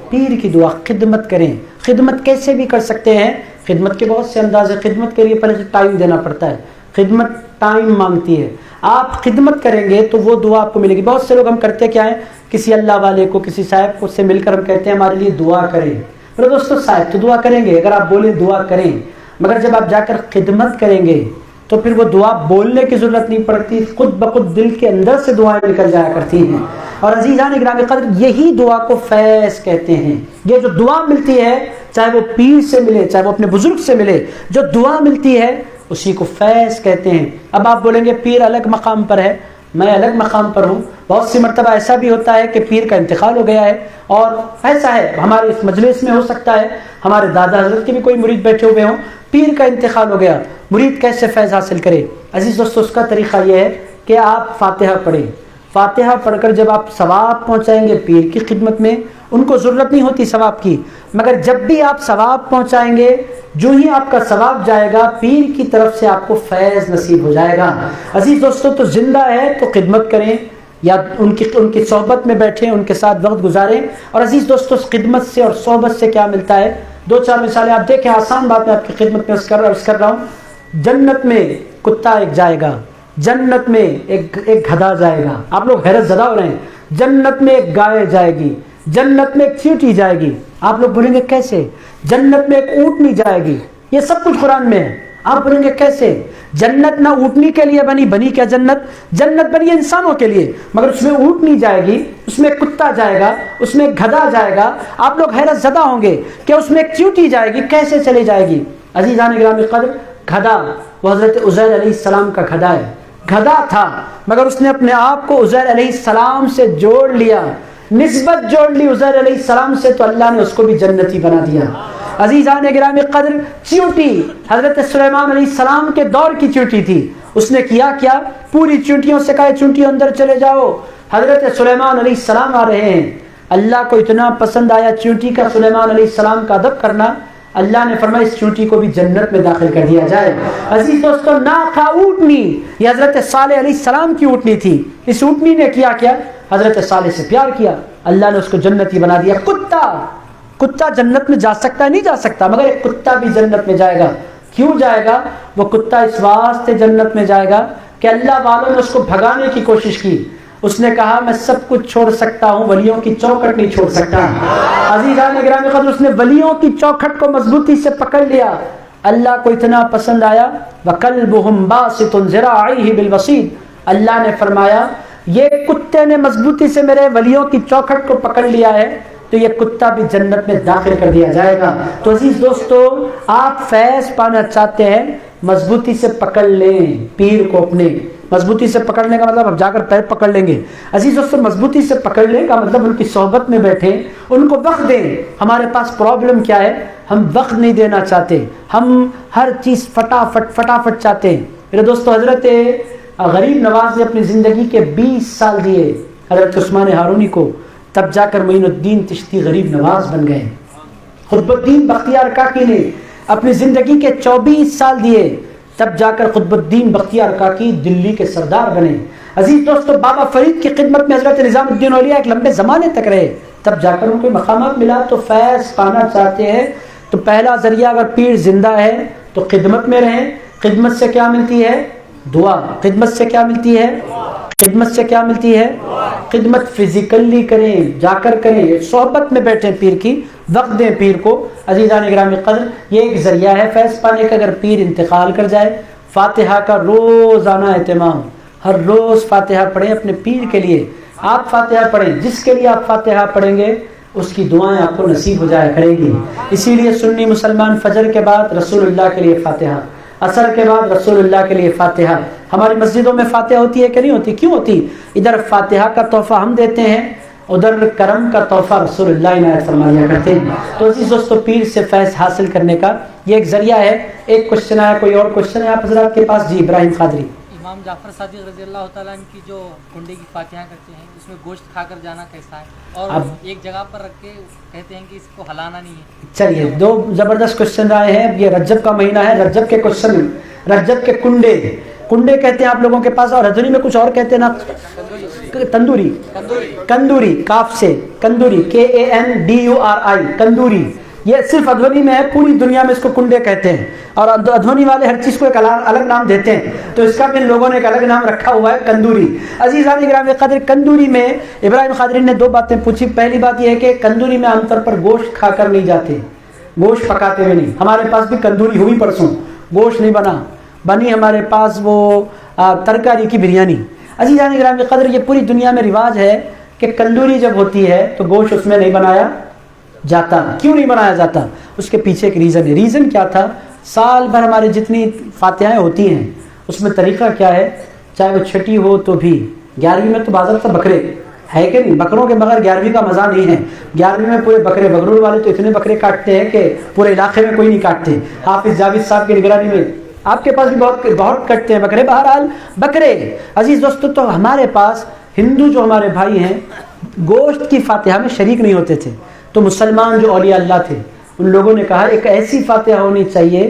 A: پیر کی دعا۔ خدمت کریں۔ خدمت کیسے بھی کر سکتے ہیں، خدمت کے بہت سے انداز ہیں۔ خدمت کے لیے پہلے ٹائم دینا پڑتا ہے، خدمت ٹائم مانگتی ہے۔ آپ خدمت کریں گے تو وہ دعا آپ کو ملے گی۔ بہت سے لوگ ہم کرتے کیا ہے، کسی اللہ والے کو، کسی صاحب کو سے مل کر ہم کہتے ہیں ہمارے لیے دعا کریں۔ میرے دوستو، صاحب تو دعا کریں گے، اگر آپ بولیں دعا کریں، مگر جب آپ جا کر خدمت کریں گے تو پھر وہ دعا بولنے کی ضرورت نہیں پڑتی، خود بخود دل کے اندر سے دعائیں نکل جایا کرتی ہیں۔ اور عزیزان گرامی قدر، یہی دعا کو فیض کہتے ہیں۔ یہ جو دعا ملتی ہے، چاہے وہ پیر سے ملے، چاہے وہ اپنے بزرگ سے ملے، جو دعا ملتی ہے اسی کو فیض کہتے ہیں۔ اب آپ بولیں گے پیر الگ مقام پر ہے، میں الگ مقام پر ہوں۔ بہت سی مرتبہ ایسا بھی ہوتا ہے کہ پیر کا انتقال ہو گیا ہے، اور ایسا ہے ہمارے اس مجلس میں ہو سکتا ہے ہمارے دادا حضرت کے بھی کوئی مرید بیٹھے ہوئے ہوں، پیر کا انتقال ہو گیا، مرید کیسے فیض حاصل کرے؟ عزیز دوستو، اس کا طریقہ یہ ہے کہ آپ فاتحہ پڑھیں۔ فاتحہ پڑھ کر جب آپ ثواب پہنچائیں گے پیر کی خدمت میں، ان کو ضرورت نہیں ہوتی ثواب کی، مگر جب بھی آپ ثواب پہنچائیں گے، جو ہی آپ کا ثواب جائے گا، پیر کی طرف سے آپ کو فیض نصیب ہو جائے گا۔ عزیز دوستو، تو زندہ ہے تو خدمت کریں، یا ان کی صحبت میں بیٹھیں، ان کے ساتھ وقت گزاریں۔ اور عزیز دوستو، اس خدمت سے اور صحبت سے کیا ملتا ہے؟ دو چار مثالیں آپ دیکھیں، آسان بات میں آپ کی خدمت میں عرض کر رہا ہوں۔ جنت میں کتا ایک جائے گا، جنت میں ایک گدھا جائے گا۔ آپ لوگ حیرت زدہ ہو رہے ہیں۔ جنت میں ایک گائے جائے گی، جنت میں ایک چیونٹی جائے گی۔ آپ لوگ بولیں گے کیسے؟ جنت میں ایک اونٹنی جائے گی، یہ سب کچھ قرآن میں ہے۔ آپ بولیں گے کیسے؟ جنت نہ اونٹنی کے لیے بنی کیا جنت؟ جنت بنی انسانوں کے لیے، مگر اس میں اونٹنی جائے گی، اس میں کتا جائے گا، اس میں گدھا جائے گا۔ آپ لوگ حیرت زدہ ہوں گے کہ اس میں ایک چیونٹی جائے گی، کیسے چلی جائے گی؟ عزیزان گرامی قدر، گدھا وہ حضرت عزیر علیہ السلام کا گدھا ہے، گدھا تھا، مگر اس نے اپنے آپ کو عزیر علیہ السلام سے جوڑ لیا، نسبت جوڑ لی عزیر علیہ السلام سے، تو اللہ نے اس کو بھی جنتی بنا دیا۔ عزیزان گرامی قدر، چیونٹی حضرت سلیمان علیہ السلام کے دور کی چیونٹی تھی، اس نے کیا پوری چیونٹیوں سے کہا چیونٹیوں اندر چلے جاؤ۔ حضرت سلیمان علیہ السلام آ رہے ہیں، اللہ کو اتنا پسند آیا چیونٹی کا سلیمان علیہ السلام کا ادب کرنا، اللہ نے فرمایا اس چیونٹی کو بھی جنت میں داخل کر دیا جائے۔ عزیز دوستو، ناقہ اونٹنی، یہ حضرت صالح علیہ السلام کی اونٹنی تھی، اس اونٹنی نے کیا حضرت صالح سے پیار کیا، اللہ نے اس کو جنتی بنا دیا۔ کتا جنت میں جا سکتا ہے؟ نہیں جا سکتا، مگر ایک کتا بھی جنت میں جائے گا۔ کیوں جائے گا؟ وہ کتا اس واسطے جنت میں جائے گا کہ اللہ والوں نے اس کو بھگانے کی کوشش کی، اس نے کہا میں سب کچھ چھوڑ سکتا ہوں، ولیوں کی چوکھٹ نہیں چھوڑ سکتا۔ عزیزان گرامی قدر، اس نے ولیوں کی چوکھٹ کو مضبوطی سے پکڑ لیا، اللہ کو اتنا پسند آیا۔ وَقَلْبُهُمْ بَاسِطٌ ذِرَاعَيْهِ بِالْوَصِيدِ، اللہ نے فرمایا یہ کتے نے مضبوطی سے میرے ولیوں کی چوکھٹ کو پکڑ لیا ہے، تو یہ کتا بھی جنت میں داخل کر دیا جائے گا۔ تو عزیز دوستو، آپ فیض پانا چاہتے ہیں، مضبوطی سے پکڑ لیں پیر کو اپنے۔ مضبوطی سے پکڑنے کا مطلب اب جا کر پیر پکڑ لیں گے۔ عزیز دوستو، مضبوطی سے پکڑنے کا مطلب ان کی صحبت میں بیٹھیں، ان کو وقت دیں۔ ہمارے پاس پرابلم کیا ہے؟ ہم وقت نہیں دینا چاہتے، ہم ہر چیز فٹافٹ چاہتے ہیں۔ میرے دوستو، حضرت غریب نواز نے اپنی زندگی کے 20 سال دیے حضرت عثمان ہارونی کو، تب جا کر معین الدین چشتی غریب نواز بن گئے۔ قطب الدین بختیار کاکی نے اپنی زندگی کے 24 سال دیے، تب جا کر قطب الدین بختیار کاکی دلی کے سردار بنے۔ عزیز دوستو، بابا فرید کی خدمت میں حضرت نظام الدین اولیاء ایک لمبے زمانے تک رہے، تب جا کر ان کو مقامات ملا۔ تو فیض پانا چاہتے ہیں تو پہلا ذریعہ، اگر پیر زندہ ہے تو خدمت میں رہیں۔ خدمت سے کیا ملتی ہے؟ دعا۔ خدمت سے کیا ملتی ہے؟ خدمت سے کیا ملتی ہے؟ خدمت فزیکلی کریں، جا کر کریں، صحبت میں بیٹھیں پیر کی، وقت دیں پیر کو۔ عزیزان گرامی قدر، یہ ایک ذریعہ ہے فیض پانے کا۔ اگر پیر انتقال کر جائے، فاتحہ کا روزانہ اہتمام، ہر روز فاتحہ پڑھیں اپنے پیر کے لیے۔ آپ فاتحہ پڑھیں، جس کے لیے آپ فاتحہ پڑھیں گے اس کی دعائیں آپ کو نصیب ہو جایا کریں گی۔ اسی لیے سنی مسلمان فجر کے بعد رسول اللہ کے لیے فاتحہ، عصر کے بعد رسول اللہ کے لیے فاتحہ۔ ہماری مسجدوں میں فاتحہ ہوتی ہے کہ نہیں ہوتی؟ کیوں ہوتی؟ ادھر فاتحہ کا تحفہ ہم دیتے ہیں، ادھر کرم کا تحفہ رسول اللہ عنایت فرمایا کرتے ہیں۔ تو عزیز دوستو، پیر سے فیض حاصل کرنے کا یہ ایک ذریعہ ہے۔ ایک کوشچن آیا، کوئی اور کوشچن ہے آپ حضرات کے پاس؟ جی، ابراہیم قادری۔
B: امام جعفر صادق رضی اللہ تعالیٰ عنہ کی جو کنڈے کی فاتحہ کرتے ہیں، اس میں گوشت کھا کر جانا کیسا ہے؟ اور ایک جگہ پر رکھ کے کہتے ہیں کہ اس کو ہلانا نہیں ہے۔
A: چلیے، دو زبردست کوشچن آئے ہیں۔ یہ رجب کا مہینہ ہے، رجب کے کوشچن، رجب کے کنڈے کہتے ہیں آپ لوگوں کے پاس، اور ادھونی میں کچھ اور کہتے ہیں نا، کندوری، کاف سے کندوری، KANDURI، کندوری۔ یہ صرف ادھونی میں ہے، پوری دنیا میں اس کو کنڈے کہتے ہیں، اور ادھونی والے ہر چیز کو ایک الگ نام دیتے ہیں، تو اس کا بھی لوگوں نے ایک الگ نام رکھا ہوا ہے، کندوری۔ عزیزان گرامی قدر، کندوری میں ابراہیم قادری نے 2 باتیں پوچھی۔ پہلی بات یہ ہے کہ کندوری میں عام طور پر گوشت کھا کر نہیں جاتے، گوشت پکاتے ہوئے نہیں۔ ہمارے پاس بھی کندوری ہوئی پرسوں، گوشت نہیں بنا، بنی ہمارے پاس وہ ترکاری کی بریانی. عزیزان گرامی قدر یہ پوری دنیا میں رواج ہے کہ کندوری جب ہوتی ہے تو گوشت اس میں نہیں بنایا جاتا. کیوں نہیں بنایا جاتا؟ اس کے پیچھے ایک ریزن ہے. ریزن کیا تھا؟ سال بھر ہماری جتنی فاتحیں ہوتی ہیں اس میں طریقہ کیا ہے، چاہے وہ چھٹی ہو تو بھی 11ویں میں تو باضابطہ بکرے ہے کہ نہیں، بکروں کے بغیر 11ویں کا مزہ نہیں ہے. 11ویں میں پورے بکرے، بغرور والے تو اتنے بکرے کاٹتے ہیں کہ پورے علاقے میں کوئی نہیں کاٹتے. حافظ جاوید صاحب کی نگرانی میں آپ کے پاس بھی بہت کٹتے ہیں بکرے. بہرحال بکرے عزیز دوستو، تو ہمارے پاس ہندو جو ہمارے بھائی ہیں گوشت کی فاتحہ میں شریک نہیں ہوتے تھے. تو مسلمان جو اولیاء اللہ تھے ان لوگوں نے کہا ایک ایسی فاتحہ ہونی چاہیے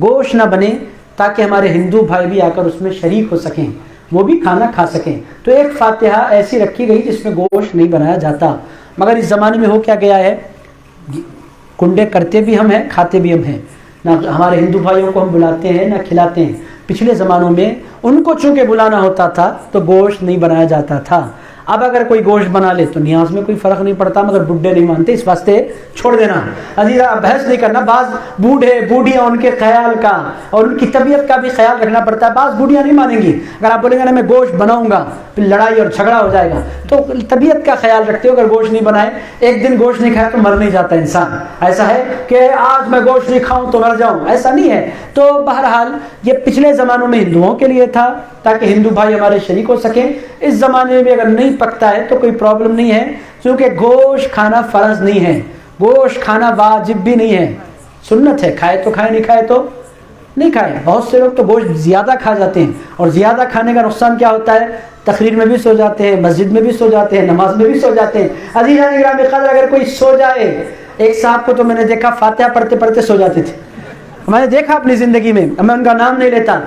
A: گوشت نہ بنے، تاکہ ہمارے ہندو بھائی بھی آ کر اس میں شریک ہو سکیں، وہ بھی کھانا کھا سکیں. تو ایک فاتحہ ایسی رکھی گئی جس میں گوشت نہیں بنایا جاتا. مگر اس زمانے میں ہو کیا گیا ہے، کنڈے کرتے بھی ہم ہیں، کھاتے بھی ہم ہیں. نہ ہمارے ہندو بھائیوں کو ہم بلاتے ہیں نہ کھلاتے ہیں. پچھلے زمانوں میں ان کو چونکہ بلانا ہوتا تھا تو گوشت نہیں بنایا جاتا تھا. اب اگر کوئی گوشت بنا لے تو نیاز میں کوئی فرق نہیں پڑتا، مگر بڈھے نہیں مانتے، اس واسطے چھوڑ دینا. عزیزہ بحث نہیں کرنا. بعض بوڑھے بوڑھیاں ان کے خیال کا اور ان کی طبیعت کا بھی خیال رکھنا پڑتا ہے. بعض بوڑھیاں نہیں مانیں گی. اگر آپ بولیں گے نا میں گوشت بناؤں گا پھر لڑائی اور جھگڑا ہو جائے گا، تو طبیعت کا خیال رکھتے ہو. اگر گوشت نہیں بنائے، ایک دن گوشت نہیں کھایا تو مر نہیں جاتا انسان. ایسا ہے کہ آج میں گوشت نہیں کھاؤں تو مر جاؤں، ایسا نہیں ہے. تو بہرحال یہ پچھلے زمانوں میں ہندوؤں کے لیے تھا تاکہ ہندو بھائی ہمارے شریک ہو سکیں. اس زمانے میں اگر نہیں پکتا ہے تو کوئی پرابلم نہیں ہے، کیونکہ گوشت کھانا فرض نہیں ہے، گوشت کھانا واجب بھی نہیں ہے، سنت ہے. کھائے تو کھائے، نہیں کھائے تو نہیں کھائے. بہت سے لوگ تو گوشت زیادہ کھا جاتے ہیں، اور زیادہ کھانے کا نقصان کیا ہوتا ہے، تقریر میں بھی سو جاتے ہیں، مسجد میں بھی سو جاتے ہیں، نماز میں بھی سو جاتے ہیں. عزیزان گرامی قدر اگر کوئی سو جائے، ایک صاحب کو تو میں نے دیکھا فاتحہ پڑھتے پڑھتے سو جاتے تھے. میں نے دیکھا اپنی زندگی میں ان کا نام نہیں لیتا،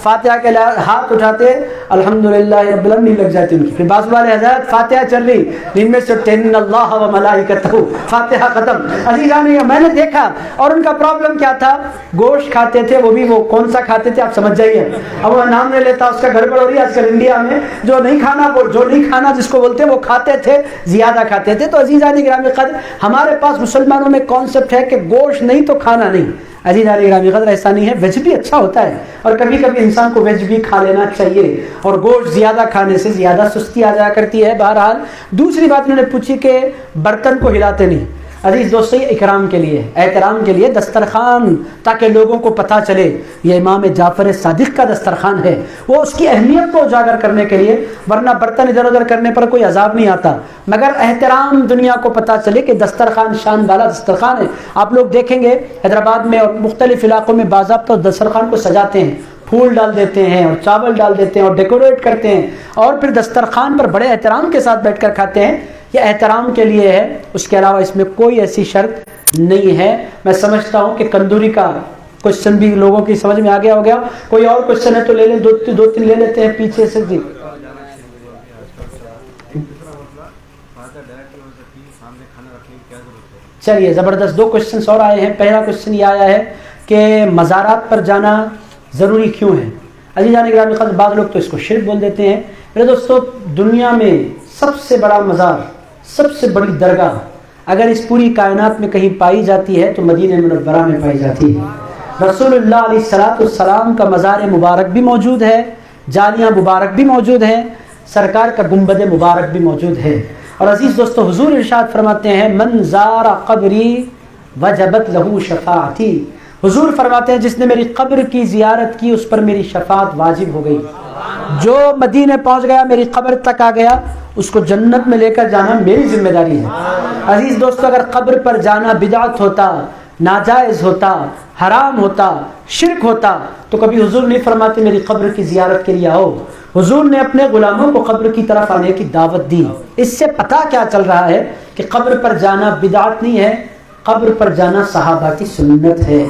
A: فاتحہ کے ہاتھ اٹھاتے الحمدللہ رب العالمین لگ جاتے ان کی. پھر بعض والے حضرات فاتحہ چل رہی، دن میں سے ان اللہ و ملائکتہ، فاتحہ ختم. عزیزان میں نے دیکھا. اور ان کا پرابلم کیا تھا، گوشت کھاتے تھے، وہ بھی وہ کون سا کھاتے تھے آپ سمجھ جائیے. اب وہ نام نہیں لیتا، اس کا گڑبڑ ہو رہی ہے آج کل انڈیا میں. جو نہیں کھانا جس کو بولتے ہیں وہ کھاتے تھے، زیادہ کھاتے تھے. تو عزیزان گرامی قدر ہمارے پاس مسلمانوں میں کانسیپٹ ہے کہ گوشت نہیں تو کھانا نہیں. عزیزان گرامی قدر ایسا نہیں ہے. ویج بھی اچھا ہوتا ہے، اور کبھی کبھی انسان کو ویج بھی کھا لینا چاہیے، اور گوشت زیادہ کھانے سے زیادہ سستی آ جایا کرتی ہے. بہرحال دوسری بات انہوں نے پوچھی کہ برتن کو ہلاتے نہیں. عزیز دوستو یہ اکرام کے لیے، احترام کے لیے دسترخوان، تاکہ لوگوں کو پتہ چلے یہ امام جعفر صادق کا دسترخوان ہے، وہ اس کی اہمیت کو اجاگر کرنے کے لیے. ورنہ برتن ادھر ادھر کرنے پر کوئی عذاب نہیں آتا، مگر احترام دنیا کو پتہ چلے کہ دسترخوان شان والا دسترخوان ہے. آپ لوگ دیکھیں گے حیدرآباد میں اور مختلف علاقوں میں باضابطہ دسترخوان کو سجاتے ہیں، پھول ڈال دیتے ہیں اور چاول ڈال دیتے ہیں اور ڈیکوریٹ کرتے ہیں، اور پھر دسترخوان پر بڑے احترام کے ساتھ بیٹھ کر کھاتے ہیں. یہ احترام کے لیے ہے، اس کے علاوہ اس میں کوئی ایسی شرط نہیں ہے. میں سمجھتا ہوں کہ کندوری کا کوشچن بھی لوگوں کی سمجھ میں آ گیا ہو گیا. کوئی اور کوشچن ہے تو لے لیں، دو تین لے لیتے ہیں پیچھے سے. جی چلیے زبردست، 2 کوشچنس اور آئے ہیں. پہلا کوشچن یہ آیا ہے کہ مزارات پر جانا ضروری کیوں ہے. عزیزان گرامی قدر بعض لوگ تو اس کو شرک بول دیتے ہیں. میرے دوستو دنیا میں سب سے بڑا مزار، سب سے بڑی درگاہ اگر اس پوری کائنات میں کہیں پائی جاتی ہے تو مدینہ منورہ میں پائی جاتی ہے. رسول اللہ علیہ السلام کا مزار مبارک بھی موجود ہے، جالیاں مبارک بھی موجود ہیں، سرکار کا گنبد مبارک بھی موجود ہے. اور عزیز دوستو حضور ارشاد فرماتے ہیں من زار قبری وجبت لہو شفاعتی. حضور فرماتے ہیں جس نے میری قبر کی زیارت کی اس پر میری شفاعت واجب ہو گئی. جو مدینے پہنچ گیا، میری قبر تک آ گیا، اس کو جنت میں لے کر جانا میری ذمہ داری ہے. عزیز دوستو اگر قبر پر جانا بدعت ہوتا، ناجائز ہوتا، حرام ہوتا، شرک ہوتا تو کبھی حضور نہیں فرماتے میری قبر کی زیارت کے لیے آؤ. حضور نے اپنے غلاموں کو قبر کی طرف آنے کی دعوت دی. اس سے پتہ کیا چل رہا ہے کہ قبر پر جانا بدعت نہیں ہے، قبر پر جانا صحابہ کی سنت ہے.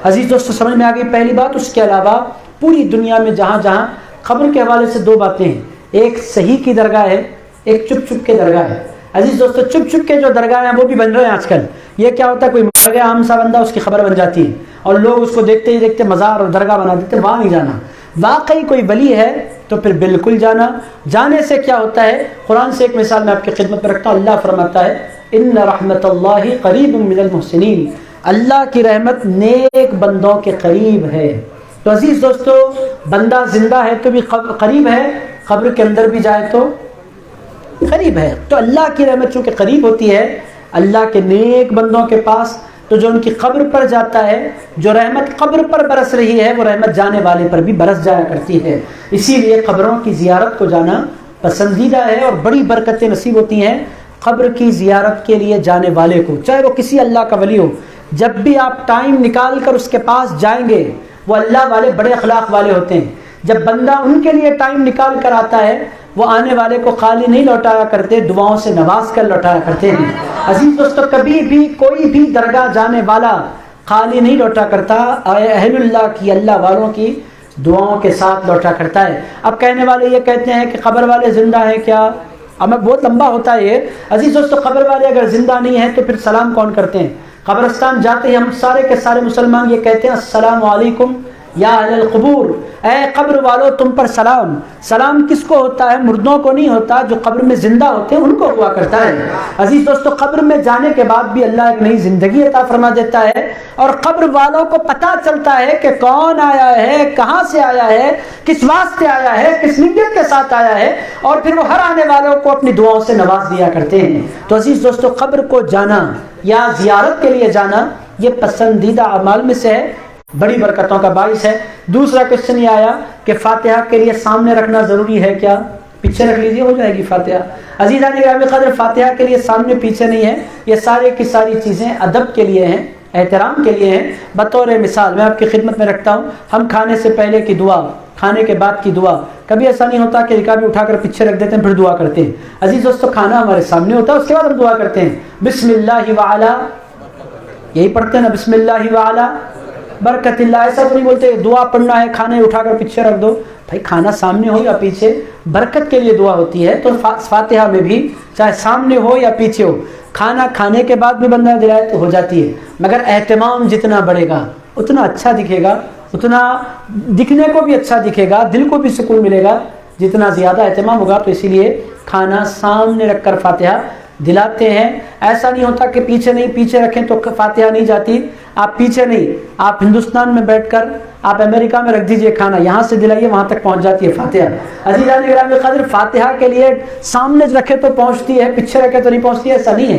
A: عزیز دوستو سمجھ میں آ گئی پہلی بات. اس کے علاوہ پوری دنیا میں جہاں جہاں قبر کے حوالے سے 2 باتیں ہیں، ایک صحیح کی درگاہ ہے، ایک چپ چپ کے درگاہ ہے. عزیز دوستو چپ چپ کے جو درگاہ ہیں وہ بھی بن رہے ہیں آج کل. یہ کیا ہوتا ہے، کوئی مر گیا عام سا بندہ، اس کی خبر بن جاتی ہے اور لوگ اس کو دیکھتے ہی دیکھتے مزار اور درگاہ بنا دیتے، وہاں نہیں جانا. واقعی کوئی ولی ہے تو پھر بالکل جانا. جانے سے کیا ہوتا ہے، قرآن سے ایک مثال میں آپ کی خدمت میں رکھتا ہوں. اللہ فرماتا ہے ان رحمت اللہ قریب من المحسنین، اللہ کی رحمت نیک بندوں کے قریب ہے۔ تو عزیز دوستو، بندہ زندہ ہے تو بھی قریب ہے، قبر کے اندر بھی جائے تو قریب ہے۔ تو اللہ کی رحمت چونکہ قریب ہوتی ہے اللہ کے نیک بندوں کے پاس، تو جو ان کی قبر پر جاتا ہے، جو رحمت قبر پر برس رہی ہے وہ رحمت جانے والے پر بھی برس جایا کرتی ہے۔ اسی لیے قبروں کی زیارت کو جانا پسندیدہ ہے اور بڑی برکتیں نصیب ہوتی ہیں قبر کی زیارت کے لیے جانے والے کو، چاہے وہ کسی اللہ کا ولی ہو۔ جب بھی آپ ٹائم نکال کر اس کے پاس جائیں گے، وہ اللہ والے بڑے اخلاق والے ہوتے ہیں۔ جب بندہ ان کے لیے ٹائم نکال کر آتا ہے، وہ آنے والے کو خالی نہیں لوٹایا کرتے، دعاؤں سے نواز کر لوٹایا کرتے ہیں۔ عزیز دوستو، کبھی بھی کوئی بھی درگاہ جانے والا خالی نہیں لوٹا کرتا، اہل اللہ کی، اللہ والوں کی دعاؤں کے ساتھ لوٹا کرتا ہے۔ اب کہنے والے یہ کہتے ہیں کہ قبر والے زندہ ہیں کیا؟ اب بہت لمبا ہوتا ہے یہ۔ عزیز دوستو، قبر والے اگر زندہ نہیں ہیں تو پھر سلام کون کرتے ہیں؟ قبرستان جاتے ہی ہم سارے کے سارے مسلمان یہ کہتے ہیں السلام علیکم یا اہل القبور، اے قبر والو تم پر سلام۔ سلام کس کو ہوتا ہے؟ مردوں کو نہیں ہوتا، جو قبر میں زندہ ہوتے ہیں ان کو ہوا کرتا ہے۔ عزیز دوستو، قبر میں جانے کے بعد بھی اللہ ایک نئی زندگی عطا فرما دیتا ہے، اور قبر والوں کو پتہ چلتا ہے کہ کون آیا ہے، کہاں سے آیا ہے، کس واسطے آیا ہے، کس نیت کے ساتھ آیا ہے، اور پھر وہ ہر آنے والوں کو اپنی دعاؤں سے نواز دیا کرتے ہیں۔ تو عزیز دوستو، قبر کو جانا یا زیارت کے لیے جانا یہ پسندیدہ اعمال میں سے ہے، بڑی برکتوں کا باعث ہے۔ دوسرا کوشچن یہ آیا کہ فاتحہ کے لیے سامنے رکھنا ضروری ہے کیا؟ پیچھے رکھ لیجیے، ہو جائے گی فاتحہ۔ عزیزان گرامی قدر، فاتحہ کے لیے سامنے پیچھے نہیں ہے، یہ سارے کی ساری چیزیں ادب کے لیے ہیں، احترام کے لیے ہیں۔ بطور مثال میں آپ کی خدمت میں رکھتا ہوں، ہم کھانے سے پہلے کی دعا، کھانے کے بعد کی دعا، کبھی ایسا نہیں ہوتا کہ رکابی اٹھا کر پیچھے رکھ دیتے ہیں پھر دعا کرتے ہیں۔ عزیز دوستو، کھانا ہمارے سامنے ہوتا ہے، اس کے بعد ہم دعا کرتے ہیں، بسم اللہ وعلا، یہی پڑھتے ہیں نا، بسم اللہ وعلا برکت اللہ۔ ایسا تو نہیں بولتے دعا پڑھنا ہے کھانے اٹھا کر پیچھے رکھ دو، بھائی کھانا سامنے ہو یا پیچھے برکت کے لیے دعا ہوتی ہے۔ تو فاتحہ میں بھی چاہے سامنے ہو یا پیچھے ہو، کھانا کھانے کے بعد بھی بندہ دلائے تو ہو جاتی ہے، مگر اہتمام جتنا بڑھے گا اتنا اچھا دکھے گا، اتنا دکھنے کو بھی اچھا دکھے گا، دل کو بھی سکون ملے گا جتنا زیادہ اہتمام ہوگا۔ تو اسی لیے کھانا سامنے رکھ کر فاتحہ دلاتے ہیں۔ ایسا نہیں ہوتا کہ پیچھے نہیں، پیچھے رکھیں تو فاتحہ نہیں جاتی۔ آپ پیچھے نہیں، آپ ہندوستان میں بیٹھ کر آپ امریکہ میں رکھ دیجئے کھانا، یہاں سے دلائیے، وہاں تک پہنچ جاتی ہے فاتحہ۔ عزیزان گرامی قدر، فاتحہ کے لیے سامنے رکھے تو پہنچتی ہے، پیچھے رکھے تو نہیں پہنچتی ہے، ایسا نہیں ہے۔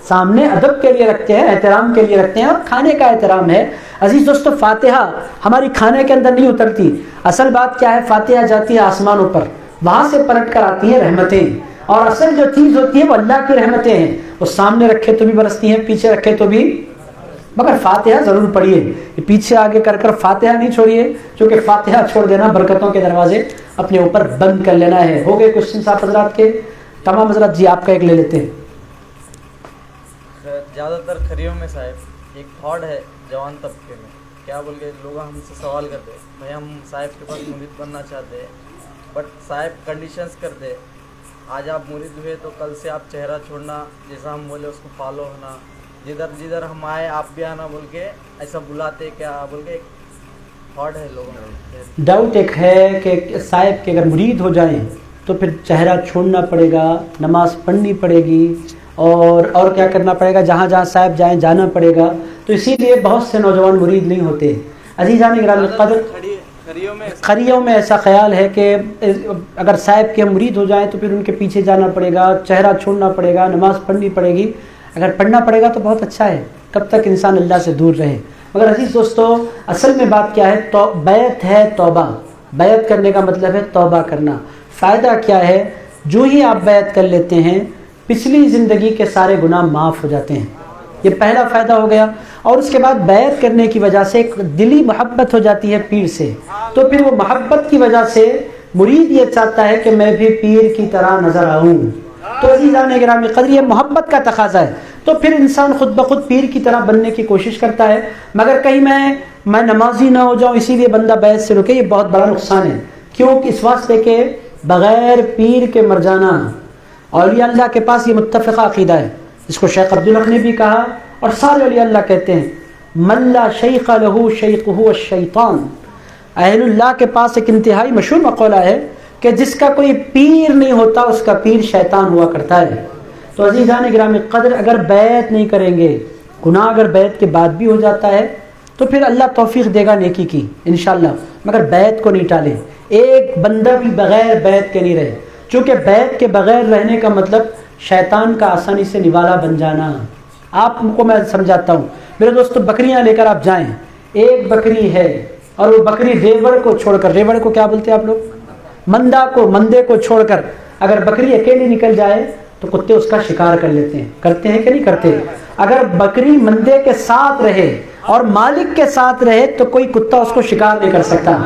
A: سامنے ادب کے لیے رکھتے ہیں، احترام کے لیے رکھتے ہیں، اور کھانے کا احترام ہے۔ عزیز دوستو، فاتحہ ہماری کھانے کے اندر نہیں اترتی، اصل بات کیا ہے، فاتحہ جاتی ہے آسمانوں پر، وہاں سے پلٹ کر آتی ہیں رحمتیں، اور اصل جو چیز ہوتی ہے وہ اللہ کی رحمتیں ہیں، وہ سامنے رکھے تو بھی برستی ہیں، پیچھے رکھے تو بھی، مگر فاتحہ ضرور پڑھیے، پیچھے آگے کر کر فاتحہ نہیں چھوڑیے، کیونکہ فاتحہ چھوڑ دینا برکتوں کے دروازے اپنے اوپر بند کر لینا ہے۔ ہو گئے کوشچن صاحب حضرات کے تمام حضرات؟ جی آپ کا ایک لے لیتے ہیں۔
C: زیادہ تر کھریوں میں صاحب ایک تھاٹ ہے جوان طبقے میں، کیا بول کے لوگ ہم سے سوال کرتے ہیں، بھائی ہم صاحب کے پاس مرید بننا چاہتے ہیں، بٹ صاحب کنڈیشنز کرتے، آج آپ مرید ہوئے تو کل سے آپ چہرہ چھوڑنا، جیسا ہم بولے اس کو فالو ہونا، جدھر ہم آئے آپ بھی آنا بول کے ایسا بلاتے کیا بول کے ایک تھاٹ ہے لوگوں میں۔
A: ڈاؤٹ ایک ہے کہ صاحب کے اگر مرید ہو جائیں تو پھر چہرہ چھوڑنا پڑے گا، نماز پڑھنی پڑے گی، اور کیا کرنا پڑے گا، جہاں جہاں صاحب جائیں جانا پڑے گا، تو اسی لیے بہت سے نوجوان مرید نہیں ہوتے۔ عزیزان گرامی قدر، خریوں میں ایسا خیال ہے کہ اگر صاحب کے مرید ہو جائیں تو پھر ان کے پیچھے جانا پڑے گا، چہرہ چھوڑنا پڑے گا، نماز پڑھنی پڑے گی۔ اگر پڑھنا پڑے گا تو بہت اچھا ہے، کب تک انسان اللہ سے دور رہے۔ مگر عزیز دوستو، اصل میں بات کیا ہے، تو بیعت ہے توبہ، بیعت کرنے کا مطلب ہے توبہ کرنا۔ فائدہ کیا ہے، جو ہی آپ بیعت کر لیتے ہیں پچھلی زندگی کے سارے گناہ معاف ہو جاتے ہیں، یہ پہلا فائدہ ہو گیا۔ اور اس کے بعد بیعت کرنے کی وجہ سے ایک دلی محبت ہو جاتی ہے پیر سے، تو پھر وہ محبت کی وجہ سے مرید یہ چاہتا ہے کہ میں بھی پیر کی طرح نظر آؤں۔ تو عزیزان گرامی قدر، یہ محبت کا تقاضا ہے، تو پھر انسان خود بخود پیر کی طرح بننے کی کوشش کرتا ہے۔ مگر کہیں میں نمازی نہ ہو جاؤں اسی لیے بندہ بیعت سے رکے، یہ بہت بڑا نقصان ہے۔ کیوں؟ اس واسطے کہ بغیر پیر کے مر جانا، اولیاء اللہ کے پاس یہ متفقہ عقیدہ ہے، اس کو شیخ عبدالحق نے بھی کہا اور سارے اولیاء اللہ کہتے ہیں، من لا شیخ لہ شیخہ الشیطان۔ اہل اللہ کے پاس ایک انتہائی مشہور مقولہ ہے کہ جس کا کوئی پیر نہیں ہوتا اس کا پیر شیطان ہوا کرتا ہے۔ تو عزیزان گرامی قدر، اگر بیعت نہیں کریں گے، گناہ اگر بیعت کے بعد بھی ہو جاتا ہے تو پھر اللہ توفیق دے گا نیکی کی انشاءاللہ، مگر بیعت کو نہیں ٹالے، ایک بندہ بھی بغیر بیعت کے نہیں رہے، چونکہ بیعت کے بغیر رہنے کا مطلب شیطان کا آسانی سے نوالا بن جانا۔ آپ کو میں سمجھاتا ہوں میرے دوستو، بکریاں لے کر آپ جائیں، ایک بکری ہے اور وہ بکری ریوڑ کو چھوڑ کر، ریوڑ کو کیا بولتے ہیں آپ لوگ؟ مندے کو چھوڑ کر اگر بکری اکیلی نکل جائے تو کتے اس کا شکار کر لیتے ہیں، کرتے ہیں کہ نہیں کرتے؟ اگر بکری مندے کے ساتھ رہے اور مالک کے ساتھ رہے تو کوئی کتا اس کو شکار نہیں کر سکتا۔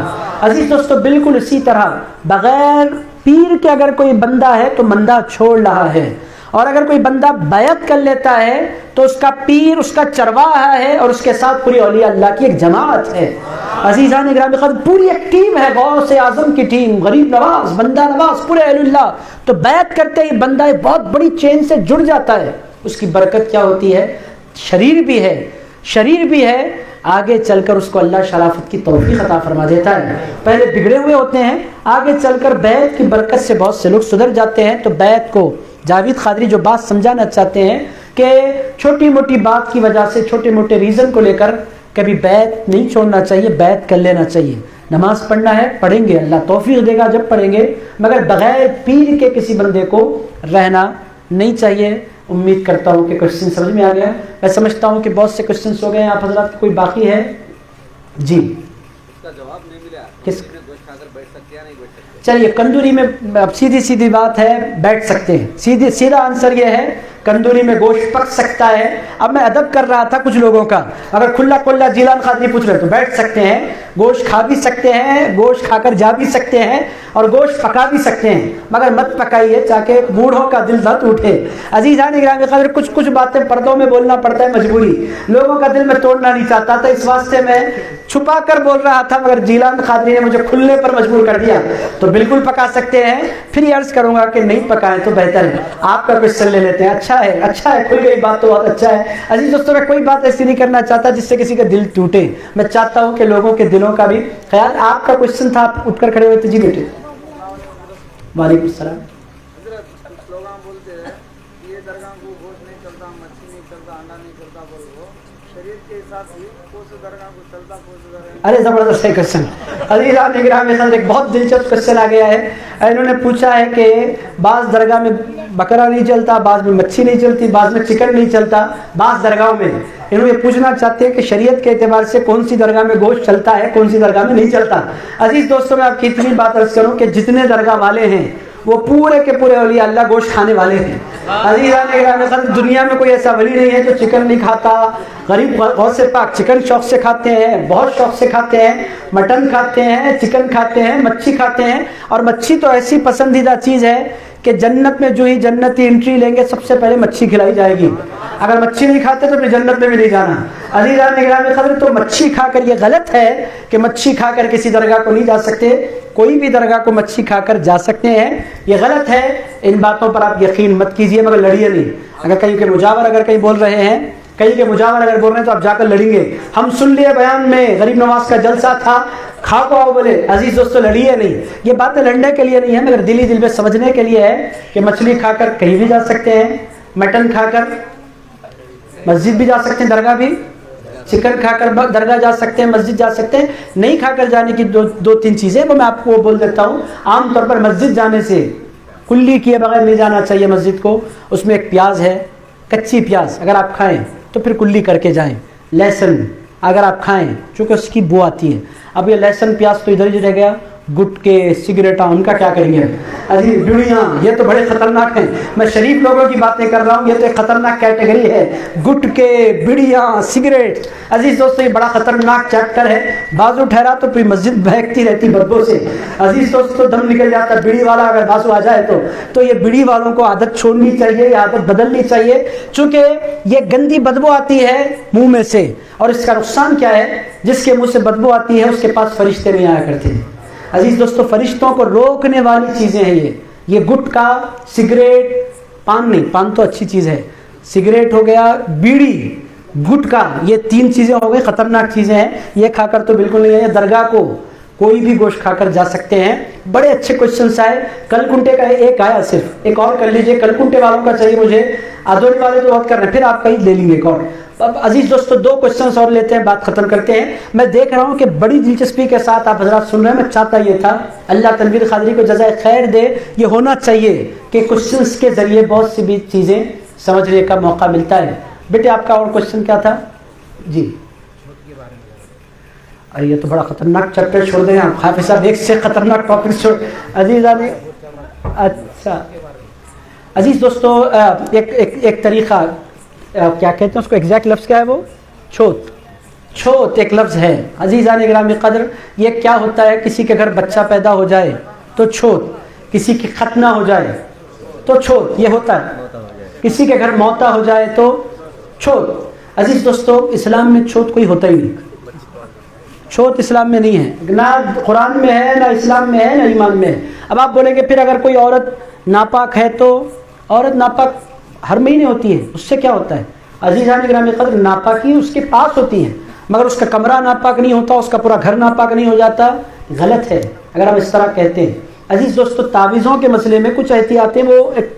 A: عزیز دوستو، بالکل اسی طرح بغیر پیر کے اگر کوئی بندہ ہے تو مندہ چھوڑ رہا ہے، اور اگر کوئی بندہ بیعت کر لیتا ہے تو اس کا پیر اس کا چرواہا ہے اور اس کے ساتھ پوری اولیاء اللہ کی ایک جماعت ہے۔ عزیزان گرامی قدر، پوری ایک ٹیم ہے، غوث اعظم کی ٹیم، غریب نواز، بندہ نواز، پورے اہل اللہ۔ تو بیعت کرتے ہی بندہ ایک بہت بڑی چین سے جڑ جاتا ہے، اس کی برکت کیا ہوتی ہے؟ شریر بھی ہے، آگے چل کر اس کو اللہ شرافت کی توفیق عطا فرما دیتا ہے۔ پہلے بگڑے ہوئے ہوتے ہیں، آگے چل کر بیعت کی برکت سے بہت سے لوگ سدھر جاتے ہیں۔ تو بیعت کو جاوید قادری جو بات سمجھانا چاہتے ہیں کہ چھوٹی موٹی بات کی وجہ سے، چھوٹے موٹے ریزن کو لے کر کبھی بیعت نہیں چھوڑنا چاہیے، بیعت کر لینا چاہیے۔ نماز پڑھنا ہے، پڑھیں گے، اللہ توفیق دے گا جب پڑھیں گے، مگر بغیر پیر کے کسی بندے کو رہنا نہیں چاہیے۔ امید کرتا ہوں کہ کوشچن سمجھ میں آ گیا۔ میں سمجھتا ہوں کہ بہت سے کوشچنس ہو گئے ہیں، آپ حضرات کوئی باقی ہے؟ جی،
D: اس کا جواب نہیں ملا،
A: کس
D: گوشت کھا کر بیٹھ سکتے یا نہیں بیٹھ سکتے؟
A: چلیے، کندوری میں اب سیدھی بات ہے، بیٹھ سکتے ہیں۔ سیدھا آنسر یہ ہے کندوری میں گوشت پک سکتا ہے۔ اب میں ادب کر رہا تھا کچھ لوگوں کا، اگر کھلا جیلان قادری پوچھ رہے تو بیٹھ سکتے ہیں، گوشت کھا بھی سکتے ہیں، گوشت کھا کر جا بھی سکتے ہیں، اور گوشت پکا بھی سکتے ہیں، مگر مت پکائیے تاکہ بوڑھوں کا دل نہ ٹوٹے۔ عزیزان گرامی قدر، کچھ باتیں پردوں میں بولنا پڑتا ہے، مجبوری، لوگوں کا دل میں توڑنا نہیں چاہتا تھا، اس واسطے میں چھپا کر بول رہا تھا، مگر جیلان قادری نے مجھے کھلنے پر مجبور کر دیا۔ تو بالکل پکا سکتے ہیں۔ پھر یہ عرض کروں گا کہ نہیں پکائیں تو بہتر ہے۔ آپ کا کوشچن لے لیتے ہیں، اچھا ہے، کھل گئی بات تو بہت اچھا ہے۔ عزیز دوستوں، میں کوئی بات ایسی نہیں کرنا چاہتا جس سے کسی کا دل ٹوٹے، میں چاہتا ہوں کہ لوگوں کے دلوں کا بھی خیال۔ آپ کا کوشچن تھا، آپ اٹھ کر کھڑے ہوئے تھے، جی بیٹے۔ وعلیکم السلام۔
D: حضرت کچھ لوگ بولتے ہیں یہ درگاہ کو گوشت نہیں چلتا، مچھلی نہیں چلتا، انڈا نہیں چلتا، بول وہ شریعت کے حساب سے کون سے درگاہ کو چلتا، کون سے درگاہ؟
A: ارے زبردست ہے کوشچن۔ عزیزان گرامی قدر، ایک بہت دلچسپ کوشچن آ گیا ہے۔ انہوں نے پوچھا ہے کہ بعض درگاہ میں بکرا نہیں چلتا، بعض میں مچھی نہیں چلتی، بعض میں چکن نہیں چلتا، بعض درگاہوں میں۔ انہوں یہ پوچھنا چاہتے ہیں کہ شریعت کے اعتبار سے کون سی درگاہ میں گوشت چلتا ہے، کون سی درگاہ میں نہیں چلتا۔ عزیز دوستوں، میں آپ کی اتنی بات عرض کروں کہ جتنے درگاہ والے ہیں وہ پورے کے پورے اولیاء اللہ گوشت کھانے والے ہیں۔ عزیزان گرامی قدر، دنیا میں کوئی ایسا ولی نہیں ہے جو چکن نہیں کھاتا۔ غریب غوث پاک چکن شوق سے کھاتے ہیں، بہت شوق سے کھاتے ہیں، مٹن کھاتے ہیں، چکن کھاتے ہیں، مچھی کھاتے ہیں، اور مچھی تو ایسی پسندیدہ چیز ہے کہ جنت میں جو ہی جنتی انٹری لیں گے سب سے پہلے مچھی کھلائی جائے گی۔ اگر مچھی نہیں کھاتے تو پھر جنت میں بھی نہیں جانا۔ عزیزان گرامی قدر، تو مچھی کھا کر یہ غلط ہے کہ مچھی کھا کر کسی درگاہ کو نہیں جا سکتے، کوئی بھی درگاہ کو مچھی کھا کر جا سکتے ہیں، یہ غلط ہے۔ ان باتوں پر آپ یقین مت کیجیے، مگر لڑیے نہیں۔ اگر کہیں کے مجاور اگر کہیں بول رہے ہیں، کہیں کے مجاور اگر بول رہے ہیں تو آپ جا کر لڑیں گے۔ ہم سن لیے بیان میں غریب نواز کا جلسہ تھا، کھا کو آؤ بولے۔ عزیز دوستو، لڑیے نہیں، یہ باتیں لڑنے کے لیے نہیں ہے، مگر دل میں سمجھنے کے لیے ہے کہ مچھلی کھا کر کہیں بھی جا سکتے ہیں، مٹن کھا کر مسجد بھی جا سکتے ہیں، درگاہ بھی، چکن کھا کر درگاہ جا سکتے ہیں، مسجد جا سکتے ہیں۔ نہیں کھا کر جانے کی دو تین چیزیں وہ میں آپ کو بول دیتا ہوں۔ عام طور پر مسجد جانے سے کلی کیے بغیر نہیں جانا چاہیے مسجد کو۔ اس میں ایک پیاز ہے، کچی پیاز، اگر آپ کھائیں تو پھر کلی کر کے جائیں۔ لہسن اگر آپ کھائیں، چونکہ اس کی بو آتی ہے۔ اب یہ لہسن پیاز تو ادھر ہی رہ گیا، گٹکے سگریٹاں ان کا کیا کریں گے؟ عزیز بیڑیاں، یہ تو بڑے خطرناک ہیں۔ میں شریف لوگوں کی باتیں کر رہا ہوں، یہ تو ایک خطرناک کیٹیگری ہے، گٹکے، بیڑیاں، سگریٹ۔ عزیز دوستو، یہ بڑا خطرناک چیپٹر ہے۔ بازو ٹھہرا تو پوری مسجد بہکتی رہتی بدبو سے۔ عزیز دوستو، دم نکل جاتا ہے۔ بیڑی والا اگر بازو آ جائے تو یہ بیڑی والوں کو عادت چھوڑنی چاہیے، یہ عادت بدلنی چاہیے، چونکہ یہ گندی بدبو آتی ہے منہ میں سے، اور اس کا نقصان کیا ہے؟ جس کے منہ سے بدبو آتی ہے اس کے پاس فرشتے نہیں آیا کرتے۔ عزیز دوستو، فرشتوں کو روکنے والی چیزیں ہیں یہ گٹکا، سگریٹ، پان نہیں، پان تو اچھی چیز ہے، سگریٹ ہو گیا، بیڑی، گٹکا، یہ تین چیزیں ہو گئی، خطرناک چیزیں ہیں۔ یہ کھا کر تو بالکل نہیں ہے۔ درگاہ کو کوئی بھی گوشت کھا کر جا سکتے ہیں، بڑے اچھے کوشچنس آئے. کل کنٹے کا ایک آیا صرف, ایک اور کر لیجئے. کل کنٹے والوں کا چاہیے مجھے, آدھوری والے تو بہت کر رہے ہیں, پھر آپ کہیں لے لیں گے ایک اور. اب عزیز دوستو 2 کوشچنس اور لیتے ہیں, بات ختم کرتے ہیں. میں دیکھ رہا ہوں کہ بڑی دلچسپی کے ساتھ آپ حضرات سن رہے ہیں. میں چاہتا یہ تھا, اللہ تنویر قادری کو جزائے خیر دے, یہ ہونا چاہیے کہ کوشچنس کے ذریعے بہت سی بھی چیزیں سمجھنے کا موقع ملتا ہے. بیٹے آپ کا اور کوشچن کیا تھا؟ جی ارے یہ تو بڑا خطرناک چیپٹر چھوڑ دیں آپ حافظ صاحب, ایک سے خطرناک ٹاپک چھوڑ. عزیز آنے اچھا عزیز دوستو, ایک طریقہ کیا کہتے ہیں اس کو, ایگزیکٹ لفظ کیا ہے وہ, چھوت ایک لفظ ہے. عزیزان گرامی قدر, یہ کیا ہوتا ہے, کسی کے گھر بچہ پیدا ہو جائے تو چھوت, کسی کی ختنہ ہو جائے تو چھوت, یہ ہوتا ہے. کسی کے گھر موتا ہو جائے تو چھوت. عزیز دوستو اسلام میں چھوت کوئی ہوتا ہی نہیں, چھوت اسلام میں نہیں ہے, نہ قرآن میں ہے, نہ اسلام میں ہے, نہ ایمان میں ہے. اب آپ بولیں گے پھر اگر کوئی عورت ناپاک ہے تو عورت ناپاک ہر مہینے ہوتی ہے, اس سے کیا ہوتا ہے؟ عزیزان گرامی قدر ناپاکی اس کے پاس ہوتی ہے, مگر اس کا کمرہ ناپاک نہیں ہوتا, اس کا پورا گھر ناپاک نہیں ہو جاتا. غلط ہے اگر ہم اس طرح کہتے ہیں. عزیز دوستو تعویذوں کے مسئلے میں کچھ احتیاطیں, وہ ایک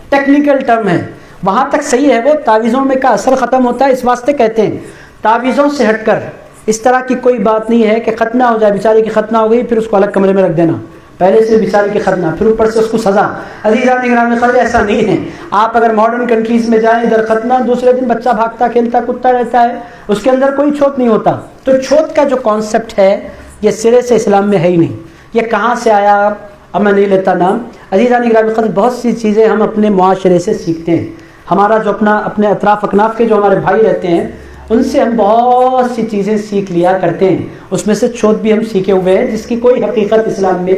A: ٹیکنیکل ٹرم ہے, وہاں تک صحیح ہے, وہ تعویذوں میں کا اثر ختم ہوتا ہے, اس واسطے کہتے ہیں. تعویذوں سے ہٹ کر اس طرح کی کوئی بات نہیں ہے کہ ختنہ ہو جائے, بیچارے کی ختنہ ہو گئی پھر اس کو الگ کمرے میں رکھ دینا, پہلے سے بیچارے کی ختنہ, پھر اوپر سے اس کو سزا. عزیزان گرامی قدر ایسا نہیں ہے. آپ اگر ماڈرن کنٹریز میں جائیں, ادھر ختنہ, دوسرے دن بچہ بھاگتا کھیلتا کودتا رہتا ہے, اس کے اندر کوئی چھوت نہیں ہوتا. تو چھوت کا جو کانسیپٹ ہے یہ سرے سے اسلام میں ہے ہی نہیں. یہ کہاں سے آیا, اب میں نہیں لیتا نام. عزیزان گرامی قدر بہت سی چیزیں ہم اپنے معاشرے سے سیکھتے ہیں. ہمارا جو اپنے اطراف اکناف کے جو ہمارے بھائی رہتے ہیں ان سے ہم بہت سی چیزیں سیکھ لیا کرتے ہیں. اس میں سے چھوت بھی ہم سیکھے ہوئے ہیں, جس کی کوئی حقیقت اسلام میں.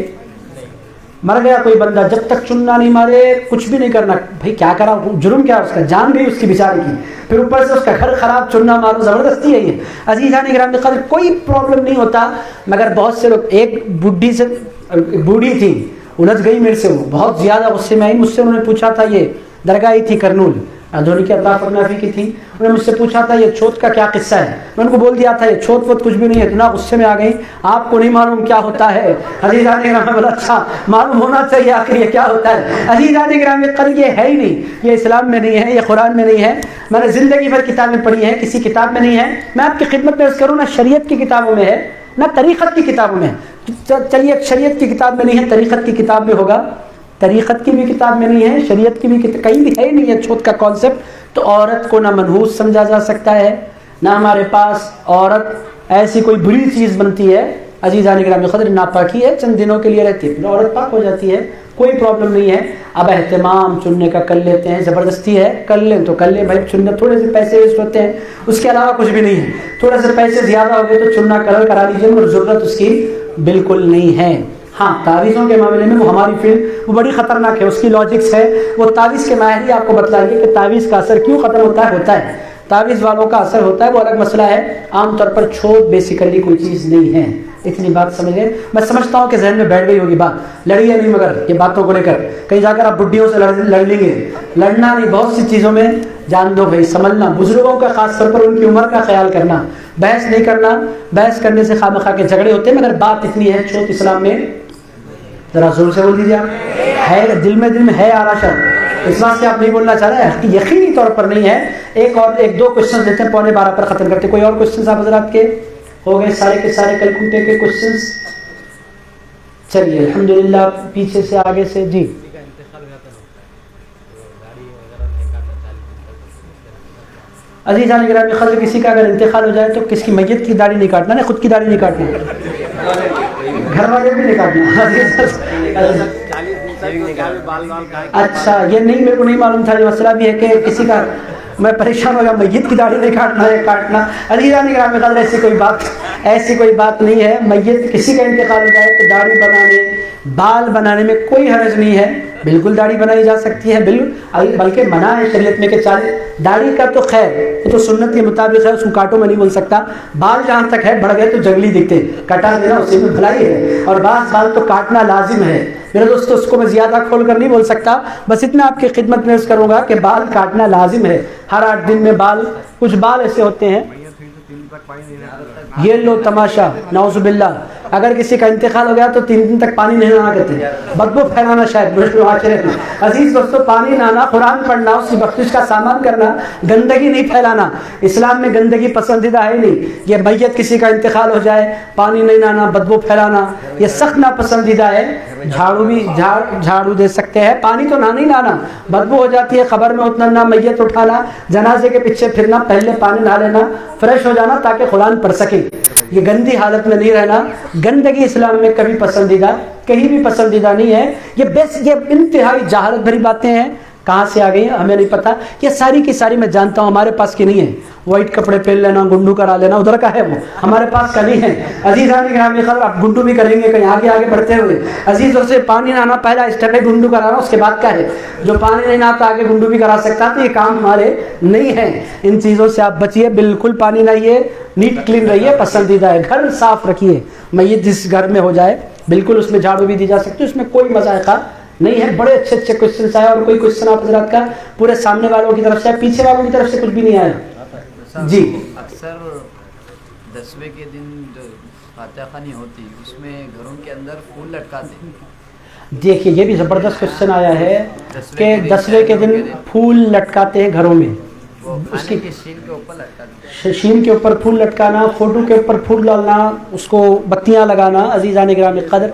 A: مر گیا کوئی بندہ, جب تک چننا نہیں مارے کچھ بھی نہیں کرنا. بھائی کیا کرا, جرم کیا اس کا, جان گئی اس کی بیچارے کی, پھر اوپر سے اس کا گھر خراب, چننا مارو, زبردستی ہے یہ. عزیزان گرامی قدر کوئی پرابلم نہیں ہوتا, مگر بہت سے لوگ, ایک بوڑھی تھی, الجھ گئی میرے سے, وہ بہت زیادہ غصے میں آئی مجھ سے. انہوں نے پوچھا تھا, یہ درگاہ تھی کرنول, دھونی کے اطراف اکنافی کی تھی, انہوں نے مجھ سے پوچھا تھا یہ چھوت کا کیا قصہ ہے. میں ان کو بول دیا تھا یہ چھوت ووت کچھ بھی نہیں ہے. اتنا غصے میں آ گئی, آپ کو نہیں معلوم کیا ہوتا ہے. عزیزان گرامی قدر اچھا معلوم ہونا چاہیے آخر یہ کیا ہوتا ہے. عزیزان گرامی قدر یہ ہے ہی نہیں, یہ اسلام میں نہیں ہے, یہ قرآن میں نہیں ہے. میں نے زندگی بھر کتابیں پڑھی ہیں, کسی کتاب میں نہیں ہے. میں آپ کی خدمت میں عرض کروں, نہ شریعت کی کتابوں میں ہے, نہ طریقت کی کتابوں میں. چلیے شریعت کی کتاب میں نہیں ہے, طریقت کی کتاب میں ہوگا. طریقت کی بھی کتاب میں نہیں ہے, شریعت کی بھی کہیں بھی ہے نہیں ہے چھوت کا کانسیپٹ. تو عورت کو نہ منحوس سمجھا جا سکتا ہے, نہ ہمارے پاس عورت ایسی کوئی بری چیز بنتی ہے. عزیزان گرامی قدر ناپاکی ہے, چند دنوں کے لیے رہتی ہے, پھر عورت پاک ہو جاتی ہے, کوئی پرابلم نہیں ہے. اب اہتمام چننے کا کر لیتے ہیں, زبردستی ہے کر لیں تو کر لیں بھائی, چننا تھوڑے سے پیسے ویسٹ ہوتے ہیں, اس کے علاوہ کچھ بھی نہیں ہے. تھوڑے سے پیسے زیادہ ہو گئے تو چننا کلر کرا لیجیے, مگر ضرورت اس کی بالکل نہیں ہے. ہاں تعویذوں کے معاملے میں وہ ہماری فیلڈ وہ بڑی خطرناک ہے, اس کی لاجکس ہے, وہ تعویذ کے ماہر ہی آپ کو بتلائیں گے کہ تعویذ کا اثر کیوں ختم ہوتا ہے. تعویذ والوں کا اثر ہوتا ہے, وہ الگ مسئلہ ہے. عام طور پر چھوت بیسیکلی کوئی چیز نہیں ہے. اتنی بات سمجھ گئے. میں سمجھتا ہوں کہ ذہن میں بیٹھ گئی ہوگی بات, لڑیے نہیں مگر یہ باتوں کو لے کر کہیں جا کر آپ بڈھیوں سے لڑ لیں گے. لڑنا نہیں, بہت سی چیزوں میں جان دو بھائی, سمجھنا, بزرگوں کا خاص طور پر ان کی عمر کا خیال کرنا, بحث نہیں کرنا. بحث کرنے سے خواہ کے جھگڑے ہوتے ہیں. مگر بات اتنی ہے, چھوت اسلام میں, ذرا زور سے بول دیجیے, ہے دل میں ہے آراشر, اس بات سے آپ نہیں بولنا چاہ رہے ہیں, یقینی طور پر نہیں ہے. ایک دو کوشچن دیتے ہیں, 11:15 پر ختم کرتے. کوئی اور کوشچن آپ حضرات کے ہو گئے سارے کے سارے کلکوٹے کے کوشچنس. چلیے الحمدللہ, پیچھے سے آگے سے. جی عزیزان گرامی قدر, کسی کا اگر انتقال ہو جائے تو کس کی میت کی داڑھی نہیں کاٹنا, نہیں خود کی داڑھی نہیں کاٹنا, گھر والے بھی نہیں کاٹنا. اچھا یہ نہیں, میرے کو نہیں معلوم تھا. یہ مسئلہ بھی ہے کہ کسی کا, میں پریشان ہو گیا, میت کی داڑھی نہیں کاٹنا ہے کاٹنا. عزیزان گرامی قدر ایسی کوئی بات نہیں ہے. میت کسی کا انتقال ہو جائے تو داڑھی بنانے, بال بنانے میں کوئی حرج نہیں ہے, بالکل داڑھی بنائی جا سکتی ہے, بلکہ منع ہے شریعت میں کہ داڑھی کا تو خیر وہ تو سنت کے مطابق ہے, اس کو کاٹو میں نہیں بول سکتا. بال جہاں تک ہے بڑھ گئے تو جنگلی دکھتے, کٹا دینا اسی میں بھلائی ہے, اور بعض بال تو کاٹنا لازم ہے. میرے دوستو اس کو میں زیادہ کھول کر نہیں بول سکتا, بس اتنا آپ کی خدمت میں عرض کروں گا کہ بال کاٹنا لازم ہے. ہر 8 دن میں بال, کچھ بال ایسے ہوتے ہیں, یہ لو تماشا, نعوذ باللہ. اگر کسی کا انتقال ہو گیا تو 3 دن تک پانی نہیں لانا کہتے ہیں، بدبو پھیلانا شاید معاشرے میں۔ عزیز دوستو، پانی لانا، قرآن پڑھنا، اس کی بخشش کا سامان کرنا، گندگی نہیں پھیلانا۔ اسلام میں گندگی پسندیدہ ہے نہیں، یہ میت کسی کا انتقال ہو جائے پانی نہیں لانا، بدبو پھیلانا، یہ سخت ناپسندیدہ ہے۔ جھاڑو بھی جھاڑو دے سکتے ہیں، پانی تو نہ نہیں لانا، بدبو ہو جاتی ہے، قبر میں اترنا، میت اٹھانا، جنازے کے پیچھے پھرنا، پہلے پانی نہ لینا، فریش ہو جانا تاکہ قرآن پڑھ سکے۔ یہ گندی حالت میں نہیں رہنا، گندگی اسلام میں کبھی پسندیدہ، کہیں بھی پسندیدہ نہیں ہے۔ یہ انتہائی جہالت بھری باتیں ہیں، کہاں سے آ گئی ہمیں نہیں پتا، یہ ساری کی ساری میں جانتا ہوں ہمارے پاس کی نہیں ہے۔ وائٹ کپڑے پہن لینا، گنڈو کرا لینا، ادھر کا ہے وہ، ہمارے پاس کا نہیں ہے۔ عزیزان گرامی قدر، آپ گنڈو بھی کریں گے کہیں آگے آگے بڑھتے ہوئے۔ عزیزوں سے پانی نہانا پہلا اسٹیپ ہے، گنڈو کرانا اس کے بعد کا ہے۔ جو پانی نہیں نہاتا آگے گنڈو بھی کرا سکتا، تو یہ کام ہمارے نہیں ہے۔ ان چیزوں سے آپ بچیے، بالکل پانی نہائیے، نیٹ کلین رہیے، پسندیدہ ہے۔ گھر صاف رکھیے، میت جس گھر میں ہو جائے بالکل اس میں جھاڑو بھی دی جا سکتی ہے، اس میں کوئی مذائقہ نہیں ہے۔ بڑے اچھے اچھے کوشچنس آئے، اور کوئی کوشچن آپ حضرات کا پورے سامنے والوں کی طرف سے، پیچھے والوں کی طرف سے کچھ بھی نہیں آیا؟ جی،
E: اکثر 10ویں کے دن جو فاتحہ خوانی ہوتی اس میں گھروں کے اندر پھول لٹکاتے ہیں۔
A: دیکھیے یہ بھی زبردست کوشچن آیا ہے کہ 10ویں کے دن پھول لٹکاتے ہیں گھروں میں، اس کی
E: شین کے اوپر لٹکاتے ہیں،
A: شین کے اوپر پھول لٹکانا، فوٹو کے اوپر پھول ڈالنا، اس کو بتیاں لگانا، عزیزان گرامی قدر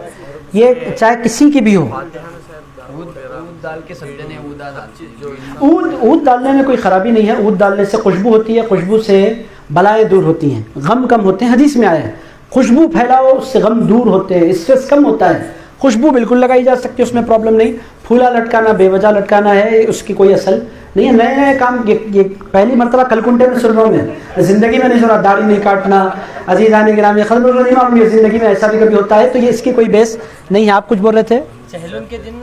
A: یہ چاہے کسی کی بھی ہو۔
E: اود ڈال کے سب جنے اودا ڈالتے ہیں۔
A: اود ڈالنے میں کوئی خرابی نہیں ہے، اود ڈالنے سے خوشبو ہوتی ہے، خوشبو سے بلائیں دور ہوتی ہیں، غم کم ہوتے ہیں، حدیث میں آیا ہے خوشبو پھیلاؤ اس سے غم دور ہوتے ہیں، اسٹریس کم ہوتا ہے۔ خوشبو بالکل لگائی جا سکتی ہے، اس میں پرابلم نہیں۔ پھولا لٹکانا بے وجہ لٹکانا ہے، اس کی کوئی اصل نہیں ہے۔ نئے نئے کام یہ پہلی مرتبہ کلکنٹے میں سن رہا ہوں میں، زندگی میں نہیں سنا، داڑھی نہیں کاٹنا، عزیزان گرامی قدر نہیں معلوم، زندگی میں ایسا بھی کبھی ہوتا ہے، تو یہ اس کی کوئی بیس نہیں ہے۔ آپ کچھ بول رہے تھے؟
B: چہلم کے دن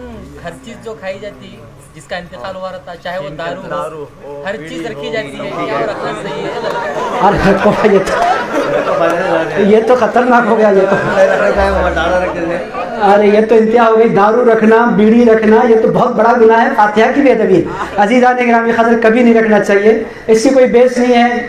B: ہر چیز جو کھائی جاتی ہے، جس کا انتقال ہوا رہتا ہے، چاہے وہ دارو ہو، ہر چیز رکھی جاتی ہے، کیا وہ رکھنا صحیح ہے؟
A: یہ تو خطرناک ہو گیا، یہ تو ارے یہ تو انتہا ہو گئی۔ دارو رکھنا، بیڑی رکھنا، یہ تو بہت بڑا گناہ ہے، فاتحہ کی بے ادبی۔ عزیزان گرامی قدر کبھی نہیں رکھنا چاہیے، اس کی کوئی بیس نہیں ہے،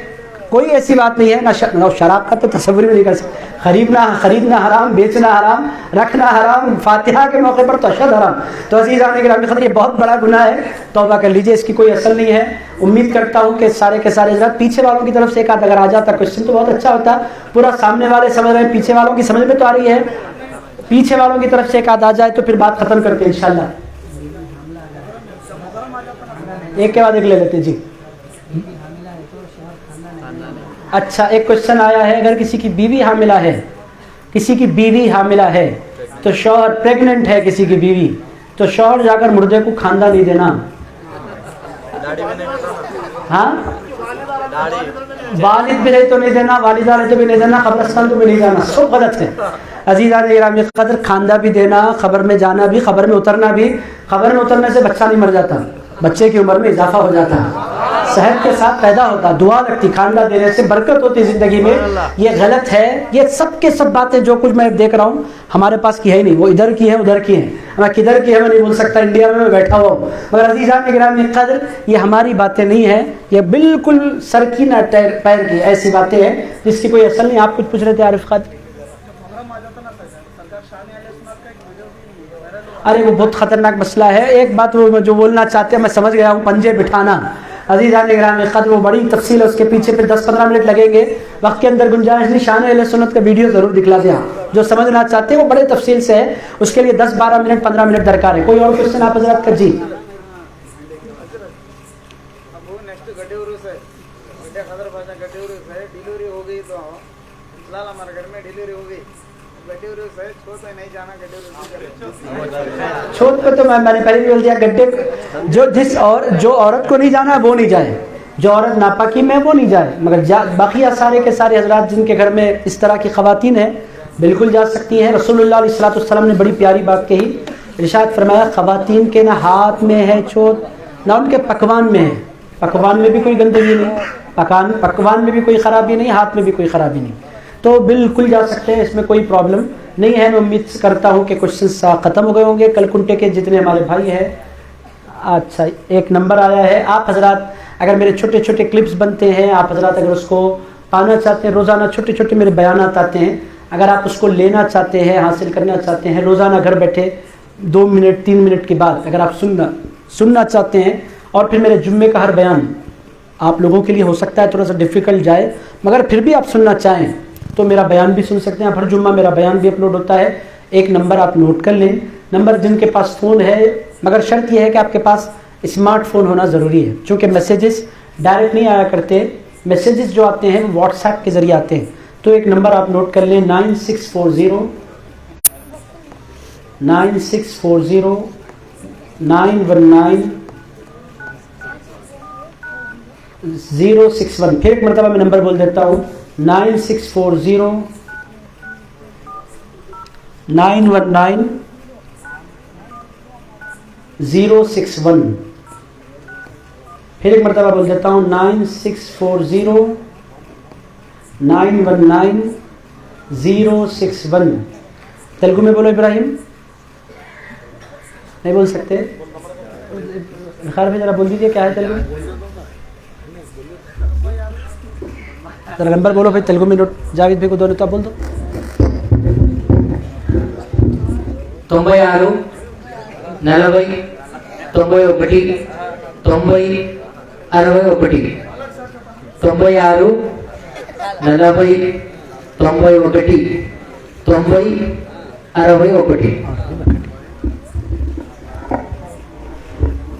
A: کوئی ایسی بات نہیں ہے۔ نہ شراب کا تو تصور بھی نہیں کر سکتے، خریدنا حرام، بیچنا حرام، رکھنا حرام، فاتحہ کے موقع پر تو اشد حرام۔ تو عزیزان گرامی قدر یہ بہت بڑا گناہ ہے، توبہ کر لیجئے، اس کی کوئی اصل نہیں ہے۔ امید کرتا ہوں کہ سارے کے سارے حضرات، پیچھے والوں کی طرف سے ایک آدھ اگر آ جاتا کوشچن تو بہت اچھا ہوتا، پورا سامنے والے سمجھ رہے ہیں، پیچھے والوں کی سمجھ میں تو آ رہی ہے، پیچھے والوں کی طرف سے ایک آدھ آ جائے تو پھر بات ختم کرتے ہیں انشاءاللہ۔ ایک کے بعد ایک لے لیتے جی۔ اچھا، ایک کوشچن آیا ہے، اگر کسی کی بیوی حاملہ ہے، کسی کی بیوی حاملہ ہے تو شوہر پریگننٹ ہے، کسی کی بیوی، تو شوہر جا کر مردے کو کھاندہ نہیں دینا، ہاں والد بھی نہیں تو نہیں دینا، والدہ رہے تو بھی نہیں دینا، قبرستان تو بھی نہیں جانا، سب غلط ہے۔ عزیزان گرامی قدر کھاندہ بھی دینا، قبر میں جانا بھی، قبر میں اترنا بھی، قبر میں اترنے سے بچہ نہیں مر جاتا، بچے کی عمر میں اضافہ ہو جاتا ہے، صحت کے ساتھ پیدا ہوتا، دعا لگتی، کھاندہ دینے سے برکت ہوتی زندگی میں۔ یہ غلط ہے، یہ سب کے سب باتیں جو کچھ میں دیکھ رہا ہوں ہمارے پاس کی ہے ہی نہیں، وہ ادھر کی ہے ادھر کی ہے، میں کدھر کی ہے میں نہیں بول سکتا، انڈیا میں بیٹھا ہوا ہوں، مگر عزیزان گرامی قدر یہ ہماری باتیں نہیں ہیں، یہ بالکل سر کی نہ پیر کی ایسی باتیں ہیں جس کی کوئی اصل نہیں۔ آپ کچھ پوچھ رہے تھے عارف قادری؟ ارے وہ بہت خطرناک مسئلہ ہے، ایک بات وہ جو بولنا چاہتے ہیں میں سمجھ گیا ہوں، پنجے بٹھانا، عزیزان گرامی قدر وہ بڑی تفصیل ہے، اس کے پیچھے پھر 10-15 منٹ لگیں گے، وقت کے اندر گنجائش نہیں۔ شان اہل سنت کا ویڈیو ضرور دکھلا دیں، جو سمجھنا چاہتے ہیں وہ بڑے تفصیل سے ہے، اس کے لیے 10-12 منٹ 15 منٹ درکار ہے۔ کوئی اور کوشچن آپ حضرات کا؟ جی
D: ڈیلیوری ہو گئی تو فی الحال ہمارے گھر میں ڈیلیوری ہو گئی،
A: چھوٹ پہ تو میں نے پہلے بھی بول دیا، گڈھے جو عورت کو نہیں جانا ہے وہ نہیں جائے، جو عورت ناپاکی میں وہ نہیں جائے، مگر باقی سارے کے سارے حضرات جن کے گھر میں اس طرح کی خواتین ہیں بالکل جا سکتی ہیں۔ رسول اللہ علیہ السلام نے بڑی پیاری بات کہی، ارشاد فرمایا خواتین کے نہ ہاتھ میں ہے چھوٹ نہ ان کے پکوان میں ہے، پکوان میں بھی کوئی گندگی نہیں، پکوان میں بھی کوئی خرابی نہیں، ہاتھ میں بھی کوئی خرابی نہیں، تو بالکل جا سکتے ہیں، اس میں کوئی پرابلم نہیں ہے۔ میں امید کرتا ہوں کہ کوشچنس ختم ہو گئے ہوں گے، کلکنٹے کے جتنے ہمارے بھائی ہیں۔ اچھا، ایک نمبر آیا ہے، آپ حضرات اگر میرے چھوٹے چھوٹے کلپس بنتے ہیں، آپ حضرات اگر اس کو پانا چاہتے ہیں، روزانہ چھوٹے چھوٹے میرے بیانات آتے ہیں، اگر آپ اس کو لینا چاہتے ہیں، حاصل کرنا چاہتے ہیں، روزانہ گھر بیٹھے 2 منٹ 3 منٹ کے بعد اگر آپ سننا چاہتے ہیں، اور پھر میرے جمعے کا ہر بیان آپ لوگوں کے لیے ہو سکتا ہے تھوڑا سا ڈیفیکلٹ جائے، مگر پھر بھی آپ سننا چاہیں تو میرا بیان بھی سن سکتے ہیں. ہر جمعہ میرا بیان بھی اپلوڈ ہوتا ہے. ایک نمبر آپ نوٹ کر لیں، نمبر جن کے پاس فون ہے، مگر شرط یہ ہے کہ آپ کے پاس اسمارٹ فون ہونا ضروری ہے، چونکہ میسیجز ڈائریکٹ نہیں آیا کرتے، میسیجز جو آتے ہیں وہ واٹس ایپ کے ذریعے آتے ہیں. تو ایک نمبر آپ نوٹ کر لیں 9640 919 061. پھر ایک مرتبہ میں نمبر بول دیتا ہوں 9640 919 061. پھر ایک مرتبہ بول دیتا ہوں 9640 919 061. تیلگو میں بولو ابراہیم، نہیں بول سکتے؟ خیر بھائی ذرا بول دیجیے کیا ہے تیلگو میں، ذرا نمبر بولو بھائی تیلگو میں. نوٹ جاوید بھائی کو دو، تو آپ بول دو.
F: 96 40 91 90 61 96 40 91 90 61.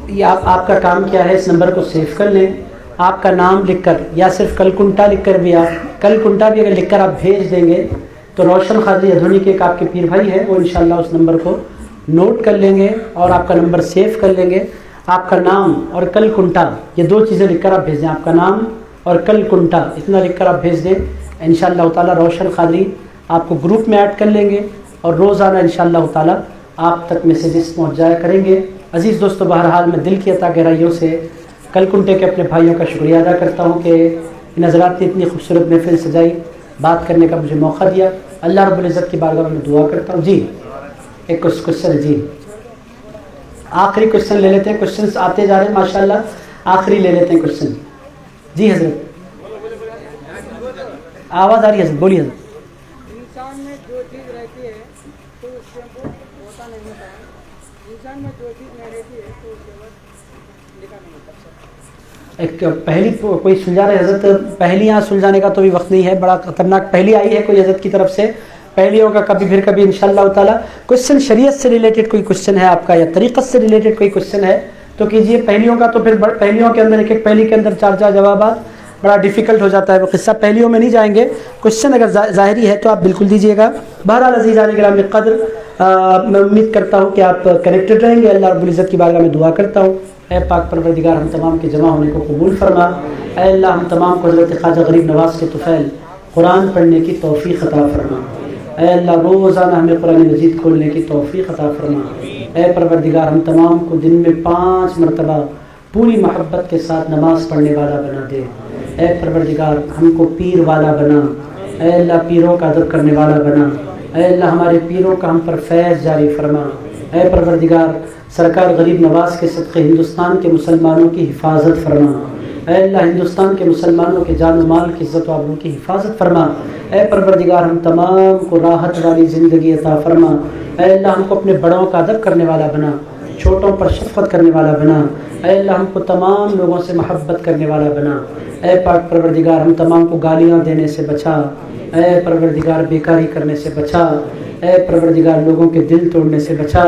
A: یہ آپ کا کام کیا ہے، اس نمبر کو سیو کر لیں. آپ کا نام لکھ کر یا صرف کل کنٹا لکھ کر بھی، آپ کل کنٹا بھی اگر لکھ کر آپ بھیج دیں گے تو روشن قادری ادھونی کے ایک آپ کے پیر بھائی ہیں، وہ انشاءاللہ اس نمبر کو نوٹ کر لیں گے اور آپ کا نمبر سیو کر لیں گے. آپ کا نام اور کل کنٹا یہ 2 چیزیں لکھ کر آپ بھیج دیں. آپ کا نام اور کل کنٹا اتنا لکھ کر آپ بھیج دیں. انشاءاللہ تعالی روشن قادری آپ کو گروپ میں ایڈ کر لیں گے اور روزانہ انشاءاللہ تعالی آپ تک میسیجز پہنچ جایا کریں گے. عزیز دوستو، بہرحال میں دل کی عطا گہرائیوں سے کل کنٹے کے اپنے بھائیوں کا شکریہ ادا کرتا ہوں کہ ان حضرات نے اتنی خوبصورت محفل سجائی، بات کرنے کا مجھے موقع دیا. اللہ رب العزت کی بارگاہ میں دعا کرتا ہوں. جی ایک کوشچن، جی آخری کوشچن لے لیتے ہیں. کوشچنس آتے جا رہے ہیں ماشاءاللہ، آخری لے لیتے ہیں کوشچن. جی حضرت آواز آ رہی ہے حضرت، بولیے حضرت.
D: انسان میں جو چیز رہتی ہے تو اس کے وہ ہوتا نہیں ہوتا ہے، انسان میں جو چیز نہیں رہتی ہے تو اس کے بعد لکھا نہیں ہوتا.
A: ایک پہلی کوئی سلجھا رہے حضرت، پہلیاں سلجھانے کا تو بھی وقت نہیں ہے، بڑا خطرناک پہلی آئی ہے کوئی حضرت کی طرف سے. پہلیوں کا کبھی پھر کبھی انشاءاللہ تعالی کوشچن شریعت سے ریلیٹڈ کوئی کوشچن ہے آپ کا یا طریقت سے ریلیٹڈ کوئی کوشچن ہے تو کیجئے. پہلیوں کا تو پھر پہلیوں کے اندر ایک پہلی کے اندر 4 جوابات، بڑا ڈیفیکلٹ ہو جاتا ہے وہ قصہ. پہلیوں میں نہیں جائیں گے. کوشچن اگر ظاہری ہے تو آپ بالکل دیجیے گا. بہرحال عزیزان گرامی قدر، میں امید کرتا ہوں کہ آپ کنیکٹڈ رہیں گے. اللہ رب العزت کی بارگاہ میں دعا کرتا ہوں، اے پاک پروردگار ہم تمام کے جمع ہونے کو قبول فرما. اے اللہ ہم تمام کو حضرت خواجہ غریب نواز کے طفیل قرآن پڑھنے کی توفیق عطا فرما. اے اللہ روزانہ ہمیں قرآن مجید کھولنے کی توفیق عطا فرما. اے پروردگار ہم تمام کو دن میں 5 مرتبہ پوری محبت کے ساتھ نماز پڑھنے والا بنا دے. اے پروردگار ہم کو پیر والا بنا. اے اللہ پیروں کا ادب کرنے والا بنا. اے اللہ ہمارے پیروں کا ہم پر فیض جاری فرما. اے پروردگار سرکار غریب نواز کے صدقے ہندوستان کے مسلمانوں کی حفاظت فرما. اے اللہ ہندوستان کے مسلمانوں کے جان و مال کی عزت و آبرو کی حفاظت فرما. اے پروردگار ہم تمام کو راحت والی زندگی عطا فرما. اے اللہ ہم کو اپنے بڑوں کا ادب کرنے والا بنا، چھوٹوں پر شفقت کرنے والا بنا. اے اللہ ہم کو تمام لوگوں سے محبت کرنے والا بنا. اے پاک پروردگار ہم تمام کو گالیاں دینے سے بچا. اے پروردگار بیکاری کرنے سے بچا. اے پروردگار لوگوں کے دل توڑنے سے بچا.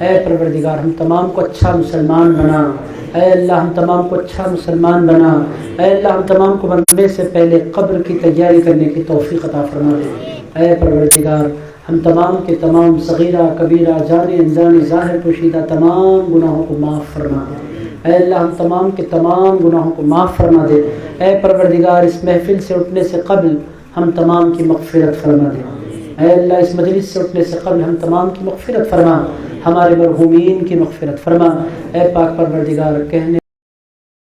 A: اے پروردگار ہم تمام کو اچھا مسلمان بنا. اے اللہ ہم تمام کو اچھا مسلمان بنا. اے اللہ ہم تمام کو مرنے سے پہلے قبر کی تیاری کرنے کی توفیق عطا فرما دے. اے پروردگار ہم تمام کے تمام صغیرہ کبیرہ جانے انجانے ظاہر پوشیدہ تمام گناہوں کو معاف فرما دے. اے اللہ ہم تمام کے تمام گناہوں کو معاف فرما دے. اے پروردگار اس محفل سے اٹھنے سے قبل ہم تمام کی مغفرت فرما دے. اے اللہ اس مجلس سے اٹھنے سے قبل ہم تمام کی مغفرت فرما، ہمارے مرحومین کی مغفرت فرما. اے پاک پروردگار کہنے